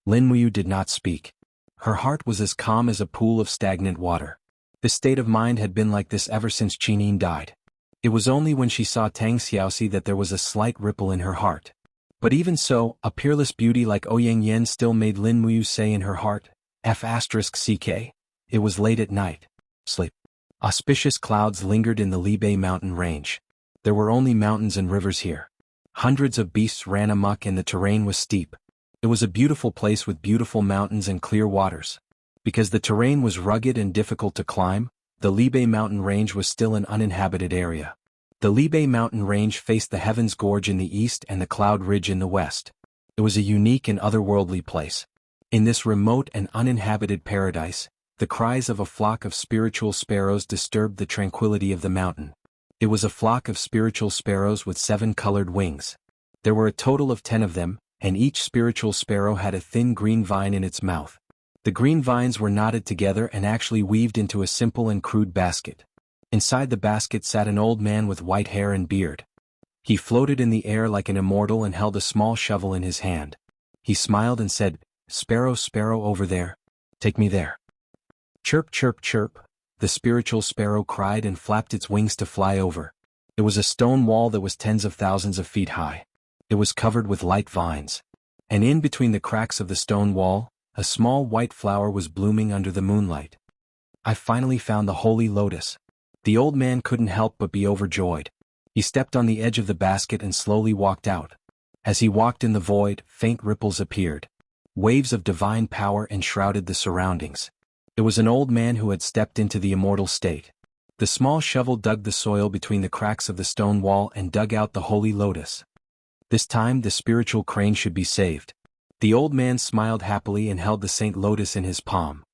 Speaker 1: Lin Muyu did not speak. Her heart was as calm as a pool of stagnant water. This state of mind had been like this ever since Qinin died. It was only when she saw Tang Xiaoxi that there was a slight ripple in her heart. But even so, a peerless beauty like Ouyang Yin still made Lin Muyu say in her heart, F***ck. It was late at night. Sleep. Auspicious clouds lingered in the Libei mountain range. There were only mountains and rivers here. Hundreds of beasts ran amok and the terrain was steep. It was a beautiful place with beautiful mountains and clear waters. Because the terrain was rugged and difficult to climb, the Libei mountain range was still an uninhabited area. The Libei mountain range faced the Heaven's Gorge in the east and the Cloud Ridge in the west. It was a unique and otherworldly place. In this remote and uninhabited paradise, the cries of a flock of spiritual sparrows disturbed the tranquility of the mountain. It was a flock of spiritual sparrows with 7 colored wings. There were a total of 10 of them, and each spiritual sparrow had a thin green vine in its mouth. The green vines were knotted together and actually weaved into a simple and crude basket. Inside the basket sat an old man with white hair and beard. He floated in the air like an immortal and held a small shovel in his hand. He smiled and said, Sparrow, sparrow over there. Take me there. Chirp, chirp, chirp. The spiritual sparrow cried and flapped its wings to fly over. It was a stone wall that was tens of thousands of feet high. It was covered with light vines. And in between the cracks of the stone wall, a small white flower was blooming under the moonlight. I finally found the holy lotus. The old man couldn't help but be overjoyed. He stepped on the edge of the basket and slowly walked out. As he walked in the void, faint ripples appeared. Waves of divine power enshrouded the surroundings. It was an old man who had stepped into the immortal state. The small shovel dug the soil between the cracks of the stone wall and dug out the holy lotus. This time the spiritual crane should be saved. The old man smiled happily and held the Saint Lotus in his palm.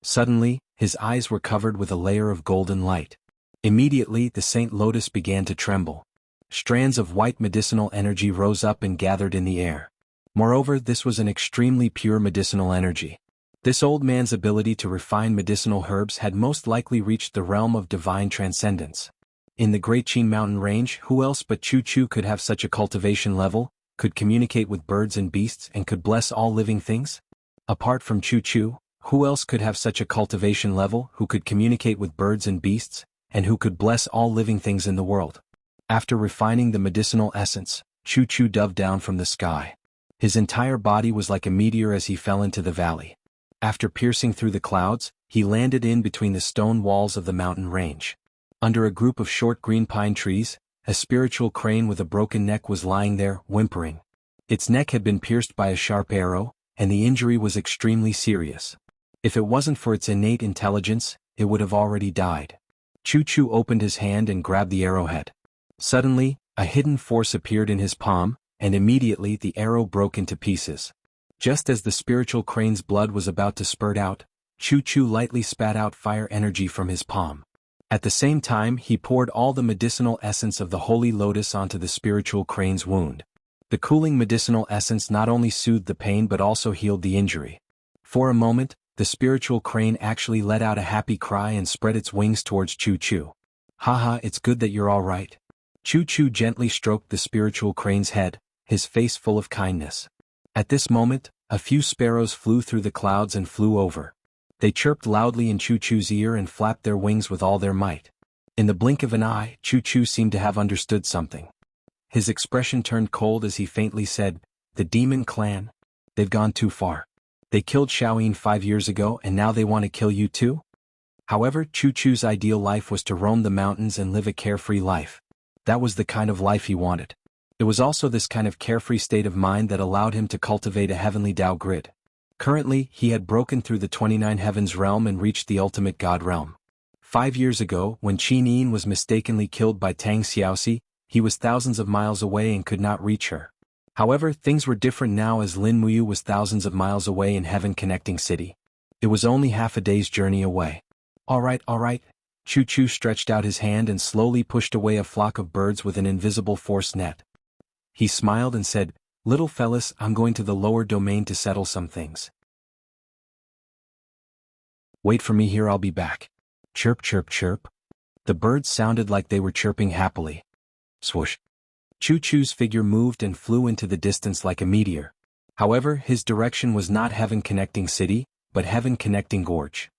Speaker 1: Suddenly, his eyes were covered with a layer of golden light. Immediately the Saint Lotus began to tremble. Strands of white medicinal energy rose up and gathered in the air. Moreover, this was an extremely pure medicinal energy. This old man's ability to refine medicinal herbs had most likely reached the realm of divine transcendence. In the Great Qin Mountain Range, who else but Chu Chu could have such a cultivation level, could communicate with birds and beasts and could bless all living things? Apart from Chu Chu, who else could have such a cultivation level, who could communicate with birds and beasts, and who could bless all living things in the world? After refining the medicinal essence, Chu Chu dove down from the sky. His entire body was like a meteor as he fell into the valley. After piercing through the clouds, he landed in between the stone walls of the mountain range. Under a group of short green pine trees, a spiritual crane with a broken neck was lying there, whimpering. Its neck had been pierced by a sharp arrow, and the injury was extremely serious. If it wasn't for its innate intelligence, it would have already died. Chu Chu opened his hand and grabbed the arrowhead. Suddenly, a hidden force appeared in his palm, and immediately the arrow broke into pieces. Just as the spiritual crane's blood was about to spurt out, Chu Chu lightly spat out fire energy from his palm. At the same time, he poured all the medicinal essence of the holy lotus onto the spiritual crane's wound. The cooling medicinal essence not only soothed the pain but also healed the injury. For a moment, the spiritual crane actually let out a happy cry and spread its wings towards Chu Chu. Haha, it's good that you're all right. Chu Chu gently stroked the spiritual crane's head, his face full of kindness. At this moment, a few sparrows flew through the clouds and flew over. They chirped loudly in Chu Chu's ear and flapped their wings with all their might. In the blink of an eye, Chu Chu seemed to have understood something. His expression turned cold as he faintly said, "The demon clan? They've gone too far. They killed Xiaoyin 5 years ago and now they want to kill you too?" However, Chu Chu's ideal life was to roam the mountains and live a carefree life. That was the kind of life he wanted. It was also this kind of carefree state of mind that allowed him to cultivate a heavenly Tao grid. Currently, he had broken through the 29 heavens realm and reached the ultimate God realm. 5 years ago, when Qin Yin was mistakenly killed by Tang Xiaoxi, he was thousands of miles away and could not reach her. However, things were different now as Lin Muyu was thousands of miles away in Heaven Connecting City. It was only half a day's journey away. All right. Chu Chu stretched out his hand and slowly pushed away a flock of birds with an invisible force net. He smiled and said, "Little fellas, I'm going to the lower domain to settle some things. Wait for me here, I'll be back." Chirp, chirp, chirp. The birds sounded like they were chirping happily. Swoosh. Chu Chu's figure moved and flew into the distance like a meteor. However, his direction was not Heaven Connecting City, but Heaven Connecting Gorge.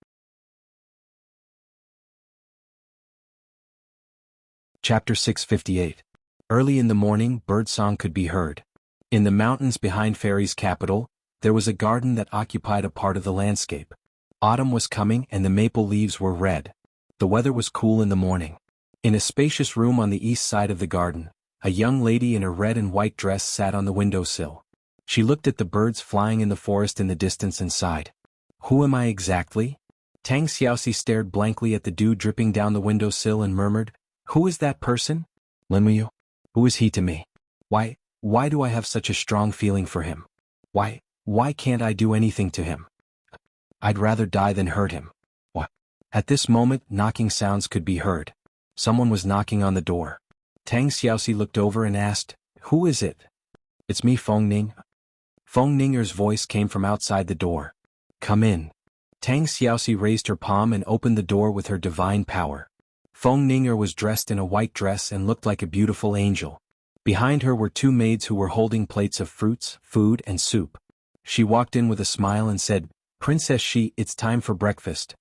Speaker 1: Chapter 658. Early in the morning, birdsong could be heard. In the mountains behind Fairy's capital, there was a garden that occupied a part of the landscape. Autumn was coming and the maple leaves were red. The weather was cool in the morning. In a spacious room on the east side of the garden, a young lady in a red and white dress sat on the windowsill. She looked at the birds flying in the forest in the distance and sighed. "Who am I exactly?" Tang Xiaoxi stared blankly at the dew dripping down the windowsill and murmured, "Who is that person? Lin Muyu? Who is he to me? Why do I have such a strong feeling for him? Why can't I do anything to him? I'd rather die than hurt him." What? At this moment, knocking sounds could be heard. Someone was knocking on the door. Tang Xiaoxi looked over and asked, "Who is it?" "It's me, Feng Ning." Feng Ninger's voice came from outside the door. "Come in." Tang Xiaoxi raised her palm and opened the door with her divine power. Feng Ninger was dressed in a white dress and looked like a beautiful angel. Behind her were 2 maids who were holding plates of fruits, food, and soup. She walked in with a smile and said, "Princess Shi, it's time for breakfast."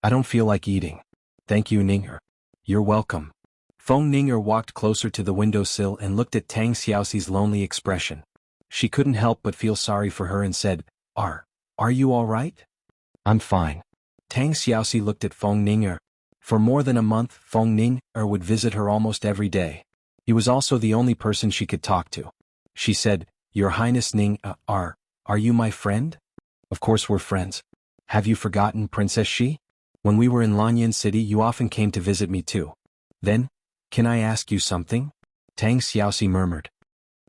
Speaker 1: "I don't feel like eating." "Thank you, Ninger." "You're welcome." Feng Ninger walked closer to the windowsill and looked at Tang Xiaoxi's lonely expression. She couldn't help but feel sorry for her and said, Are you all right?" "I'm fine." Tang Xiaoxi looked at Feng Ninger. For more than a month, Feng Ninger would visit her almost every day. He was also the only person she could talk to. She said, "Your Highness Ning, are you my friend?" Of course we're friends. Have you forgotten, Princess Shi? When we were in Lanyan City you often came to visit me too. Then, can I ask you something? Tang Xiaoxi murmured.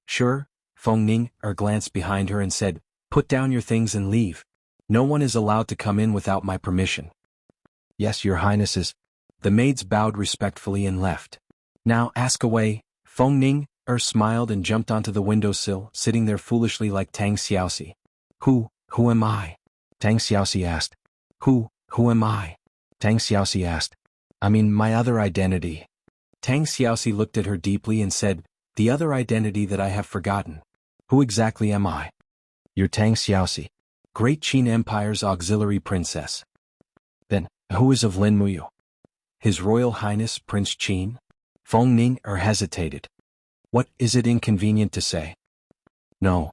Speaker 1: Sure, Feng Ning glanced behind her and said, put down your things and leave. No one is allowed to come in without my permission. Yes, your highnesses. The maids bowed respectfully and left. Now ask away. Feng Ning smiled and jumped onto the windowsill, sitting there foolishly like Tang Xiaoxi. Who am I? Tang Xiaoxi asked. Who am I? Tang Xiaoxi asked. I mean, my other identity. Tang Xiaoxi looked at her deeply and said, the other identity that I have forgotten. Who exactly am I? You're Tang Xiaoxi, Great Qin Empire's auxiliary princess. Then, who is of Lin Muyu? His Royal Highness Prince Qin? Feng Ning hesitated. What, is it inconvenient to say? No.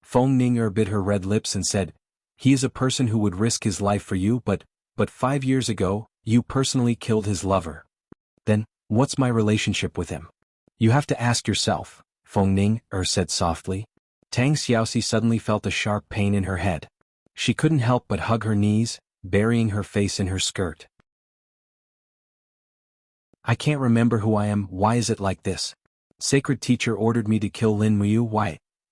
Speaker 1: Feng Ning bit her red lips and said, he is a person who would risk his life for you, but 5 years ago, you personally killed his lover. Then, what's my relationship with him? You have to ask yourself, Feng Ning said softly. Tang Xiaoxi suddenly felt a sharp pain in her head. She couldn't help but hug her knees, burying her face in her skirt. I can't remember who I am. Why is it like this? Sacred teacher ordered me to kill Lin Muyu.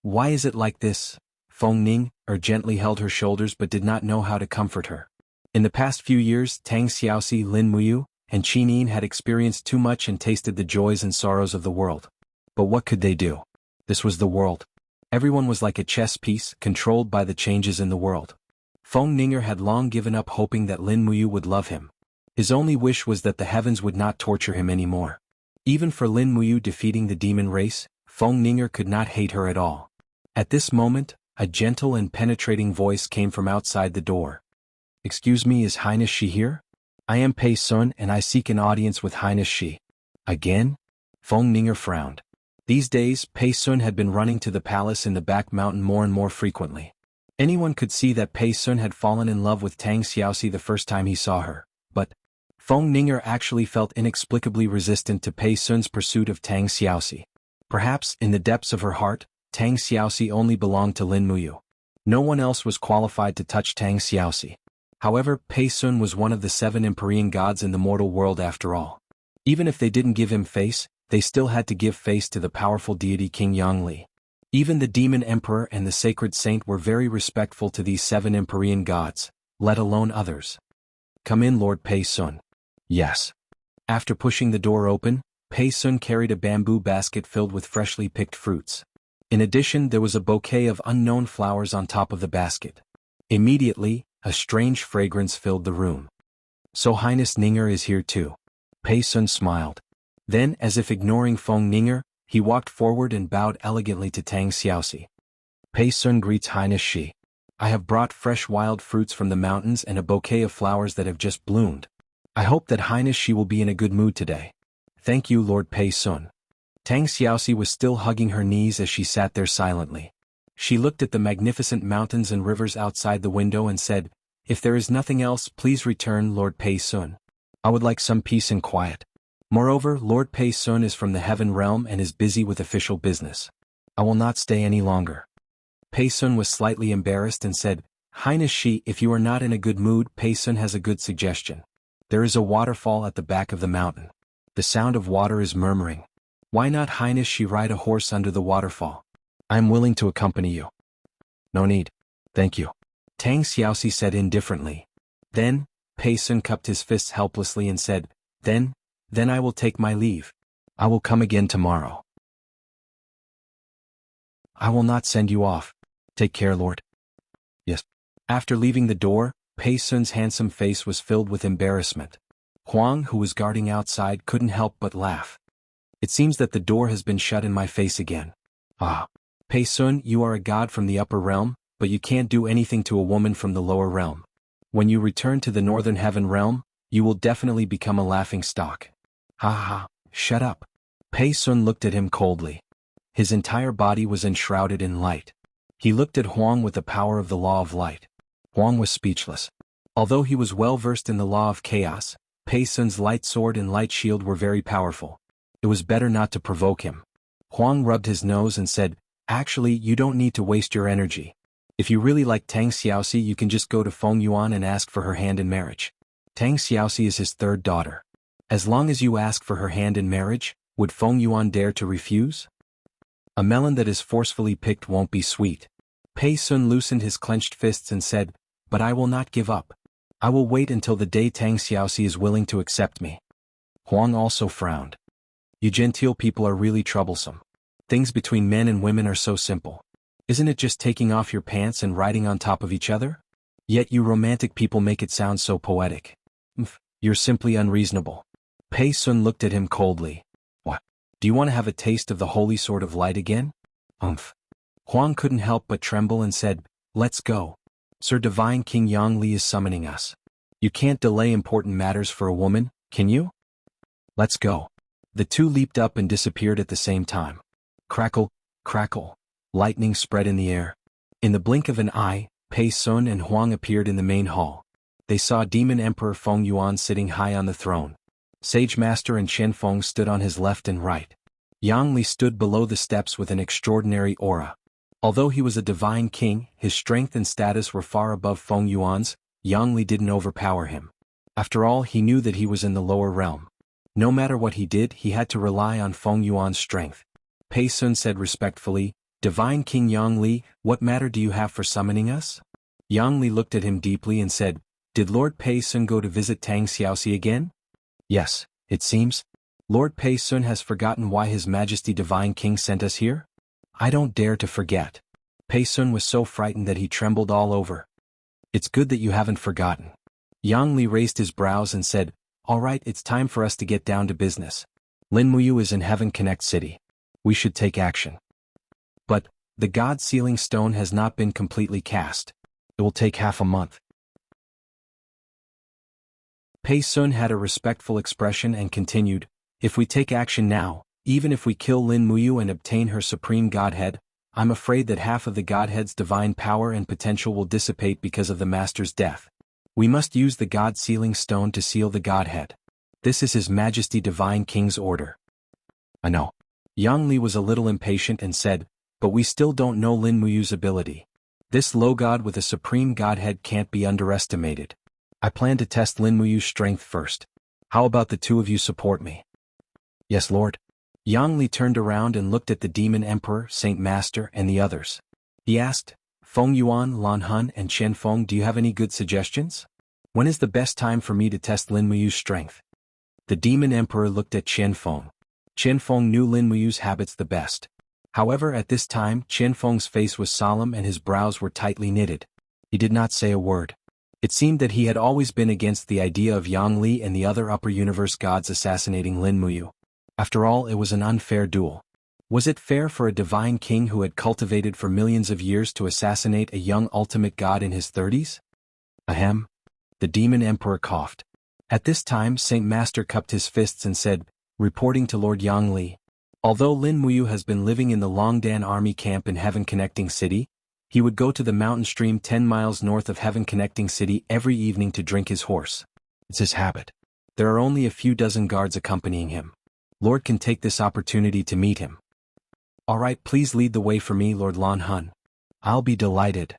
Speaker 1: Why is it like this? Feng Ning gently held her shoulders but did not know how to comfort her. In the past few years, Tang Xiaoxi, Lin Muyu, and Qin Yin had experienced too much and tasted the joys and sorrows of the world. But what could they do? This was the world. Everyone was like a chess piece, controlled by the changes in the world. Feng Ning had long given up hoping that Lin Muyu would love him. His only wish was that the heavens would not torture him anymore. Even for Lin Muyu defeating the demon race, Feng Ning could not hate her at all. At this moment, a gentle and penetrating voice came from outside the door. Excuse me, is Highness Shi here? I am Pei Sun and I seek an audience with Highness Shi. Again? Feng Ning frowned. These days, Pei Sun had been running to the palace in the back mountain more and more frequently. Anyone could see that Pei Sun had fallen in love with Tang Xiaoxi the first time he saw her, but Feng Ning actually felt inexplicably resistant to Pei Sun's pursuit of Tang Xiaoxi. Perhaps, in the depths of her heart, Tang Xiaoxi only belonged to Lin Muyu. No one else was qualified to touch Tang Xiaoxi. However, Pei Sun was one of the 7 Empyrean gods in the mortal world after all. Even if they didn't give him face, they still had to give face to the powerful deity King Yangli. Even the demon emperor and the sacred saint were very respectful to these 7 Empyrean gods, let alone others. Come in, Lord Pei Sun. Yes. After pushing the door open, Pei Sun carried a bamboo basket filled with freshly picked fruits. In addition, there was a bouquet of unknown flowers on top of the basket. Immediately, a strange fragrance filled the room. So Highness Ninger is here too. Pei Sun smiled. Then, as if ignoring Feng Ninger, he walked forward and bowed elegantly to Tang Xiaoxi. Pei Sun greets Highness Shi. I have brought fresh wild fruits from the mountains and a bouquet of flowers that have just bloomed. I hope that Highness Shi will be in a good mood today. Thank you, Lord Pei Sun. Tang Xiaoxi was still hugging her knees as she sat there silently. She looked at the magnificent mountains and rivers outside the window and said, if there is nothing else, please return, Lord Pei Sun. I would like some peace and quiet. Moreover, Lord Pei Sun is from the heaven realm and is busy with official business. I will not stay any longer. Pei Sun was slightly embarrassed and said, Highness Shi, if you are not in a good mood, Pei Sun has a good suggestion. There is a waterfall at the back of the mountain. The sound of water is murmuring. Why not, Highness Shi, ride a horse under the waterfall? I am willing to accompany you. No need. Thank you. Tang Xiaoxi said indifferently. Then, Pei Sun cupped his fists helplessly and said, Then I will take my leave. I will come again tomorrow. I will not send you off. Take care, Lord. Yes. After leaving the door, Pei Sun's handsome face was filled with embarrassment. Huang, who was guarding outside, couldn't help but laugh. It seems that the door has been shut in my face again. Ah. Pei Sun, you are a god from the upper realm, but you can't do anything to a woman from the lower realm. When you return to the northern heaven realm, you will definitely become a laughing stock. Ha ha, shut up. Pei Sun looked at him coldly. His entire body was enshrouded in light. He looked at Huang with the power of the law of light. Huang was speechless. Although he was well versed in the law of chaos, Pei Sun's light sword and light shield were very powerful. It was better not to provoke him. Huang rubbed his nose and said, Actually, you don't need to waste your energy. If you really like Tang Xiaoxi, you can just go to Feng Yuan and ask for her hand in marriage. Tang Xiaoxi is his third daughter. As long as you ask for her hand in marriage, would Feng Yuan dare to refuse? A melon that is forcefully picked won't be sweet. Pei Sun loosened his clenched fists and said, but I will not give up. I will wait until the day Tang Xiaoxi is willing to accept me. Huang also frowned. You genteel people are really troublesome. Things between men and women are so simple. Isn't it just taking off your pants and riding on top of each other? Yet you romantic people make it sound so poetic. You're simply unreasonable. Pei Sun looked at him coldly. What? Do you want to have a taste of the holy sword of light again? Huang couldn't help but tremble and said, let's go. Sir Divine King Yang Li is summoning us. You can't delay important matters for a woman, can you? Let's go. The two leaped up and disappeared at the same time. Crackle, crackle. Lightning spread in the air. In the blink of an eye, Pei Sun and Huang appeared in the main hall. They saw Demon Emperor Feng Yuan sitting high on the throne. Sage Master and Chen Feng stood on his left and right. Yang Li stood below the steps with an extraordinary aura. Although he was a divine king, his strength and status were far above Feng Yuan's. Yang Li didn't overpower him. After all, he knew that he was in the lower realm. No matter what he did, he had to rely on Feng Yuan's strength. Pei Sun said respectfully, Divine King Yang Li, what matter do you have for summoning us? Yang Li looked at him deeply and said, did Lord Pei Sun go to visit Tang Xiaoxi again? Yes, it seems. Lord Pei Sun has forgotten why His Majesty Divine King sent us here? I don't dare to forget. Pei Sun was so frightened that he trembled all over. It's good that you haven't forgotten. Yang Li raised his brows and said, all right, it's time for us to get down to business. Lin Muyu is in Heaven Connect City. We should take action. But, the God Sealing Stone has not been completely cast. It will take half a month. Pei Sun had a respectful expression and continued, if we take action now, even if we kill Lin Muyu and obtain her supreme godhead, I'm afraid that half of the godhead's divine power and potential will dissipate because of the master's death. We must use the God Sealing Stone to seal the godhead. This is His Majesty Divine King's order. I know. Yang Li was a little impatient and said, but we still don't know Lin Muyu's ability. This low god with a supreme godhead can't be underestimated. I plan to test Lin Muyu's strength first. How about the two of you support me? Yes, Lord. Yang Li turned around and looked at the Demon Emperor, Saint Master, and the others. He asked, Feng Yuan, Lan Hun, and Chen Feng, do you have any good suggestions? When is the best time for me to test Lin Muyu's strength? The Demon Emperor looked at Chen Feng. Chen Feng knew Lin Muyu's habits the best. However, at this time, Chen Feng's face was solemn and his brows were tightly knitted. He did not say a word. It seemed that he had always been against the idea of Yang Li and the other upper universe gods assassinating Lin Muyu. After all, it was an unfair duel. Was it fair for a divine king who had cultivated for millions of years to assassinate a young ultimate god in his 30s? Ahem. The Demon Emperor coughed. At this time, Saint Master cupped his fists and said, reporting to Lord Yang Li, although Lin Muyu has been living in the Longdan army camp in Heaven Connecting City, he would go to the mountain stream 10 miles north of Heaven Connecting City every evening to drink his horse. It's his habit. There are only a few dozen guards accompanying him. Lord can take this opportunity to meet him. All right, please lead the way for me, Lord Lan Hun. I'll be delighted.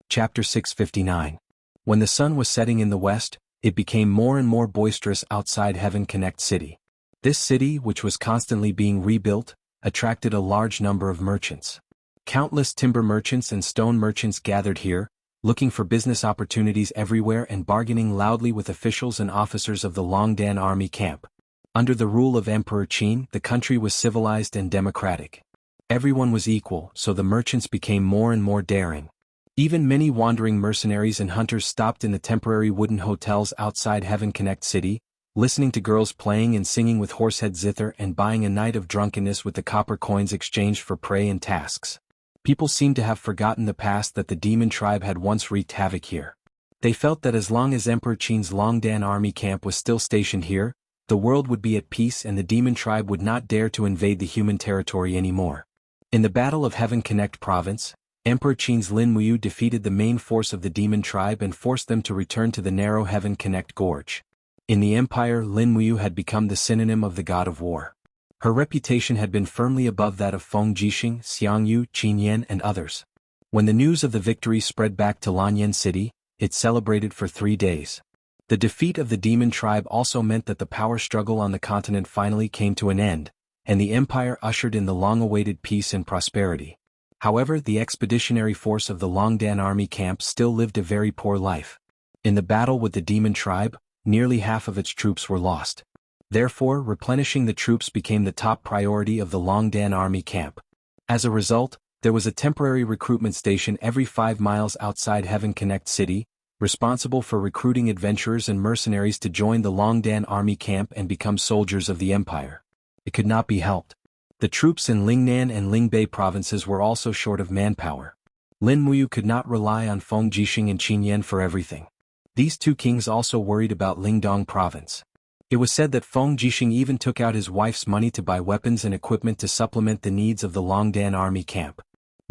Speaker 1: Chapter 659. When the sun was setting in the west, it became more and more boisterous outside Heaven Connect City. This city, which was constantly being rebuilt, attracted a large number of merchants. Countless timber merchants and stone merchants gathered here, looking for business opportunities everywhere and bargaining loudly with officials and officers of the Longdan army camp. Under the rule of Emperor Qin, the country was civilized and democratic. Everyone was equal, so the merchants became more and more daring. Even many wandering mercenaries and hunters stopped in the temporary wooden hotels outside Heaven Connect City, listening to girls playing and singing with horsehead zither and buying a night of drunkenness with the copper coins exchanged for prey and tasks. People seemed to have forgotten the past that the demon tribe had once wreaked havoc here. They felt that as long as Emperor Qin's Longdan army camp was still stationed here, the world would be at peace and the demon tribe would not dare to invade the human territory anymore. In the Battle of Heaven Connect Province, Emperor Qin's Lin Muyu defeated the main force of the demon tribe and forced them to return to the narrow Heaven Connect Gorge. In the empire, Lin Muyu had become the synonym of the god of war. Her reputation had been firmly above that of Feng Jixing, Xiangyu, Qin Yan and others. When the news of the victory spread back to Lanyan City, it celebrated for 3 days. The defeat of the demon tribe also meant that the power struggle on the continent finally came to an end, and the empire ushered in the long-awaited peace and prosperity. However, the expeditionary force of the Longdan army camp still lived a very poor life. In the battle with the demon tribe, nearly half of its troops were lost. Therefore, replenishing the troops became the top priority of the Longdan army camp. As a result, there was a temporary recruitment station every 5 miles outside Heaven Connect City, responsible for recruiting adventurers and mercenaries to join the Longdan army camp and become soldiers of the empire. It could not be helped. The troops in Lingnan and Lingbei provinces were also short of manpower. Lin Muyu could not rely on Feng Jixing and Qin Yan for everything. These two kings also worried about Lingdong province. It was said that Feng Jixing even took out his wife's money to buy weapons and equipment to supplement the needs of the Longdan army camp.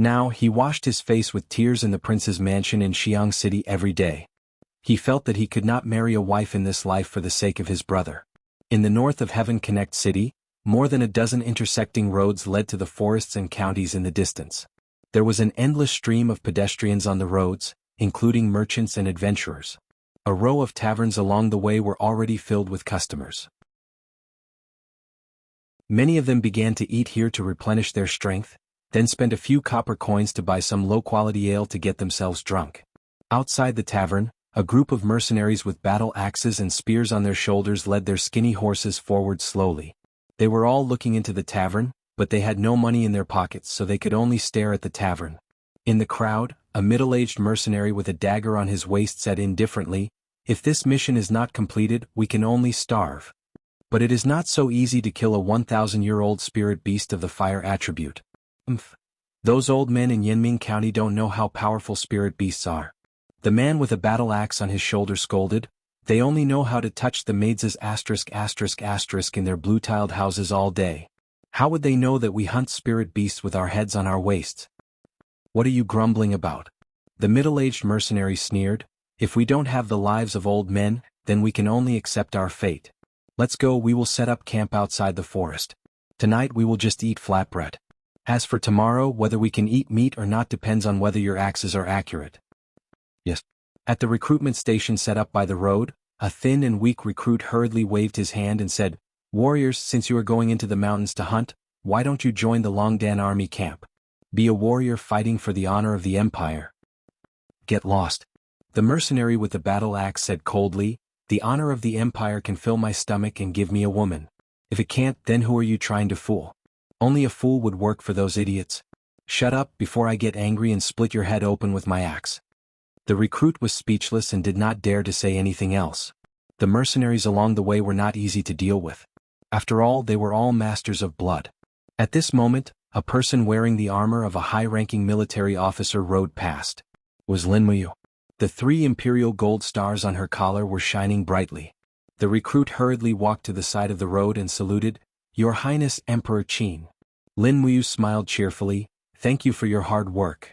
Speaker 1: Now, he washed his face with tears in the prince's mansion in Xiang City every day. He felt that he could not marry a wife in this life for the sake of his brother. In the north of Heaven Connect City, more than a dozen intersecting roads led to the forests and counties in the distance. There was an endless stream of pedestrians on the roads, including merchants and adventurers. A row of taverns along the way were already filled with customers. Many of them began to eat here to replenish their strength, then spend a few copper coins to buy some low-quality ale to get themselves drunk. Outside the tavern, a group of mercenaries with battle axes and spears on their shoulders led their skinny horses forward slowly. They were all looking into the tavern, but they had no money in their pockets, so they could only stare at the tavern. In the crowd, a middle-aged mercenary with a dagger on his waist said indifferently, "If this mission is not completed, we can only starve. But it is not so easy to kill a 1,000-year-old spirit beast of the fire attribute. Those old men in Yanming County don't know how powerful spirit beasts are." The man with a battle axe on his shoulder scolded, "They only know how to touch the maids' in their blue-tiled houses all day. How would they know that we hunt spirit beasts with our heads on our waists? What are you grumbling about?" The middle-aged mercenary sneered, "If we don't have the lives of old men, then we can only accept our fate. Let's go, we will set up camp outside the forest. Tonight we will just eat flatbread. As for tomorrow, whether we can eat meat or not depends on whether your axes are accurate." Yes. At the recruitment station set up by the road, a thin and weak recruit hurriedly waved his hand and said, "Warriors, since you are going into the mountains to hunt, why don't you join the Longdan army camp? Be a warrior fighting for the honor of the empire." "Get lost." The mercenary with the battle axe said coldly, "The honor of the empire can fill my stomach and give me a woman. If it can't, then who are you trying to fool? Only a fool would work for those idiots. Shut up before I get angry and split your head open with my axe." The recruit was speechless and did not dare to say anything else. The mercenaries along the way were not easy to deal with. After all, they were all masters of blood. At this moment, a person wearing the armor of a high-ranking military officer rode past. It was Lin Muyu. The 3 imperial gold stars on her collar were shining brightly. The recruit hurriedly walked to the side of the road and saluted, "Your Highness Emperor Qin." Lin Muyu smiled cheerfully, "Thank you for your hard work."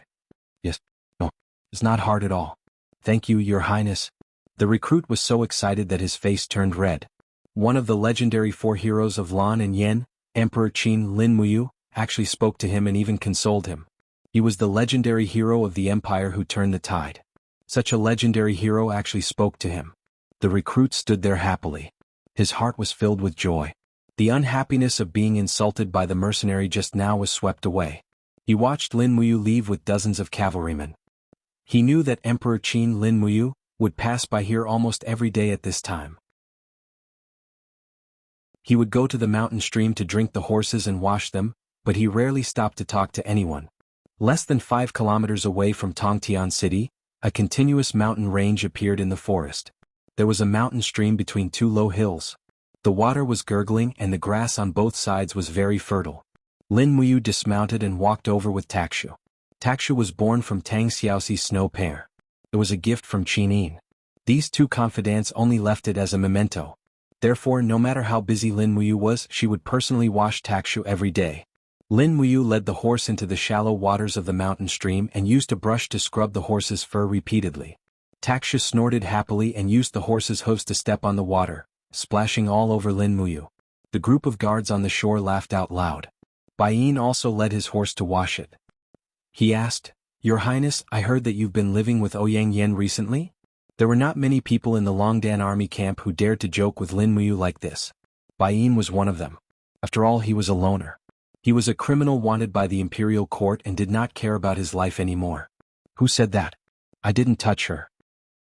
Speaker 1: "Yes. No. It's not hard at all. Thank you, Your Highness." The recruit was so excited that his face turned red. One of the legendary 4 heroes of Lan and Yen, Emperor Qin Lin Muyu, actually spoke to him and even consoled him. He was the legendary hero of the empire who turned the tide. Such a legendary hero actually spoke to him. The recruit stood there happily. His heart was filled with joy. The unhappiness of being insulted by the mercenary just now was swept away. He watched Lin Muyu leave with dozens of cavalrymen. He knew that Emperor Qin Lin Muyu would pass by here almost every day at this time. He would go to the mountain stream to drink the horses and wash them, but he rarely stopped to talk to anyone. Less than 5 kilometers away from Tongtian City, a continuous mountain range appeared in the forest. There was a mountain stream between 2 low hills. The water was gurgling and the grass on both sides was very fertile. Lin Muyu dismounted and walked over with Takshu. Takshu was born from Tang Xiaoxi's snow pear. It was a gift from Qin. These 2 confidants only left it as a memento. Therefore, no matter how busy Lin Muyu was, she would personally wash Takshu every day. Lin Muyu led the horse into the shallow waters of the mountain stream and used a brush to scrub the horse's fur repeatedly. Takshu snorted happily and used the horse's hooves to step on the water, splashing all over Lin Muyu. The group of guards on the shore laughed out loud. Baiyin also led his horse to wash it. He asked, "Your Highness, I heard that you've been living with Ouyang Yen recently?" There were not many people in the Longdan army camp who dared to joke with Lin Muyu like this. Baiyin was one of them. After all, he was a loner. He was a criminal wanted by the imperial court and did not care about his life anymore. "Who said that? I didn't touch her,"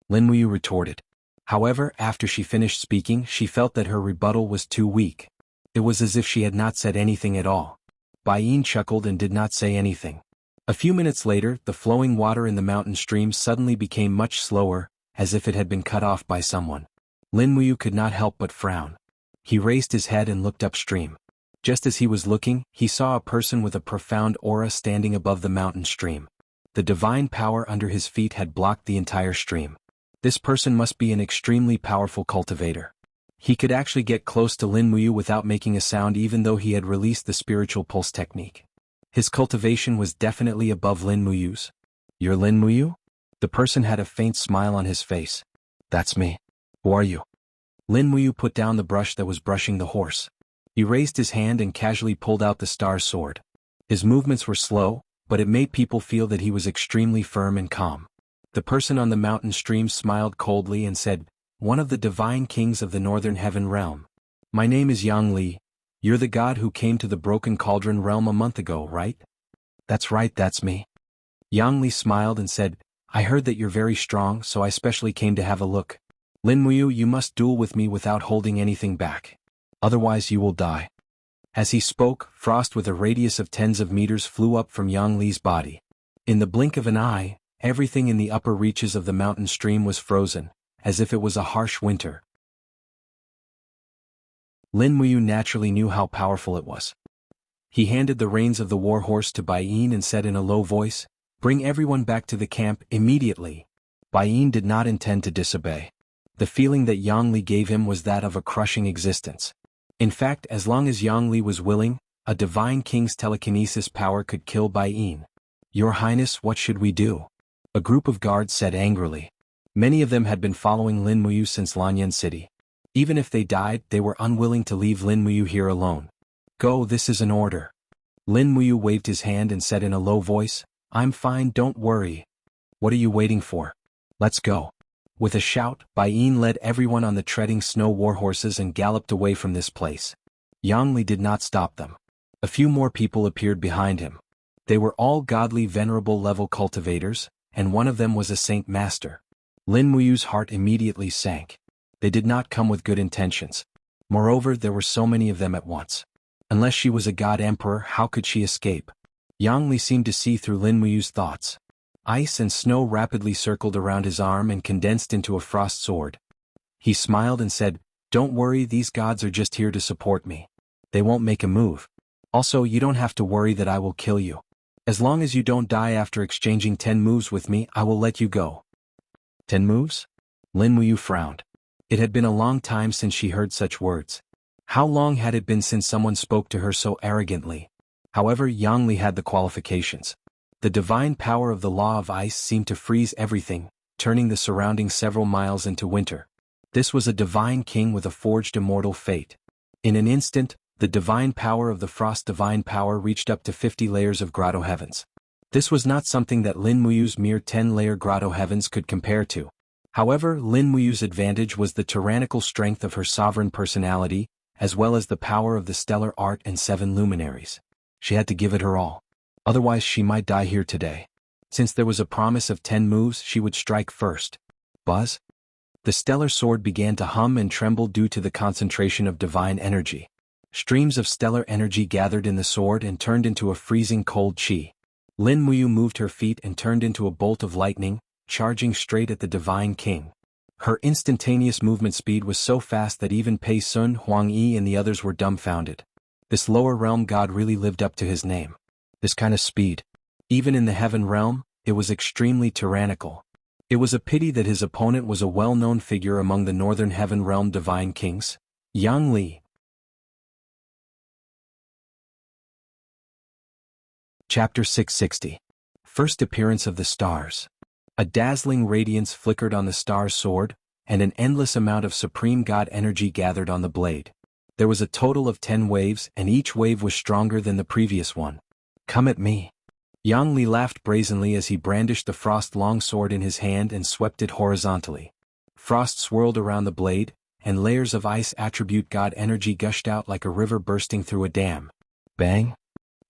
Speaker 1: Lin Muyu retorted. However, after she finished speaking, she felt that her rebuttal was too weak. It was as if she had not said anything at all. Baiyin chuckled and did not say anything. A few minutes later, the flowing water in the mountain stream suddenly became much slower, as if it had been cut off by someone. Lin Muyu could not help but frown. He raised his head and looked upstream. Just as he was looking, he saw a person with a profound aura standing above the mountain stream. The divine power under his feet had blocked the entire stream. This person must be an extremely powerful cultivator. He could actually get close to Lin Muyu without making a sound even though he had released the spiritual pulse technique. His cultivation was definitely above Lin Muyu's. "You're Lin Muyu?" The person had a faint smile on his face. "That's me. Who are you?" Lin Muyu put down the brush that was brushing the horse. He raised his hand and casually pulled out the star sword. His movements were slow, but it made people feel that he was extremely firm and calm. The person on the mountain stream smiled coldly and said, "One of the divine kings of the northern heaven realm. My name is Yang Li. You're the god who came to the Broken Cauldron realm a month ago, right?" "That's right, that's me." Yang Li smiled and said, "I heard that you're very strong, so I specially came to have a look. Lin Muyu, you must duel with me without holding anything back. Otherwise you will die." As he spoke, frost with a radius of tens of meters flew up from Yang Li's body. In the blink of an eye, everything in the upper reaches of the mountain stream was frozen, as if it was a harsh winter. Lin Muyu naturally knew how powerful it was. He handed the reins of the war horse to Baiyin and said in a low voice, "Bring everyone back to the camp immediately." Baiyin did not intend to disobey. The feeling that Yang Li gave him was that of a crushing existence. In fact, as long as Yang Li was willing, a divine king's telekinesis power could kill Baiyin. "Your Highness, what should we do?" a group of guards said angrily. Many of them had been following Lin Muyu since Lanyan City. Even if they died, they were unwilling to leave Lin Muyu here alone. "Go, this is an order." Lin Muyu waved his hand and said in a low voice, "I'm fine, don't worry. What are you waiting for? Let's go." With a shout, Baiyin led everyone on the treading snow warhorses and galloped away from this place. Yang Li did not stop them. A few more people appeared behind him. They were all godly venerable level cultivators, and one of them was a saint master. Lin Muyu's heart immediately sank. They did not come with good intentions. Moreover, there were so many of them at once. Unless she was a god emperor, how could she escape? Yang Li seemed to see through Lin Muyu's thoughts. Ice and snow rapidly circled around his arm and condensed into a frost sword. He smiled and said, "Don't worry, these gods are just here to support me. They won't make a move. Also, you don't have to worry that I will kill you. As long as you don't die after exchanging 10 moves with me, I will let you go." 10 moves? Lin Muyu frowned. It had been a long time since she heard such words. How long had it been since someone spoke to her so arrogantly? However, Yang Li had the qualifications. The divine power of the law of ice seemed to freeze everything, turning the surroundings several miles into winter. This was a divine king with a forged immortal fate. In an instant, the divine power of the frost divine power reached up to 50 layers of grotto heavens. This was not something that Lin Muyu's mere 10-layer grotto heavens could compare to. However, Lin Muyu's advantage was the tyrannical strength of her sovereign personality, as well as the power of the stellar art and 7 luminaries. She had to give it her all. Otherwise she might die here today. Since there was a promise of 10 moves, she would strike first. Buzz? The stellar sword began to hum and tremble due to the concentration of divine energy. Streams of stellar energy gathered in the sword and turned into a freezing cold chi. Lin Muyu moved her feet and turned into a bolt of lightning, charging straight at the divine king. Her instantaneous movement speed was so fast that even Pei Sun, Huang Yi and the others were dumbfounded. This lower realm god really lived up to his name. This kind of speed. Even in the heaven realm, it was extremely tyrannical. It was a pity that his opponent was a well-known figure among the northern heaven realm divine kings. Yang Li. Chapter 660. First Appearance of the Stars. A dazzling radiance flickered on the star's sword, and an endless amount of supreme god energy gathered on the blade. There was a total of 10 waves and each wave was stronger than the previous one. "Come at me." Yang Li laughed brazenly as he brandished the frost longsword in his hand and swept it horizontally. Frost swirled around the blade, and layers of ice attribute god energy gushed out like a river bursting through a dam. Bang!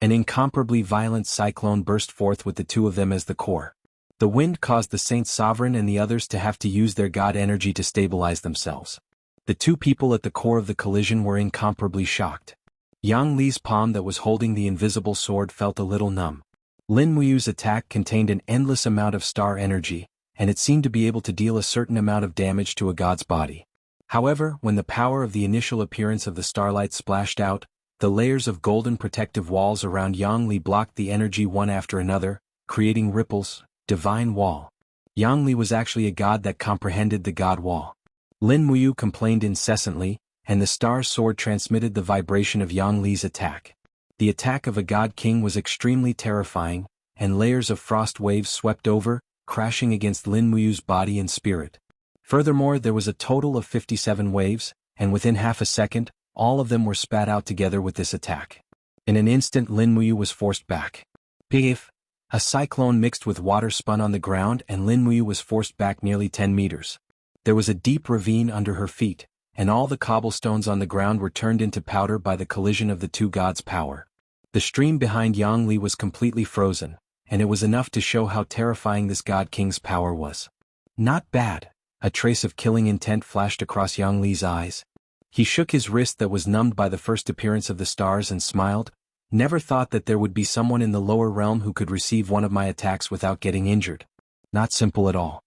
Speaker 1: An incomparably violent cyclone burst forth with the two of them as the core. The wind caused the Saint Sovereign and the others to have to use their god energy to stabilize themselves. The two people at the core of the collision were incomparably shocked. Yang Li's palm that was holding the invisible sword felt a little numb. Lin Muyu's attack contained an endless amount of star energy, and it seemed to be able to deal a certain amount of damage to a god's body. However, when the power of the initial appearance of the starlight splashed out, the layers of golden protective walls around Yang Li blocked the energy one after another, creating ripples. Divine wall. Yang Li was actually a god that comprehended the god wall. Lin Muyu complained incessantly, and the star's sword transmitted the vibration of Yang Li's attack. The attack of a god king was extremely terrifying, and layers of frost waves swept over, crashing against Lin Muyu's body and spirit. Furthermore, there was a total of 57 waves, and within half a second, all of them were spat out together with this attack. In an instant Lin Muyu was forced back. Piff! A cyclone mixed with water spun on the ground and Lin Muyu was forced back nearly 10 meters. There was a deep ravine under her feet, and all the cobblestones on the ground were turned into powder by the collision of the two gods' power. The stream behind Yang Li was completely frozen, and it was enough to show how terrifying this god king's power was. Not bad. A trace of killing intent flashed across Yang Li's eyes. He shook his wrist that was numbed by the first appearance of the stars and smiled. Never thought that there would be someone in the lower realm who could receive one of my attacks without getting injured. Not simple at all.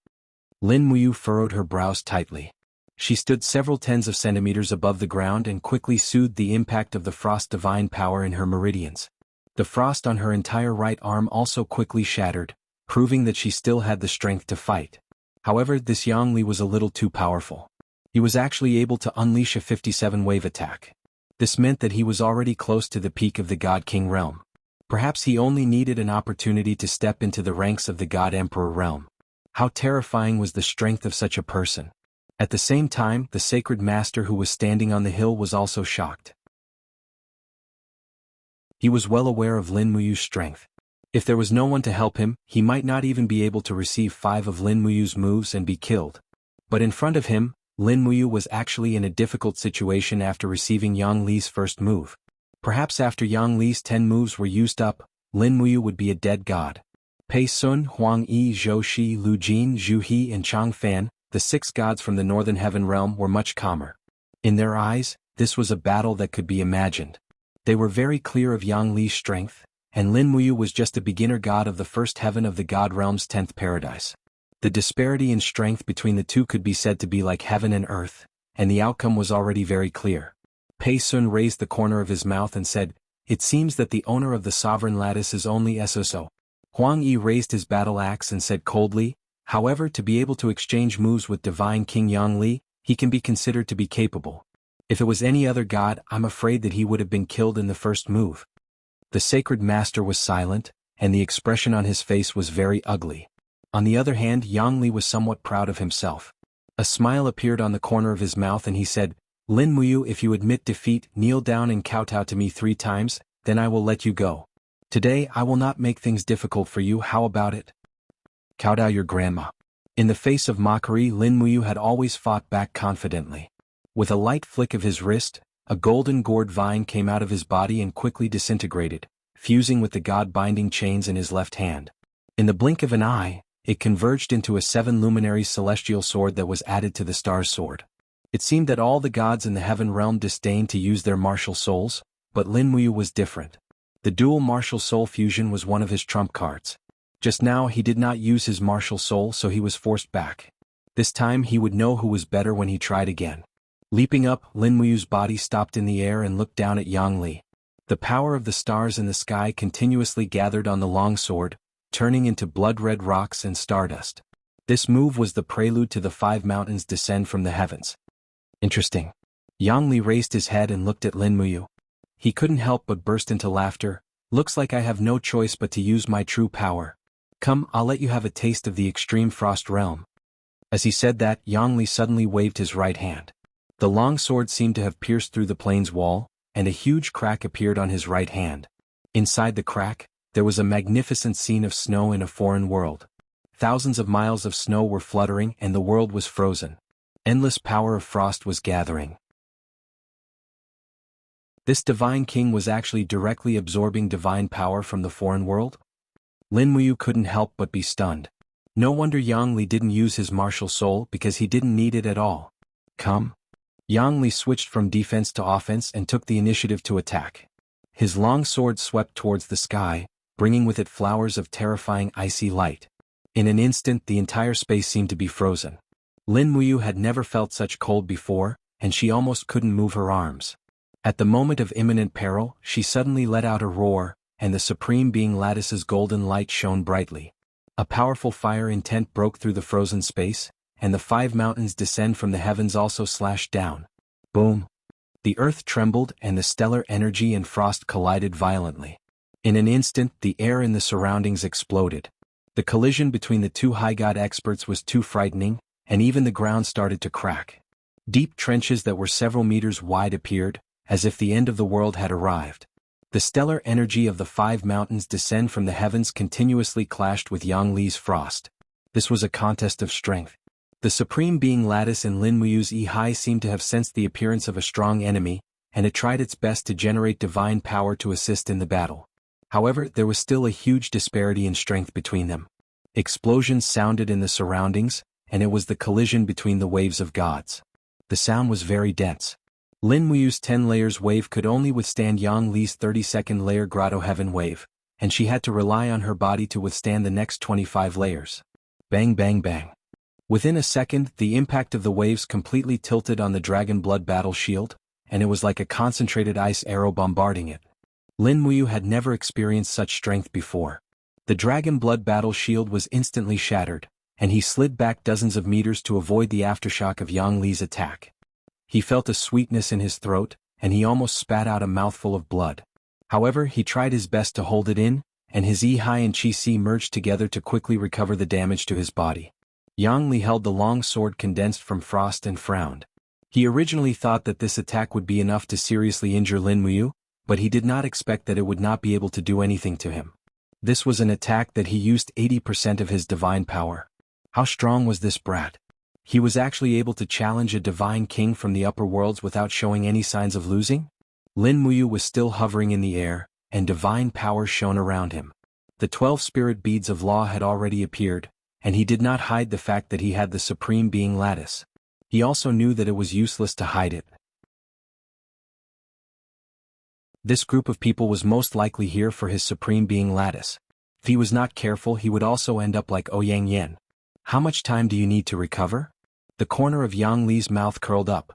Speaker 1: Lin Muyu furrowed her brows tightly. She stood several tens of centimeters above the ground and quickly soothed the impact of the frost divine power in her meridians. The frost on her entire right arm also quickly shattered, proving that she still had the strength to fight. However, this Yang Li was a little too powerful. He was actually able to unleash a 57-wave attack. This meant that he was already close to the peak of the God King realm. Perhaps he only needed an opportunity to step into the ranks of the God Emperor realm. How terrifying was the strength of such a person. At the same time, the sacred master who was standing on the hill was also shocked. He was well aware of Lin Muyu's strength. If there was no one to help him, he might not even be able to receive 5 of Lin Muyu's moves and be killed. But in front of him, Lin Muyu was actually in a difficult situation after receiving Yang Li's first move. Perhaps after Yang Li's 10 moves were used up, Lin Muyu would be a dead god. Pei Sun, Huang Yi, Zhou Shi, Lu Jin, Zhu He and Chang Fan, the 6 gods from the Northern Heaven realm were much calmer. In their eyes, this was a battle that could be imagined. They were very clear of Yang Li's strength, and Lin Muyu was just a beginner god of the first heaven of the god realm's 10th paradise. The disparity in strength between the two could be said to be like heaven and earth, and the outcome was already very clear. Pei Sun raised the corner of his mouth and said, "It seems that the owner of the sovereign lattice is only SSO." Huang Yi raised his battle axe and said coldly, "However, to be able to exchange moves with Divine King Yang Li, he can be considered to be capable. If it was any other god, I'm afraid that he would have been killed in the first move." The sacred master was silent, and the expression on his face was very ugly. On the other hand, Yang Li was somewhat proud of himself. A smile appeared on the corner of his mouth and he said, "Lin Muyu, if you admit defeat, kneel down and kowtow to me 3 times, then I will let you go. Today I will not make things difficult for you, how about it? Kowtow your grandma." In the face of mockery, Lin Muyu had always fought back confidently. With a light flick of his wrist, a golden gourd vine came out of his body and quickly disintegrated, fusing with the god-binding chains in his left hand. In the blink of an eye, it converged into a 7 luminary celestial sword that was added to the star's sword. It seemed that all the gods in the heaven realm disdained to use their martial souls, but Lin Muyu was different. The dual martial soul fusion was one of his trump cards. Just now he did not use his martial soul, so he was forced back. This time he would know who was better when he tried again. Leaping up, Lin Muyu's body stopped in the air and looked down at Yang Li. The power of the stars in the sky continuously gathered on the long sword, turning into blood-red rocks and stardust. This move was the prelude to the 5 mountains descend from the heavens. Interesting. Yang Li raised his head and looked at Lin Muyu. He couldn't help but burst into laughter. "Looks like I have no choice but to use my true power. Come, I'll let you have a taste of the extreme frost realm." As he said that, Yang Li suddenly waved his right hand. The long sword seemed to have pierced through the plane's wall, and a huge crack appeared on his right hand. Inside the crack, there was a magnificent scene of snow in a foreign world. Thousands of miles of snow were fluttering and the world was frozen. Endless power of frost was gathering. This divine king was actually directly absorbing divine power from the foreign world? Lin Muyu couldn't help but be stunned. No wonder Yang Li didn't use his martial soul because he didn't need it at all. Come. Yang Li switched from defense to offense and took the initiative to attack. His long sword swept towards the sky, bringing with it flowers of terrifying icy light. In an instant the entire space seemed to be frozen. Lin Muyu had never felt such cold before, and she almost couldn't move her arms. At the moment of imminent peril, she suddenly let out a roar, and the Supreme Being Lattice's golden light shone brightly. A powerful fire intent broke through the frozen space, and the 5 mountains descend from the heavens also slashed down. Boom! The earth trembled and the stellar energy and frost collided violently. In an instant the air in the surroundings exploded. The collision between the two high god experts was too frightening, and even the ground started to crack. Deep trenches that were several meters wide appeared, as if the end of the world had arrived. The stellar energy of the 5 mountains descend from the heavens continuously clashed with Yang Li's frost. This was a contest of strength. The Supreme Being Lattice in Lin Muyu's Yi seemed to have sensed the appearance of a strong enemy, and it tried its best to generate divine power to assist in the battle. However, there was still a huge disparity in strength between them. Explosions sounded in the surroundings, and it was the collision between the waves of gods. The sound was very dense. Lin Muyu's 10 layers wave could only withstand Yang Li's 32nd layer Grotto Heaven wave, and she had to rely on her body to withstand the next 25 layers. Bang bang bang. Within a second, the impact of the waves completely tilted on the Dragon Blood battle shield, and it was like a concentrated ice arrow bombarding it. Lin Muyu had never experienced such strength before. The Dragon Blood battle shield was instantly shattered, and he slid back dozens of meters to avoid the aftershock of Yang Li's attack. He felt a sweetness in his throat, and he almost spat out a mouthful of blood. However, he tried his best to hold it in, and his Yi and Qi Si merged together to quickly recover the damage to his body. Yang Li held the long sword condensed from frost and frowned. He originally thought that this attack would be enough to seriously injure Lin Muyu, but he did not expect that it would not be able to do anything to him. This was an attack that he used 80% of his divine power. How strong was this brat? He was actually able to challenge a divine king from the upper worlds without showing any signs of losing? Lin Muyu was still hovering in the air, and divine power shone around him. The 12 spirit beads of law had already appeared, and he did not hide the fact that he had the Supreme Being Lattice. He also knew that it was useless to hide it. This group of people was most likely here for his Supreme Being Lattice. If he was not careful, he would also end up like Ouyang Yen. How much time do you need to recover? The corner of Yang Li's mouth curled up.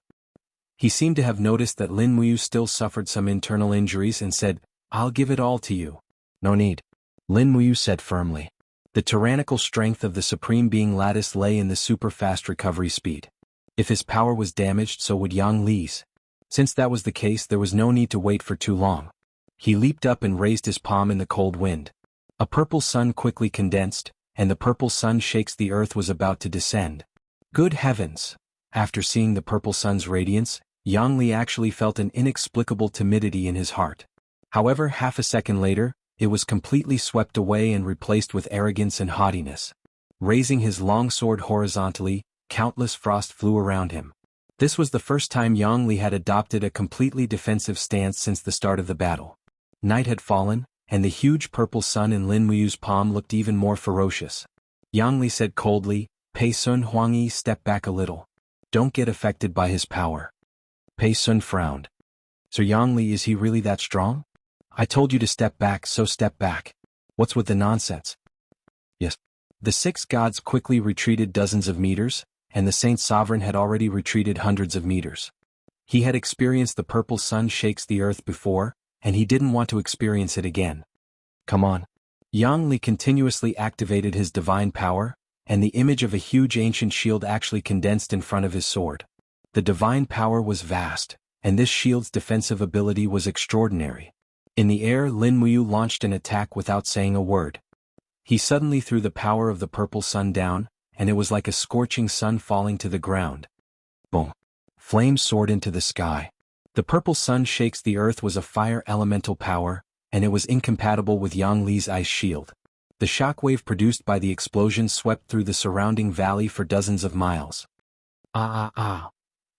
Speaker 1: He seemed to have noticed that Lin Muyu still suffered some internal injuries and said, "I'll give it all to you." "No need," Lin Muyu said firmly. The tyrannical strength of the Supreme Being Lattice lay in the super-fast recovery speed. If his power was damaged, so would Yang Li's. Since that was the case, there was no need to wait for too long. He leaped up and raised his palm in the cold wind. A purple sun quickly condensed, and the purple sun shakes the earth was about to descend. Good heavens! After seeing the purple sun's radiance, Yang Li actually felt an inexplicable timidity in his heart. However, half a second later, it was completely swept away and replaced with arrogance and haughtiness. Raising his long sword horizontally, countless frost flew around him. This was the first time Yang Li had adopted a completely defensive stance since the start of the battle. Night had fallen, and the huge purple sun in Lin Muyu's palm looked even more ferocious. Yang Li said coldly, "Pei Sun Huangyi, step back a little. Don't get affected by his power." Pei Sun frowned. "So Yang Li, is he really that strong? I told you to step back, so step back. What's with the nonsense?" "Yes." The 6 gods quickly retreated dozens of meters, and the Saint Sovereign had already retreated hundreds of meters. He had experienced the purple sun shakes the earth before, and he didn't want to experience it again. "Come on." Yang Li continuously activated his divine power, and the image of a huge ancient shield actually condensed in front of his sword. The divine power was vast, and this shield's defensive ability was extraordinary. In the air, Lin Muyu launched an attack without saying a word. He suddenly threw the power of the purple sun down, and it was like a scorching sun falling to the ground. Boom! Flames soared into the sky. The purple sun shakes the earth was a fire elemental power, and it was incompatible with Yang Li's ice shield. The shockwave produced by the explosion swept through the surrounding valley for dozens of miles.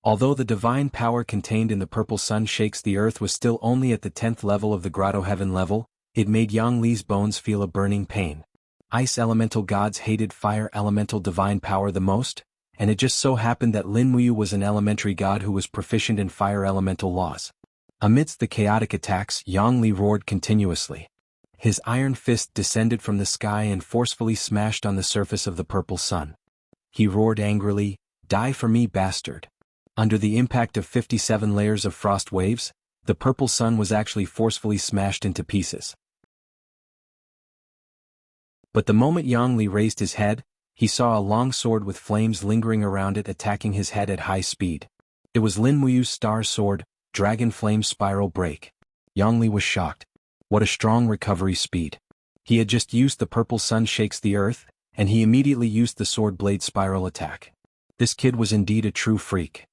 Speaker 1: Although the divine power contained in the purple sun shakes the earth was still only at the 10th level of the grotto heaven level, it made Yang Li's bones feel a burning pain. Ice elemental gods hated fire elemental divine power the most, and it just so happened that Lin Muyu was an elementary god who was proficient in fire elemental laws. Amidst the chaotic attacks, Yang Li roared continuously. His iron fist descended from the sky and forcefully smashed on the surface of the purple sun. He roared angrily, "Die for me, bastard!" Under the impact of 57 layers of frost waves, the purple sun was actually forcefully smashed into pieces. But the moment Yang Li raised his head, he saw a long sword with flames lingering around it attacking his head at high speed. It was Lin Muyu's star sword, Dragon Flame Spiral Break. Yang Li was shocked. What a strong recovery speed. He had just used the purple sun shakes the earth, and he immediately used the sword blade spiral attack. This kid was indeed a true freak.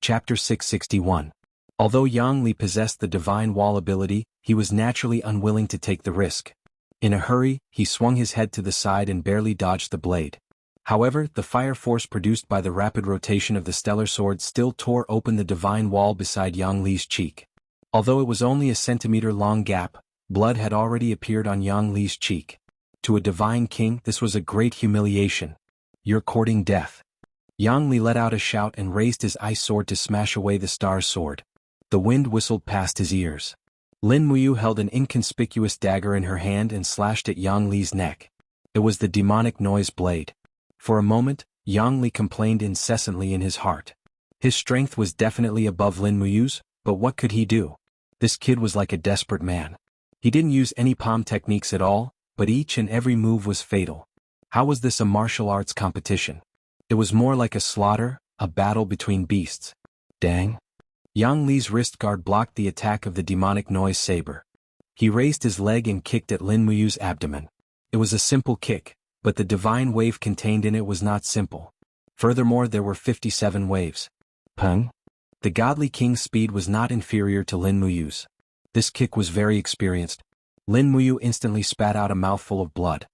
Speaker 1: Chapter 661. Although Yang Li possessed the divine wall ability, he was naturally unwilling to take the risk. In a hurry, he swung his head to the side and barely dodged the blade. However, the fire force produced by the rapid rotation of the stellar sword still tore open the divine wall beside Yang Li's cheek. Although it was only a centimeter-long gap, blood had already appeared on Yang Li's cheek. To a divine king, this was a great humiliation. "You're courting death." Yang Li let out a shout and raised his ice sword to smash away the star's sword. The wind whistled past his ears. Lin Muyu held an inconspicuous dagger in her hand and slashed at Yang Li's neck. It was the demonic noise blade. For a moment, Yang Li complained incessantly in his heart. His strength was definitely above Lin Muyu's, but what could he do? This kid was like a desperate man. He didn't use any palm techniques at all, but each and every move was fatal. How was this a martial arts competition? It was more like a slaughter, a battle between beasts. Dang. Yang Li's wrist guard blocked the attack of the demonic noise saber. He raised his leg and kicked at Lin Muyu's abdomen. It was a simple kick, but the divine wave contained in it was not simple. Furthermore, there were 57 waves. Peng. The godly king's speed was not inferior to Lin Muyu's. This kick was very experienced. Lin Muyu instantly spat out a mouthful of blood.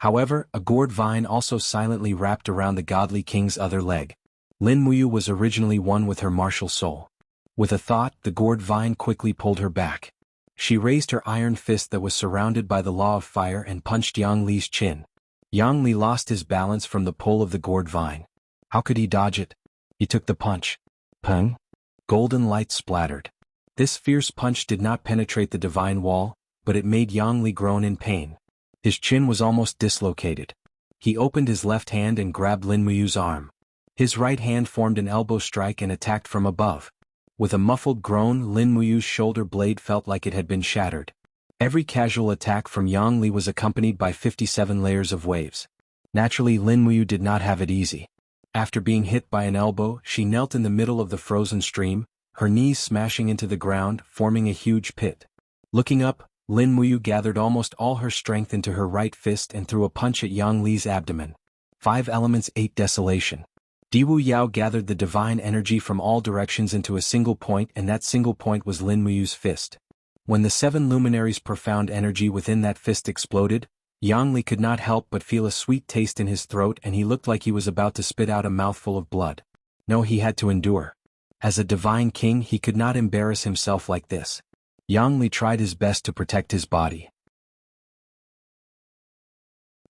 Speaker 1: However, a gourd vine also silently wrapped around the godly king's other leg. Lin Muyu was originally one with her martial soul. With a thought, the gourd vine quickly pulled her back. She raised her iron fist that was surrounded by the law of fire and punched Yang Li's chin. Yang Li lost his balance from the pull of the gourd vine. How could he dodge it? He took the punch. Peng. Golden light splattered. This fierce punch did not penetrate the divine wall, but it made Yang Li groan in pain. His chin was almost dislocated. He opened his left hand and grabbed Lin Muyu's arm. His right hand formed an elbow strike and attacked from above. With a muffled groan, Lin Muyu's shoulder blade felt like it had been shattered. Every casual attack from Yang Li was accompanied by 57 layers of waves. Naturally, Lin Muyu did not have it easy. After being hit by an elbow, she knelt in the middle of the frozen stream, her knees smashing into the ground, forming a huge pit. Looking up, Lin Muyu gathered almost all her strength into her right fist and threw a punch at Yang Li's abdomen. 5 elements 8 desolation. Diwu Yao gathered the divine energy from all directions into a single point, and that single point was Lin Muyu's fist. When the 7 luminaries' profound energy within that fist exploded, Yang Li could not help but feel a sweet taste in his throat, and he looked like he was about to spit out a mouthful of blood. No, he had to endure. As a divine king, he could not embarrass himself like this. Yang Li tried his best to protect his body.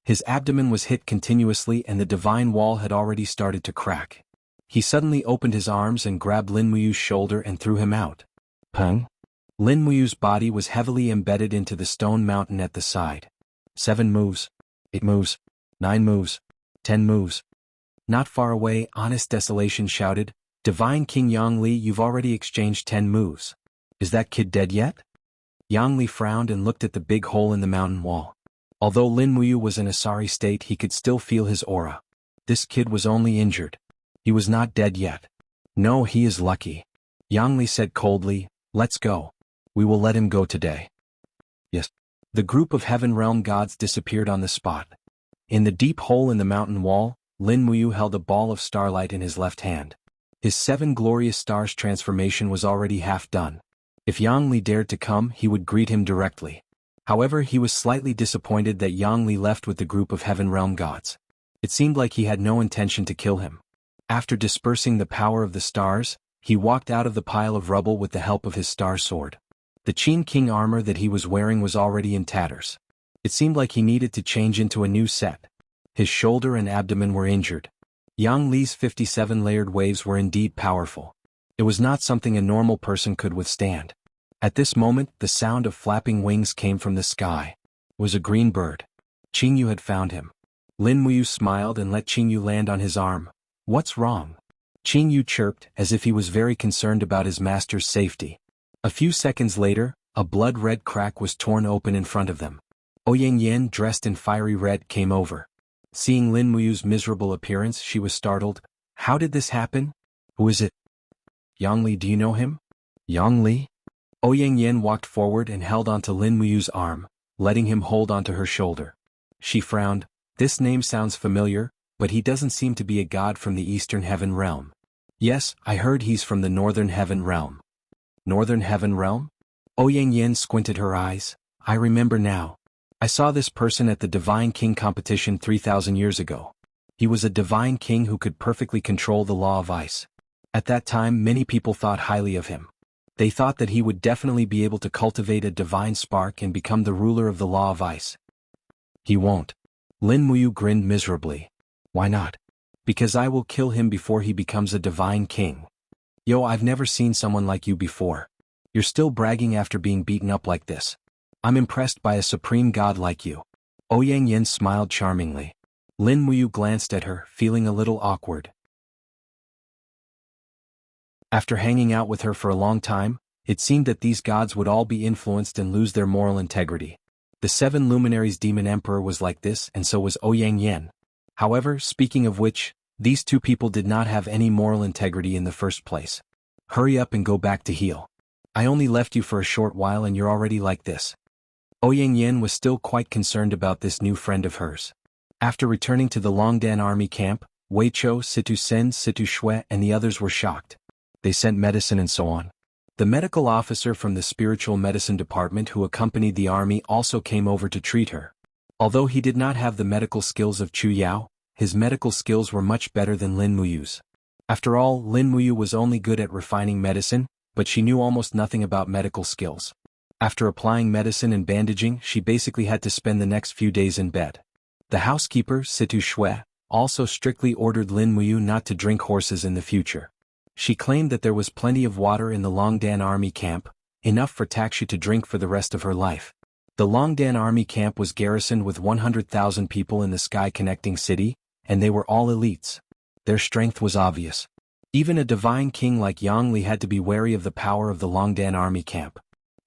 Speaker 1: His abdomen was hit continuously and the divine wall had already started to crack. He suddenly opened his arms and grabbed Lin Muyu's shoulder and threw him out. Peng. Lin Muyu's body was heavily embedded into the stone mountain at the side. 7 moves. 8 moves. 9 moves. 10 moves. Not far away, Honest Desolation shouted, "Divine King Yang Li, you've already exchanged 10 moves. Is that kid dead yet?" Yang Li frowned and looked at the big hole in the mountain wall. Although Lin Muyu was in a sorry state, he could still feel his aura. This kid was only injured. He was not dead yet. No, he is lucky. Yang Li said coldly, "Let's go. We will let him go today." Yes. The group of Heaven Realm gods disappeared on the spot. In the deep hole in the mountain wall, Lin Muyu held a ball of starlight in his left hand. His 7 glorious stars transformation was already half done. If Yang Li dared to come, he would greet him directly. However, he was slightly disappointed that Yang Li left with the group of Heaven Realm gods. It seemed like he had no intention to kill him. After dispersing the power of the stars, he walked out of the pile of rubble with the help of his star sword. The Qin King armor that he was wearing was already in tatters. It seemed like he needed to change into a new set. His shoulder and abdomen were injured. Yang Li's 57-layered waves were indeed powerful. It was not something a normal person could withstand. At this moment, the sound of flapping wings came from the sky. It was a green bird. Qingyu had found him. Lin Muyu smiled and let Qingyu land on his arm. "What's wrong?" Qingyu chirped, as if he was very concerned about his master's safety. A few seconds later, a blood-red crack was torn open in front of them. Ouyang Yan, dressed in fiery red, came over. Seeing Lin Muyu's miserable appearance, she was startled. "How did this happen? Who is it?" "Yang Li, do you know him?" "Yang Li?" Ouyang Yan walked forward and held onto Lin Muyu's arm, letting him hold onto her shoulder. She frowned. "This name sounds familiar, but he doesn't seem to be a god from the Eastern Heaven Realm." "Yes, I heard he's from the Northern Heaven Realm." "Northern Heaven Realm?" Ouyang Yan squinted her eyes. "I remember now. I saw this person at the Divine King competition 3,000 years ago. He was a divine king who could perfectly control the law of ice. At that time, many people thought highly of him. They thought that he would definitely be able to cultivate a divine spark and become the ruler of the law of ice." "He won't." Lin Muyu grinned miserably. "Why not?" "Because I will kill him before he becomes a divine king." "Yo, I've never seen someone like you before. You're still bragging after being beaten up like this. I'm impressed by a supreme god like you." Ouyang Yan smiled charmingly. Lin Muyu glanced at her, feeling a little awkward. After hanging out with her for a long time, it seemed that these gods would all be influenced and lose their moral integrity. The 7 luminaries Demon Emperor was like this, and so was Ouyang Yan. However, speaking of which, these 2 people did not have any moral integrity in the first place. "Hurry up and go back to heal. I only left you for a short while and you're already like this." Ouyang Yan was still quite concerned about this new friend of hers. After returning to the Longdan army camp, Wei Chou, Situ Sen, Situ Shui, and the others were shocked. They sent medicine and so on. The medical officer from the spiritual medicine department who accompanied the army also came over to treat her. Although he did not have the medical skills of Chu Yao, his medical skills were much better than Lin Muyu's. After all, Lin Muyu was only good at refining medicine, but she knew almost nothing about medical skills. After applying medicine and bandaging, she basically had to spend the next few days in bed. The housekeeper, Situ Shui, also strictly ordered Lin Muyu not to drink horses in the future. She claimed that there was plenty of water in the Longdan army camp, enough for Takshu to drink for the rest of her life. The Longdan army camp was garrisoned with 100,000 people in the sky-connecting city, and they were all elites. Their strength was obvious. Even a divine king like Yang Li had to be wary of the power of the Longdan army camp.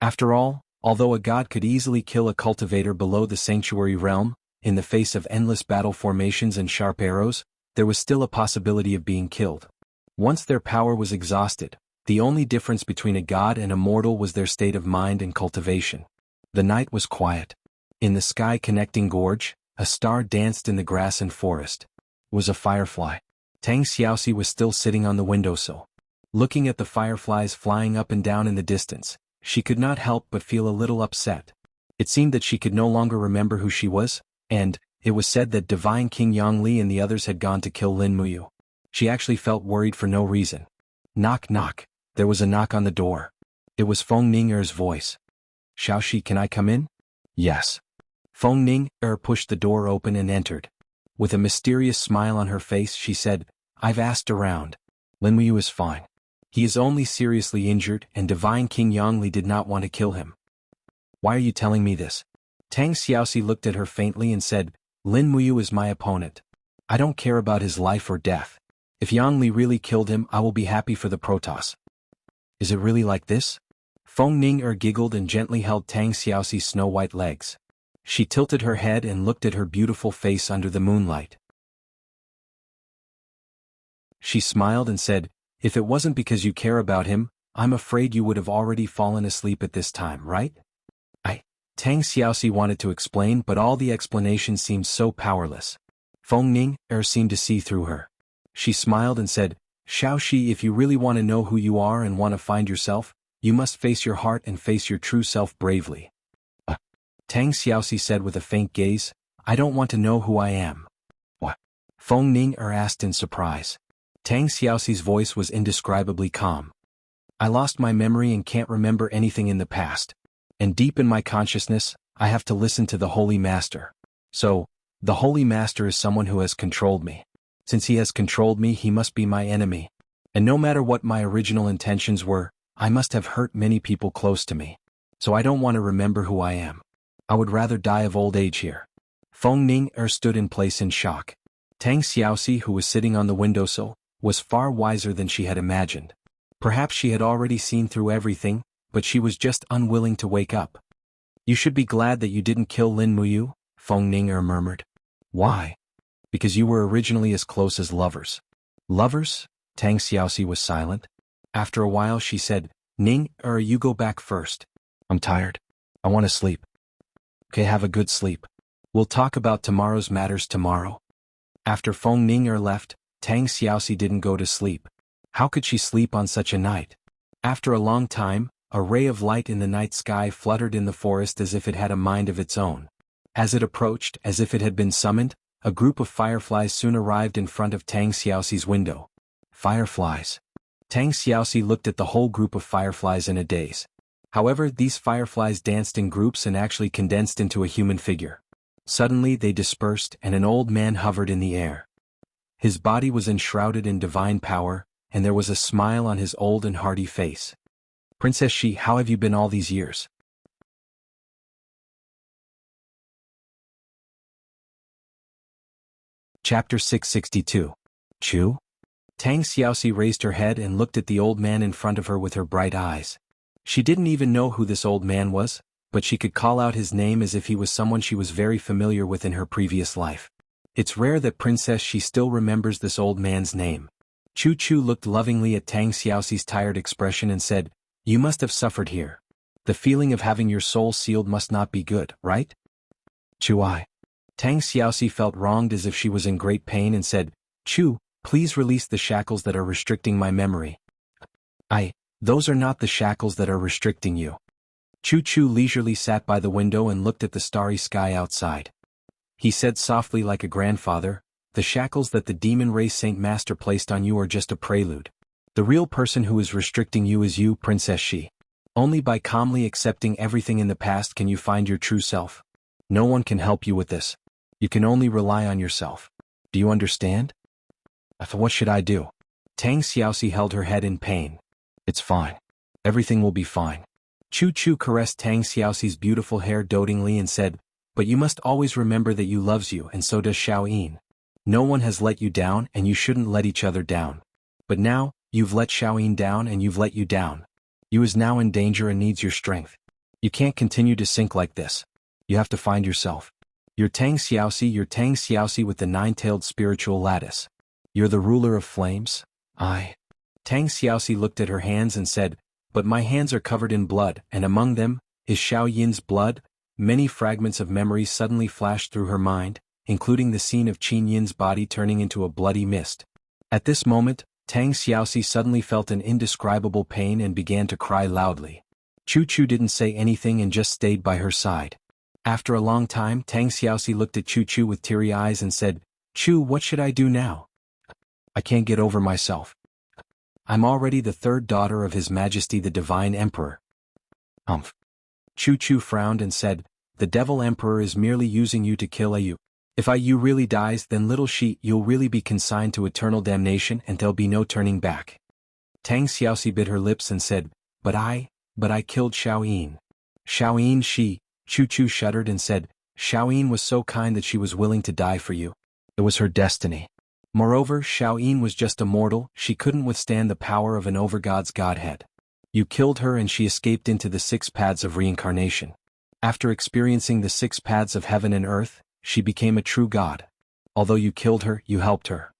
Speaker 1: After all, although a god could easily kill a cultivator below the sanctuary realm, in the face of endless battle formations and sharp arrows, there was still a possibility of being killed. Once their power was exhausted, the only difference between a god and a mortal was their state of mind and cultivation. The night was quiet. In the sky-connecting gorge, a star danced in the grass and forest. It was a firefly. Tang Xiaoxi was still sitting on the windowsill. Looking at the fireflies flying up and down in the distance, she could not help but feel a little upset. It seemed that she could no longer remember who she was, and it was said that Divine King Yang Li and the others had gone to kill Lin Muyu. She actually felt worried for no reason. Knock knock. There was a knock on the door. It was Feng Ning'er's voice. "Xiaoxi, can I come in?" "Yes." Feng Ning'er pushed the door open and entered. With a mysterious smile on her face, she said, "I've asked around. Lin Muyu is fine. He is only seriously injured, and Divine King Yang Li did not want to kill him." "Why are you telling me this?" Tang Xiaoxi looked at her faintly and said, "Lin Muyu is my opponent. I don't care about his life or death. If Yang Li really killed him, I will be happy for the Protoss." "Is it really like this?" Feng Ning'er giggled and gently held Tang Xiaoxi's snow-white legs. She tilted her head and looked at her beautiful face under the moonlight. She smiled and said, "If it wasn't because you care about him, I'm afraid you would have already fallen asleep at this time, right?" Tang Xiaoxi wanted to explain, but all the explanation seemed so powerless. Feng Ning seemed to see through her. She smiled and said, Xiaoxi, if you really want to know who you are and want to find yourself, you must face your heart and face your true self bravely. Tang Xiaoxi said with a faint gaze, I don't want to know who I am. What? Feng Ning asked in surprise. Tang Xiaoxi's voice was indescribably calm. I lost my memory and can't remember anything in the past. And deep in my consciousness, I have to listen to the Holy Master. So, the Holy Master is someone who has controlled me. Since he has controlled me, he must be my enemy. And no matter what my original intentions were, I must have hurt many people close to me. So I don't want to remember who I am. I would rather die of old age here. Feng Ning stood in place in shock. Tang Xiaoxi, who was sitting on the windowsill, was far wiser than she had imagined. Perhaps she had already seen through everything, but she was just unwilling to wake up. You should be glad that you didn't kill Lin Muyu, Feng Ning murmured. Why? Because you were originally as close as lovers. Lovers? Tang Xiaoxi was silent. After a while she said, Ning, you go back first. I'm tired. I want to sleep. Okay, have a good sleep. We'll talk about tomorrow's matters tomorrow. After Feng Ning left, Tang Xiaoxi didn't go to sleep. How could she sleep on such a night? After a long time, a ray of light in the night sky fluttered in the forest as if it had a mind of its own. As it approached, as if it had been summoned, a group of fireflies soon arrived in front of Tang Xiaoxi's window. Fireflies. Tang Xiaoxi looked at the whole group of fireflies in a daze. However, these fireflies danced in groups and actually condensed into a human figure. Suddenly they dispersed and an old man hovered in the air. His body was enshrouded in divine power, and there was a smile on his old and hearty face. Princess Shi, how have you been all these years? Chapter 662. Chu? Tang Xiaoxi raised her head and looked at the old man in front of her with her bright eyes. She didn't even know who this old man was, but she could call out his name as if he was someone she was very familiar with in her previous life. It's rare that Princess Shi still remembers this old man's name. Chu looked lovingly at Tang Xiaoxi's tired expression and said, You must have suffered here. The feeling of having your soul sealed must not be good, right? Chu, Tang Xiaoxi felt wronged as if she was in great pain and said, Chu, please release the shackles that are restricting my memory. Those are not the shackles that are restricting you. Chu leisurely sat by the window and looked at the starry sky outside. He said softly like a grandfather, The shackles that the demon race Saint Master placed on you are just a prelude. The real person who is restricting you is you, Princess Shi. Only by calmly accepting everything in the past can you find your true self. No one can help you with this. You can only rely on yourself. Do you understand? What should I do? Tang Xiaoxi held her head in pain. It's fine. Everything will be fine. Chu caressed Tang Xiaoxi's beautiful hair dotingly and said, But you must always remember that you loves you and so does Xiaoyin. No one has let you down and you shouldn't let each other down. But now, you've let Xiaoyin down and you've let you down. You is now in danger and needs your strength. You can't continue to sink like this. You have to find yourself. You're Tang Xiaoxi with the nine-tailed spiritual lattice. You're the ruler of flames? Tang Xiaoxi looked at her hands and said, But my hands are covered in blood, and among them is Xiaoyin's blood. Many fragments of memories suddenly flashed through her mind, including the scene of Qin Yin's body turning into a bloody mist. At this moment, Tang Xiaoxi suddenly felt an indescribable pain and began to cry loudly. Chu didn't say anything and just stayed by her side. After a long time, Tang Xiaoxi looked at Chu with teary eyes and said, Chu, what should I do now? I can't get over myself. I'm already the third daughter of His Majesty the Divine Emperor. Chu frowned and said, The Devil Emperor is merely using you to kill you. If you really dies, then little Shi, you'll really be consigned to eternal damnation and there'll be no turning back. Tang Xiaoxi bit her lips and said, But I killed Xiaoyin. Xiaoyin Shi, Chu shuddered and said, Xiaoyin was so kind that she was willing to die for you. It was her destiny. Moreover, Xiaoyin was just a mortal, she couldn't withstand the power of an overgod's godhead. You killed her and she escaped into the 6 paths of reincarnation. After experiencing the 6 paths of heaven and earth, she became a true god. Although you killed her, you helped her.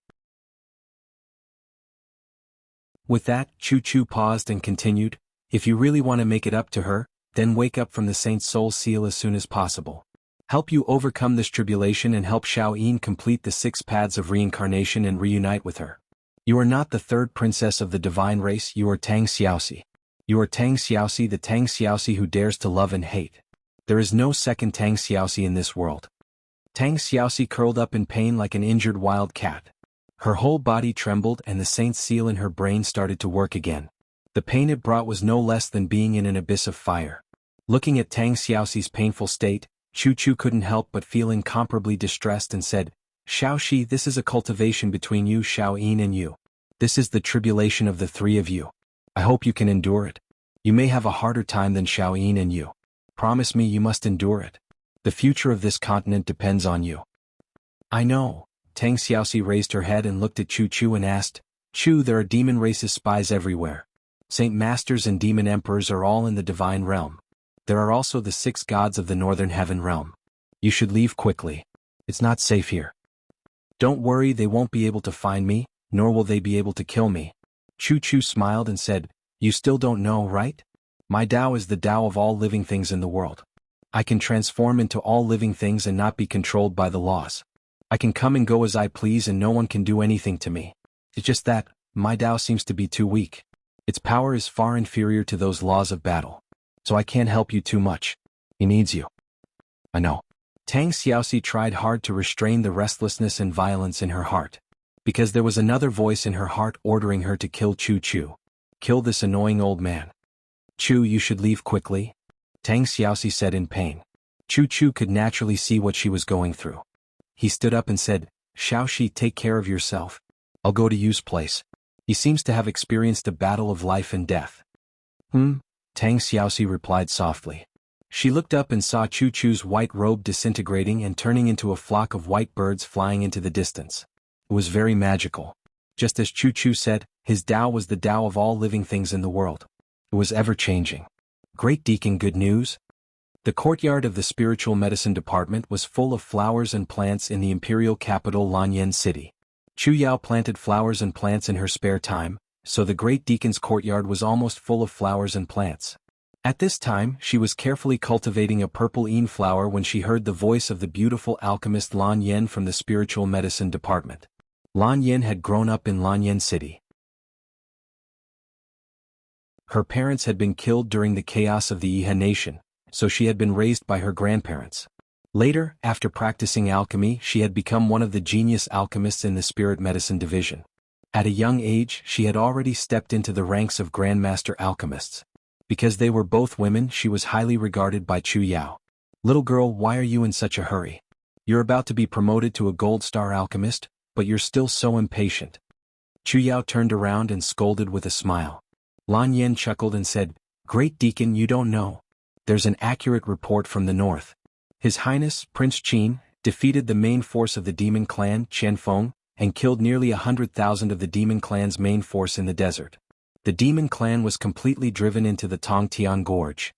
Speaker 1: With that, Chu paused and continued, If you really want to make it up to her, then wake up from the Saint's soul seal as soon as possible. Help you overcome this tribulation and help Xiaoyin complete the 6 paths of reincarnation and reunite with her. You are not the third princess of the divine race, you are Tang Xiaoxi. You are Tang Xiaoxi, the Tang Xiaoxi who dares to love and hate. There is no second Tang Xiaoxi in this world. Tang Xiaoxi curled up in pain like an injured wild cat. Her whole body trembled and the Saint's seal in her brain started to work again. The pain it brought was no less than being in an abyss of fire. Looking at Tang Xiaoxi's painful state, Chu Chu couldn't help but feel incomparably distressed and said, Xiaoxi, this is a cultivation between you, Xiaoyin, and you. This is the tribulation of the 3 of you. I hope you can endure it. You may have a harder time than Xiaoyin and you. Promise me you must endure it. The future of this continent depends on you. I know. Tang Xiaoxi raised her head and looked at Chu Chu and asked, Chu, there are demon races spies everywhere. Saint Masters and demon emperors are all in the divine realm. There are also the 6 gods of the northern heaven realm. You should leave quickly. It's not safe here. Don't worry, they won't be able to find me, nor will they be able to kill me. Chu Chu smiled and said, You still don't know, right? My Tao is the Tao of all living things in the world. I can transform into all living things and not be controlled by the laws. I can come and go as I please and no one can do anything to me. It's just that, my Tao seems to be too weak. Its power is far inferior to those laws of battle. So I can't help you too much. He needs you. I know. Tang Xiaoxi tried hard to restrain the restlessness and violence in her heart. Because there was another voice in her heart ordering her to kill Chu Chu. Kill this annoying old man. Chu, you should leave quickly. Tang Xiaoxi said in pain. Chu Chu could naturally see what she was going through. He stood up and said, Xiaoxi, take care of yourself. I'll go to Yu's place. He seems to have experienced a battle of life and death. Tang Xiaoxi replied softly. She looked up and saw Chu Chu's white robe disintegrating and turning into a flock of white birds flying into the distance. It was very magical. Just as Chu Chu said, his Tao was the Tao of all living things in the world. It was ever-changing. Great Deacon, good news? The courtyard of the spiritual medicine department was full of flowers and plants in the imperial capital Lanyan City. Chu Yao planted flowers and plants in her spare time, so the Great Deacon's courtyard was almost full of flowers and plants. At this time, she was carefully cultivating a purple een flower when she heard the voice of the beautiful alchemist Lan Yen from the spiritual medicine department. Lan Yen had grown up in Lanyan City. Her parents had been killed during the chaos of the Iha nation, so she had been raised by her grandparents. Later, after practicing alchemy, she had become one of the genius alchemists in the spirit medicine division. At a young age, she had already stepped into the ranks of grandmaster alchemists. Because they were both women, she was highly regarded by Chu Yao. Little girl, why are you in such a hurry? You're about to be promoted to a gold star alchemist, but you're still so impatient. Chu Yao turned around and scolded with a smile. Lan Yen chuckled and said, Great Deacon, you don't know. There's an accurate report from the north. His Highness, Prince Qin, defeated the main force of the demon clan, Qianfeng, and killed nearly 100,000 of the demon clan's main force in the desert. The demon clan was completely driven into the Tongtian Gorge.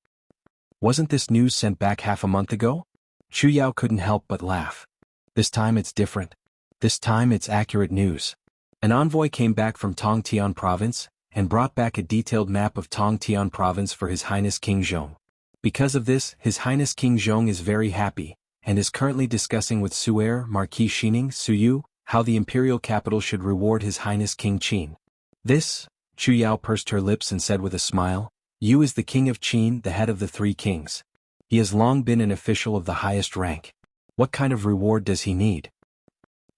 Speaker 1: Wasn't this news sent back half a month ago? Chu Yao couldn't help but laugh. This time it's different. This time it's accurate news. An envoy came back from Tongtian province, and brought back a detailed map of Tongtian province for His Highness King Zhong. Because of this, His Highness King Zhong is very happy, and is currently discussing with Su'er Marquis Xining Suyu, how the imperial capital should reward His Highness King Qin. This, Chu Yao pursed her lips and said with a smile, Yu is the king of Qin, the head of the 3 kings. He has long been an official of the highest rank. What kind of reward does he need?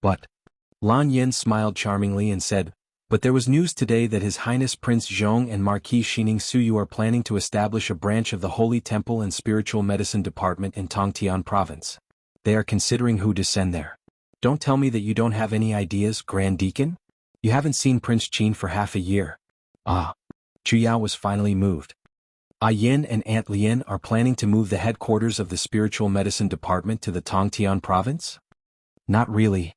Speaker 1: But, Lan Yen smiled charmingly and said, but there was news today that His Highness Prince Zhong and Marquis Xining Suyu are planning to establish a branch of the Holy Temple and Spiritual Medicine Department in Tongtian Province. They are considering who to send there. Don't tell me that you don't have any ideas, Grand Deacon? You haven't seen Prince Qin for half a year. Ah. Chu Yao was finally moved. Ah Yin and Aunt Lien are planning to move the headquarters of the Spiritual Medicine Department to the Tongtian Province? Not really.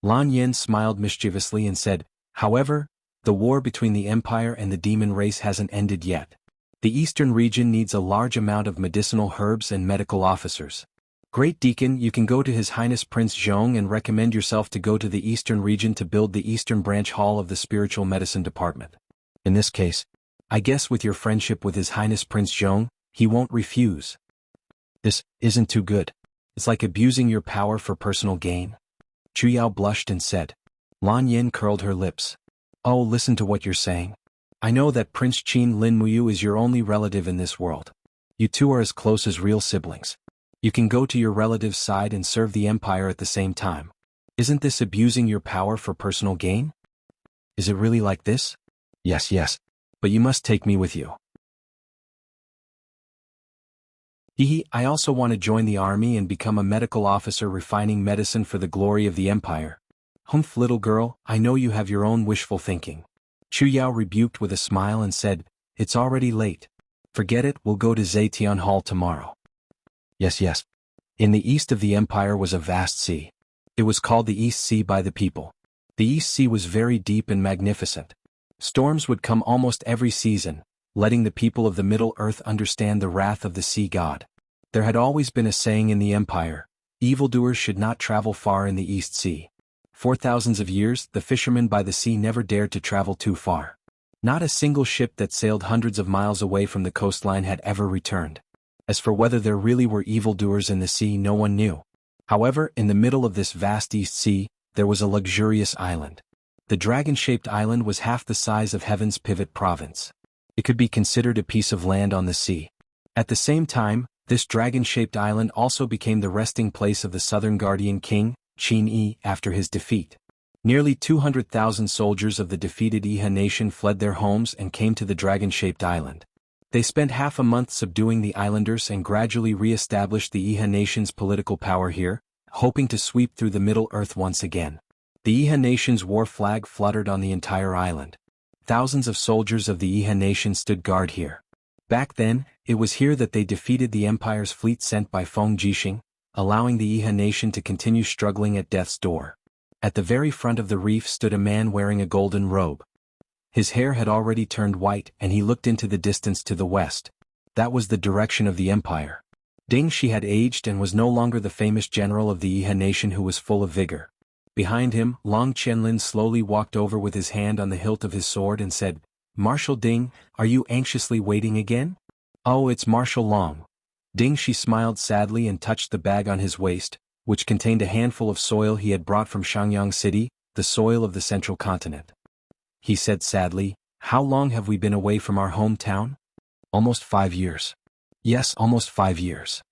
Speaker 1: Lan Yen smiled mischievously and said, however, the war between the Empire and the demon race hasn't ended yet. The eastern region needs a large amount of medicinal herbs and medical officers. Great Deacon, you can go to His Highness Prince Zhong and recommend yourself to go to the eastern region to build the eastern branch hall of the Spiritual Medicine Department. In this case, I guess with your friendship with His Highness Prince Zhong, He won't refuse. This isn't too good. It's like abusing your power for personal gain. Chuyao blushed and said. Lan Yin curled her lips. Oh, listen to what you're saying. I know that Prince Qin Lin Muyu is your only relative in this world. You two are as close as real siblings. You can go to your relative's side and serve the empire at the same time. Isn't this abusing your power for personal gain? Is it really like this? Yes. But you must take me with you. I also want to join the army and become a medical officer refining medicine for the glory of the empire. Humph, little girl, I know you have your own wishful thinking. Chuyao rebuked with a smile and said, It's already late. Forget it, we'll go to Zetian Hall tomorrow. Yes. In the east of the empire was a vast sea. It was called the East Sea by the people. The East Sea was very deep and magnificent. Storms would come almost every season, letting the people of the Middle Earth understand the wrath of the sea god. There had always been a saying in the empire, evildoers should not travel far in the East Sea. For thousands of years, the fishermen by the sea never dared to travel too far. Not a single ship that sailed hundreds of miles away from the coastline had ever returned. As for whether there really were evildoers in the sea, no one knew. However, in the middle of this vast East Sea, there was a luxurious island. The dragon-shaped island was half the size of Heaven's Pivot province. It could be considered a piece of land on the sea. At the same time, this dragon-shaped island also became the resting place of the southern guardian king, Qin Yi, after his defeat. Nearly 200,000 soldiers of the defeated Iha nation fled their homes and came to the dragon-shaped island. They spent half a month subduing the islanders and gradually re-established the Iha nation's political power here, hoping to sweep through the Middle Earth once again. The Iha nation's war flag fluttered on the entire island. Thousands of soldiers of the Iha nation stood guard here. Back then, it was here that they defeated the empire's fleet sent by Feng Jixing, allowing the Iha nation to continue struggling at death's door. At the very front of the reef stood a man wearing a golden robe. His hair had already turned white and he looked into the distance to the west. That was the direction of the empire. Ding Shi had aged and was no longer the famous general of the Iha nation who was full of vigor. Behind him, Long Qianlin slowly walked over with his hand on the hilt of his sword and said, Marshal Ding, are you anxiously waiting again? Oh, it's Marshal Long. Ding Shi smiled sadly and touched the bag on his waist, which contained a handful of soil he had brought from Shangyang City, the soil of the central continent. He said sadly, How long have we been away from our hometown? Almost 5 years. Yes, almost 5 years.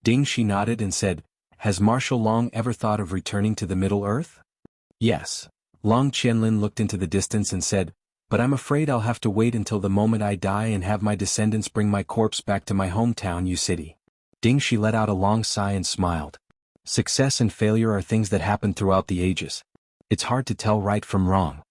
Speaker 1: Ding Shi nodded and said, Has Marshal Long ever thought of returning to the Middle Earth? Yes. Long Qianlin looked into the distance and said, But I'm afraid I'll have to wait until the moment I die and have my descendants bring my corpse back to my hometown, Yu City. Ding Shi let out a long sigh and smiled. Success and failure are things that happen throughout the ages. It's hard to tell right from wrong.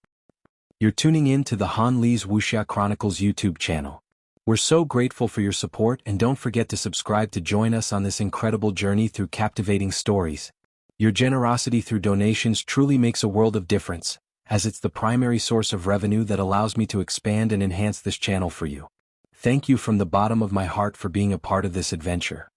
Speaker 1: You're tuning in to the Han Li's Wuxia Chronicles YouTube channel. We're so grateful for your support and don't forget to subscribe to join us on this incredible journey through captivating stories. Your generosity through donations truly makes a world of difference, as it's the primary source of revenue that allows me to expand and enhance this channel for you. Thank you from the bottom of my heart for being a part of this adventure.